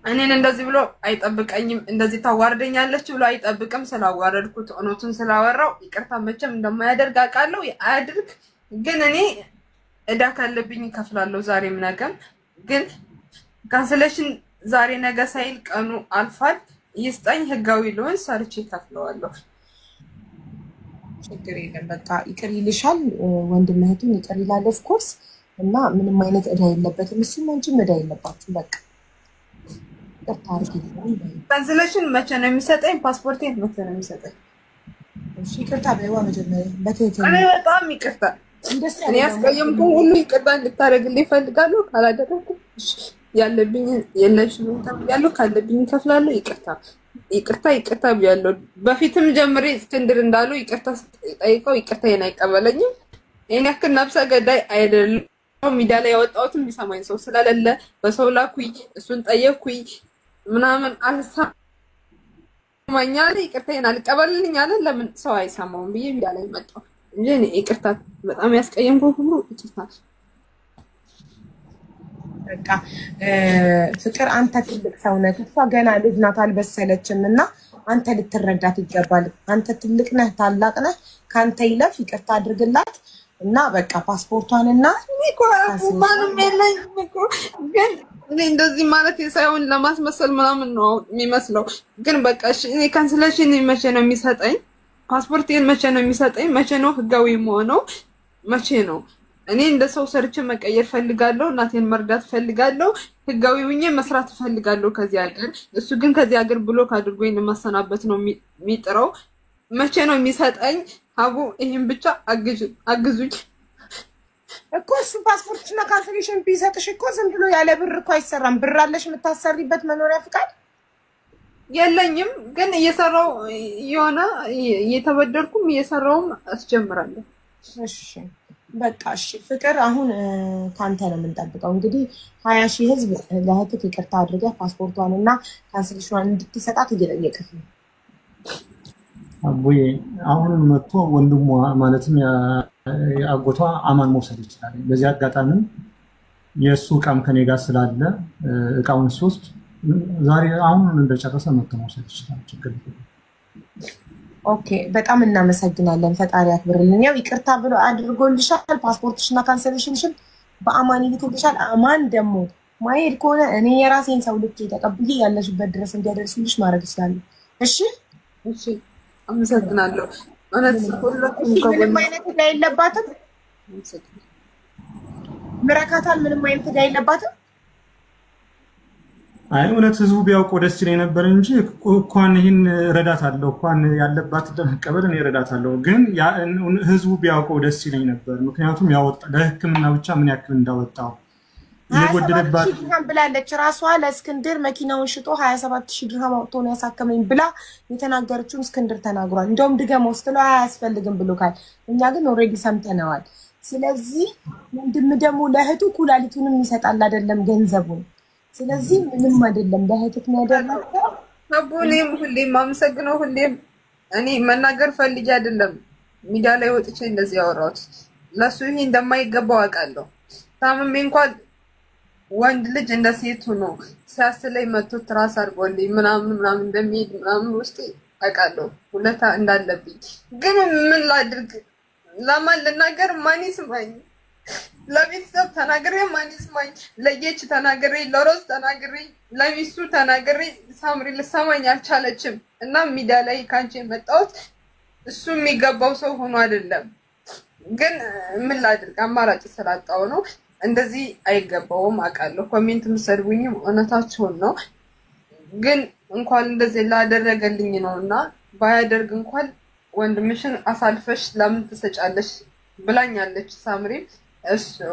እኔን እንደዚህ ብሎ አይጠብቀኝም፣ እንደዚህ ታዋርደኛለች ብሎ አይጠብቅም ስላዋረድኩት፣ እውነቱን ስላወራው ይቅርታ መቼም እንደማያደርግ አውቃለሁ። አያድርግ ግን እኔ እዳ ካለብኝ እከፍላለሁ ዛሬም ነገም። ግን ካንስሌሽን ዛሬ ነገ ሳይል ቀኑ አልፏል። ይስጠኝ፣ ህጋዊ ልሆን ሰርቼ እከፍለዋለሁ።
ችግር የለም በቃ ይቅር ይልሻል። ወንድም እህቱን ይቅር ይላል ኦፍ ኮርስ። እና ምንም አይነት እዳ የለበትም እሱም አንቺም እዳ የለባችሁ በቃ
ካንስሌሽን መቼ ነው የሚሰጠኝ? ፓስፖርቴን መቼ ነው የሚሰጠኝ?
እሺ ይቅርታ በይዋ መጀመሪያ በትህትና።
እኔ በጣም ይቅርታ እኔ ያስቀየምኩ ሁሉ ይቅርታ እንድታደርግልኝ እፈልጋለሁ። ካላደረኩ ያለብኝ የለሽም ተብያለሁ፣ ካለብኝ እከፍላለሁ። ይቅርታ ብያለሁ። በፊትም ጀምሬ እስክንድር እንዳሉ ይቅርታ ጠይቀው ይቅርታዬን አይቀበለኝም። እኔ ያክል ነፍሰ ገዳይ አይደለም። ሚዲያ ላይ ያወጣሁትም ቢሰማኝ ሰው ስለሌለ በሰው ላኩኝ፣ እሱን ጠየቅኩኝ ምናምን አልሰማኝ አለ። ይቅርታዬን አልቀበልልኝ አለ። ለምን ሰው አይሰማውም ብዬ ሚዲያ ላይ መጣሁ እንጂ እኔ ይቅርታ በጣም ያስቀየምኩት ሁሉ ይቅርታ።
በቃ ፍቅር አንተ ትልቅ ሰው ነህ፣ እሷ ገና ልጅ ናት አልበሰለችም። እና አንተ ልትረዳት ይገባል። አንተ ትልቅ ነህ፣ ታላቅ ነህ። ካንተ ይለፍ ይቅርታ አድርግላት እና በቃ ፓስፖርቷንና
ማንም የለኝም እኮ ግን እኔ እንደዚህ ማለት ሳይሆን ለማስመሰል ምናምን ነው የሚመስለው። ግን በቃ እኔ ካንስሌሽን መቼ ነው የሚሰጠኝ? ፓስፖርቴን መቼ ነው የሚሰጠኝ? መቼ ነው ህጋዊ የምሆነው? መቼ ነው? እኔ እንደ ሰው ሰርቼ መቀየር ፈልጋለሁ። እናቴን መርዳት ፈልጋለሁ። ህጋዊ ሆኜ መስራት ፈልጋለሁ ከዚህ ሀገር። እሱ ግን ከዚህ ሀገር ብሎክ አድርጎኝ ለማሰናበት ነው የሚጥረው። መቼ ነው የሚሰጠኝ? አቡ ይሄን ብቻ አግዙኝ
እኮ። እሱ ፓስፖርትና ካንስሌሽን ቢሰጥሽ እኮ ዝም ብሎ ያለ ብር እኮ አይሰራም። ብር አለሽ የምታሰሪበት መኖሪያ ፍቃድ?
የለኝም ግን እየሰራው የሆነ እየተበደርኩም እየሰራውም አስጀምራለሁ።
እሺ በቃ እሺ ፍቅር፣ አሁን ካንተ ነው የምንጠብቀው። እንግዲህ 20,000 ህዝብ ለእህትህ ይቅርታ አድርገህ ፓስፖርቷን እና ካንስሌሽኗን እንድትሰጣት እየጠየቅህ ነው።
አቡዬ አሁን መጥቶ ወንድሟ ማለትም የአጎቷ አማን መውሰድ ይችላል። በዚህ አጋጣሚ የእሱ እቃም ከኔ ጋር ስላለ እቃውን ሲወስድ ዛሬ አሁን እንደጨረሰ መጥቶ መውሰድ ይችላል። ችግር የለም።
ኦኬ በጣም እናመሰግናለን። ፈጣሪ ያክብርልን። ያው ይቅርታ ብሎ አድርጎልሻል። ፓስፖርትሽና ካንሰሌሽንሽን በአማን ይልክልሻል። አማን ደግሞ ማሄድ ከሆነ እኔ የራሴን ሰው ልኬ ተቀብዬ ያለሽበት ድረስ እንዲያደርሱልሽ ማድረግ እችላለሁ። እሺ
እሺ አመሰግናለሁ።
ምንም አይነት ዕዳ የለባትም። ምረካታል። ምንም አይነት ዕዳ የለባትም።
አይ እውነት ህዝቡ ቢያውቀው ደስ ይለኝ ነበር እንጂ እንኳን ይሄን እረዳታለሁ እንኳን ያለባት ለመቀበል እኔ እረዳታለሁ። ግን ህዝቡ ቢያውቀው ደስ ይለኝ ነበር። ምክንያቱም ያወጣ ለሕክምና ብቻ ምን ያክል እንዳወጣው የጎደለባት
ድርሃም ብላለች ራሷ። ለእስክንድር መኪናውን ሽጦ 27,000 ድርሃም አውጥቶ ነው ያሳከመኝ ብላ የተናገረችውን እስክንድር ተናግሯል። እንደውም ድገመው ስትለው አያስፈልግም ብሎካል። እኛ ግን ኦልሬዲ ሰምተነዋል። ስለዚህ ወንድም ደግሞ ለእህቱ ኩላሊቱንም ይሰጣል አይደለም ገንዘቡን። ስለዚህ ምንም አይደለም። ለእህትህ ነው ያደረገው።
አቡኔም ሁሌም አመሰግነው። ሁሌም እኔ መናገር ፈልጌ አይደለም ሚዲያ ላይ ወጥቼ እንደዚህ ያወራሁት። ለሱ ይሄ እንደማይገባው አውቃለሁ። ታምሜ እንኳን ወንድ ልጅ እንደ ሴት ሆኖ ሲያስለኝ መጥቶ ትራስ አድርጎልኝ ምናምን እንደሚሄድ ምናምን ውስጥ አውቃለሁ ሁለታ እንዳለብኝ። ግን ምን ላድርግ? ለማን ልናገር? ማን ይስማኝ? ለቤተሰብ ተናግሬ ማን ይስማኝ? ለጌች ተናግሬ፣ ለሮዝ ተናግሬ፣ ለሚስቱ ተናግሬ ሳምሪ ልሰማኝ አልቻለችም። እና ሚዲያ ላይ ካንቺ የመጣሁት እሱ የሚገባው ሰው ሆኖ አይደለም። ግን ምን ላድርግ አማራጭ ስላጣው ነው። እንደዚህ አይገባውም አውቃለሁ። ኮሜንት ምሰድቡኝም እውነታችሁን ነው። ግን እንኳን እንደዚህ ላደረገልኝ ነውና ባያደርግ እንኳን ወንድምሽን አሳልፈሽ ለምን ትሰጫለሽ ብላኛለች ሳምሪ።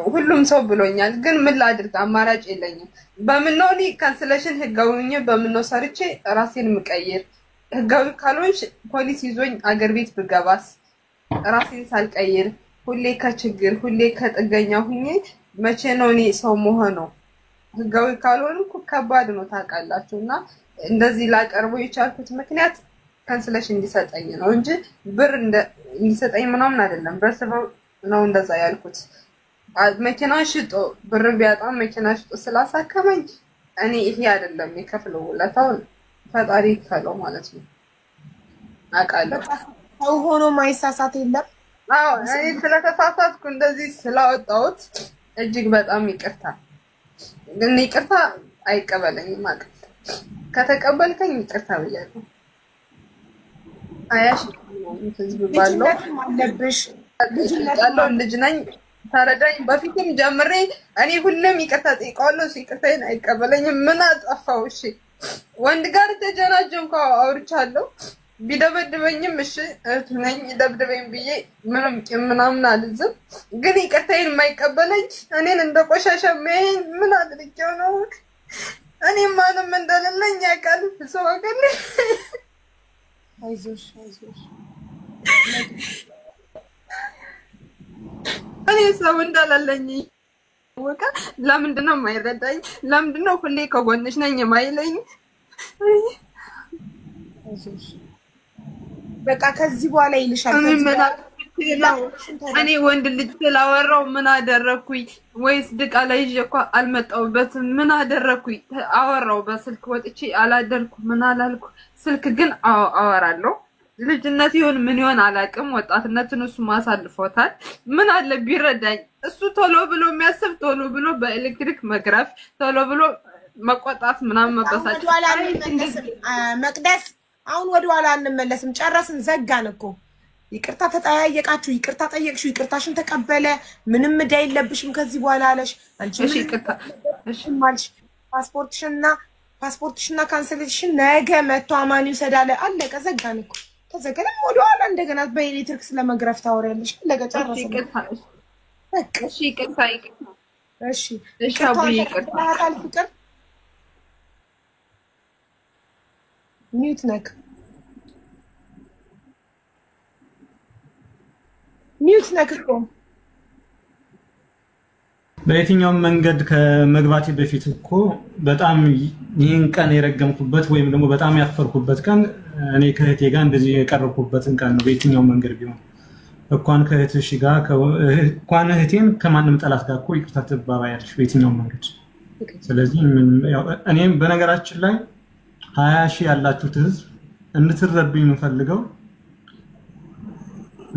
ሁሉም ሰው ብሎኛል። ግን ምን ላድርግ አማራጭ የለኝም። በምን ነው ካንስሌሽን ህጋዊኝ በምን ነው ሰርቼ ራሴን ምቀይር? ህጋዊ ካልሆንሽ ፖሊስ ይዞኝ አገር ቤት ብገባስ ራሴን ሳልቀይር ሁሌ ከችግር ሁሌ ከጥገኛ ሁኜ መቼ ነው እኔ ሰው መሆነው? ህጋዊ ካልሆንኩ ከባድ ነው ታውቃላችሁና እንደዚህ ላቀርበው የቻልኩት ምክንያት ካንስሌሽን እንዲሰጠኝ ነው እንጂ ብር እንዲሰጠኝ ምናምን አይደለም። በሰበብ ነው እንደዛ ያልኩት። መኪና ሽጦ ብር ቢያጣም መኪና ሽጦ ስላሳከመኝ እኔ ይሄ አይደለም የከፍለው ለታው ፈጣሪ ይከለው ማለት ነው። አውቃለሁ
ሰው ሆኖ ማይሳሳት የለም።
አዎ እኔ ስለተሳሳትኩ እንደዚህ ስላወጣሁት እጅግ በጣም ይቅርታ። ግን ይቅርታ አይቀበለኝም ማለት ከተቀበልከኝ ይቅርታ ብያለሁ። አያሽ ህዝብ ባለው አለብሽ ልጅ ነኝ ታረዳኝ። በፊትም ጀምሬ እኔ ሁሉም ይቅርታ ጠይቀዋለሁ። ይቅርታዬን አይቀበለኝም። ምን አጠፋው? እሺ ወንድ ጋር ተጀናጀንኩ አውርቻለሁ። ቢደበድበኝም እሺ እህቱ ነኝ ደብድበኝ ብዬ ምናምን አልዝም። ግን ይቅርታዬን የማይቀበለኝ እኔን እንደ ቆሻሻ ምን አድርጌው ነው? እኔ ማንም እንደሌለኝ ያውቃል። ሰው ግን
አይዞሽ
እኔ ሰው እንዳላለኝ ወቃ ለምንድነው የማይረዳኝ? ለምንድነው ሁሌ ከጎንሽ ነኝ የማይለኝ?
በቃ ከዚህ በኋላ ይልሻል።
እኔ ወንድ ልጅ ስላወራው ምን አደረኩኝ? ወይስ ድቃላ ይዤ እኮ አልመጣሁበትም። ምን አደረኩኝ? አወራው በስልክ ወጥቼ አላደርኩ ምን አላልኩ። ስልክ ግን አወራለሁ። ልጅነት ይሁን ምን ይሁን አላውቅም። ወጣትነትን እሱ ማሳልፎታል። ምን አለ ቢረዳኝ። እሱ ቶሎ ብሎ የሚያስብ ቶሎ ብሎ በኤሌክትሪክ መግረፍ ቶሎ ብሎ መቆጣት ምናምን መበሳጭ።
መቅደስ አሁን ወደ ኋላ አንመለስም። ጨረስን፣ ዘጋን እኮ። ይቅርታ ተጠያየቃችሁ፣ ይቅርታ ጠየቅሽው፣ ይቅርታሽን ተቀበለ። ምንም ዕዳ የለብሽም ከዚህ በኋላ አለሽ። አንቺ
እሺ ይቅርታ እሺ
ማልሽ ፓስፖርትሽና ካንሰሌሽን ነገ መጥቶ አማን ይሰዳለ። አለቀ፣ ዘጋን እኮ። ተዘገነ ወደ ኋላ እንደገና በኤሌክትሪክ ስለመግረፍ ታወሪያለሽ። አለቀ፣ ጨረስን።
ይቅርታ እሺ ይቅርታ
እሺ
እሺ አቡዬ ይቅርታ
ፍቅር ሚውት ነክ እኮ
በየትኛውም መንገድ ከመግባቴ በፊት እኮ በጣም ይህን ቀን የረገምኩበት ወይም ደግሞ በጣም ያፈርኩበት ቀን እኔ ከእህቴ ጋር እንደዚህ የቀረብኩበትን ቀን ነው። በየትኛውም መንገድ ቢሆን እንኳን ከእህትሽ ጋር እንኳን እህቴን ከማንም ጠላት ጋር እኮ ይቅርታ ትባባያለሽ በየትኛውም መንገድ። ስለዚህ እኔም በነገራችን ላይ 20 ሺህ ያላችሁት ህዝብ እንድትረዱኝ የምፈልገው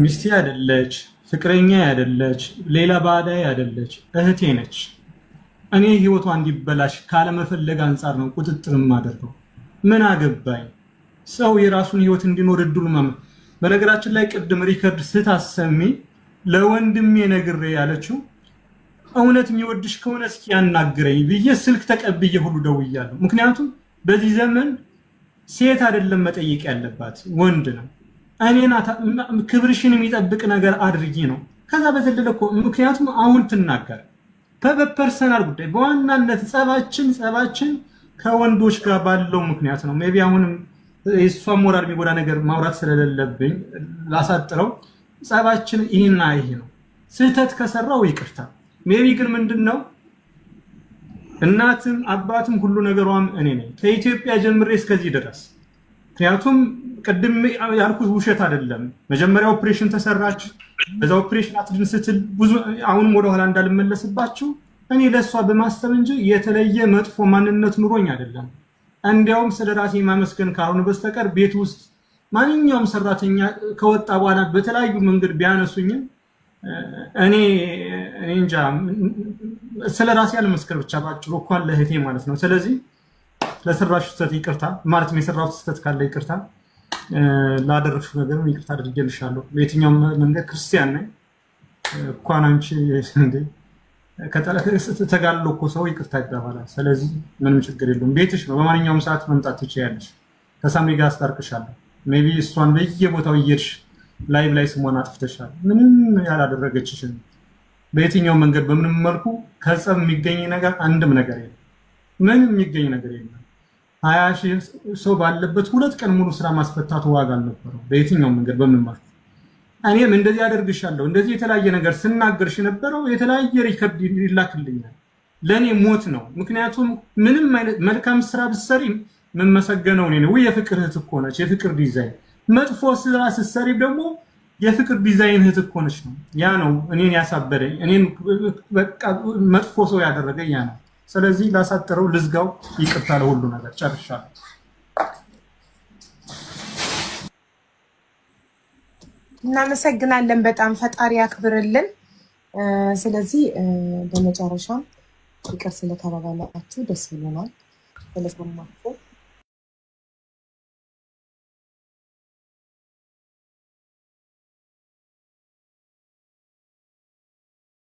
ሚስቴ አይደለች፣ ፍቅረኛ አይደለች፣ ሌላ ባዳይ አይደለች፣ እህቴ ነች። እኔ ህይወቷ እንዲበላሽ ካለ መፈለግ አንፃር ነው ቁጥጥር ማደርገው። ምን አገባኝ? ሰው የራሱን ህይወት እንዲኖር እድሉ በነገራችን ላይ ቅድም ሪከርድ ስታሰሚ ለወንድሜ ነግሬ ያለችው እውነት የሚወድሽ ከሆነ እስኪ ያናግረኝ ብዬ ስልክ ተቀብዬ ሁሉ ደውያለሁ። ምክንያቱም በዚህ ዘመን ሴት አይደለም መጠየቅ ያለባት ወንድ ነው። እኔና ክብርሽን የሚጠብቅ ነገር አድርጊ ነው። ከዛ በዘለለ እኮ ምክንያቱም አሁን ትናገር በፐርሰናል ጉዳይ በዋናነት ጸባችን ከወንዶች ጋር ባለው ምክንያት ነው። ሜቢ አሁንም እሷ ሞራል የሚጎዳ ነገር ማውራት ስለሌለብኝ ላሳጥረው። ጸባችን ይሄና ይሄ ነው። ስህተት ከሰራው ይቅርታ። ሜቢ ግን ምንድነው እናትም አባትም ሁሉ ነገሯም እኔ ነኝ ከኢትዮጵያ ጀምሬ እስከዚህ ድረስ። ምክንያቱም ቅድም ያልኩት ውሸት አይደለም። መጀመሪያ ኦፕሬሽን ተሰራች። በዛ ኦፕሬሽን አትድን ስትል ብዙ አሁንም ወደ ኋላ እንዳልመለስባችሁ እኔ ለሷ በማስተብ እንጂ የተለየ መጥፎ ማንነት ኑሮኝ አይደለም። እንዲያውም ስለራሴ ማመስገን ካልሆነ በስተቀር ቤት ውስጥ ማንኛውም ሰራተኛ ከወጣ በኋላ በተለያዩ መንገድ ቢያነሱኝም እኔ እንጃ ስለራሴ አለመስከር ብቻ ባጭሩ እንኳን ለእህቴ ማለት ነው። ስለዚህ ለሰራሽ ስህተት ይቅርታ ማለት ነው። የሰራሁት ስህተት ካለ ይቅርታ፣ ላደረግሽው ነገር ይቅርታ አድርጌልሻለሁ። በየትኛውም መንገድ ክርስቲያን ነኝ። እንኳን አንቺ እንዴ ከተለከስ ተጋልሎ እኮ ሰው ይቅርታ ይባባላል። ስለዚህ ምንም ችግር የለውም። ቤትሽ ነው። በማንኛውም ሰዓት መምጣት ትችያለሽ። ከሳሚ ጋር አስታርቅሻለሁ። ሜቢ እሷን በየቦታው እየሄድሽ ላይቭ ላይ ስሟን አጥፍተሻል። ምንም ያላደረገችሽን በየትኛው መንገድ በምንም መልኩ ከጸብ የሚገኝ ነገር አንድም ነገር የለም። ምንም የሚገኝ ነገር የለም። 20 ሺህ ሰው ባለበት 2 ቀን ሙሉ ስራ ማስፈታቱ ዋጋ አልነበረው በየትኛው መንገድ በምንም መልኩ። እኔም እንደዚህ አደርግሻለሁ እንደዚህ የተለያየ ነገር ስናገርሽ ነበረው የተለያየ ሪከርድ ይላክልኛል። ለኔ ሞት ነው። ምክንያቱም ምንም መልካም ስራ ብትሰሪም መመሰገነው ነው። የፍቅር እህት እኮ ነች። የፍቅር ዲዛይን መጥፎ ስራ ስትሰሪ ደግሞ የፍቅር ዲዛይን እህት እኮ ነች ነው። ያ ነው እኔን ያሳበደኝ። እኔን በቃ መጥፎ ሰው ያደረገኝ ያ ነው። ስለዚህ ላሳጥረው ልዝጋው። ይቅርታ ለሁሉ ነገር ጨርሻለሁ።
እናመሰግናለን በጣም ፈጣሪ ያክብርልን። ስለዚህ በመጨረሻም ይቅር ስለተባባላችሁ ደስ ይለናል። ስለሰማችሁ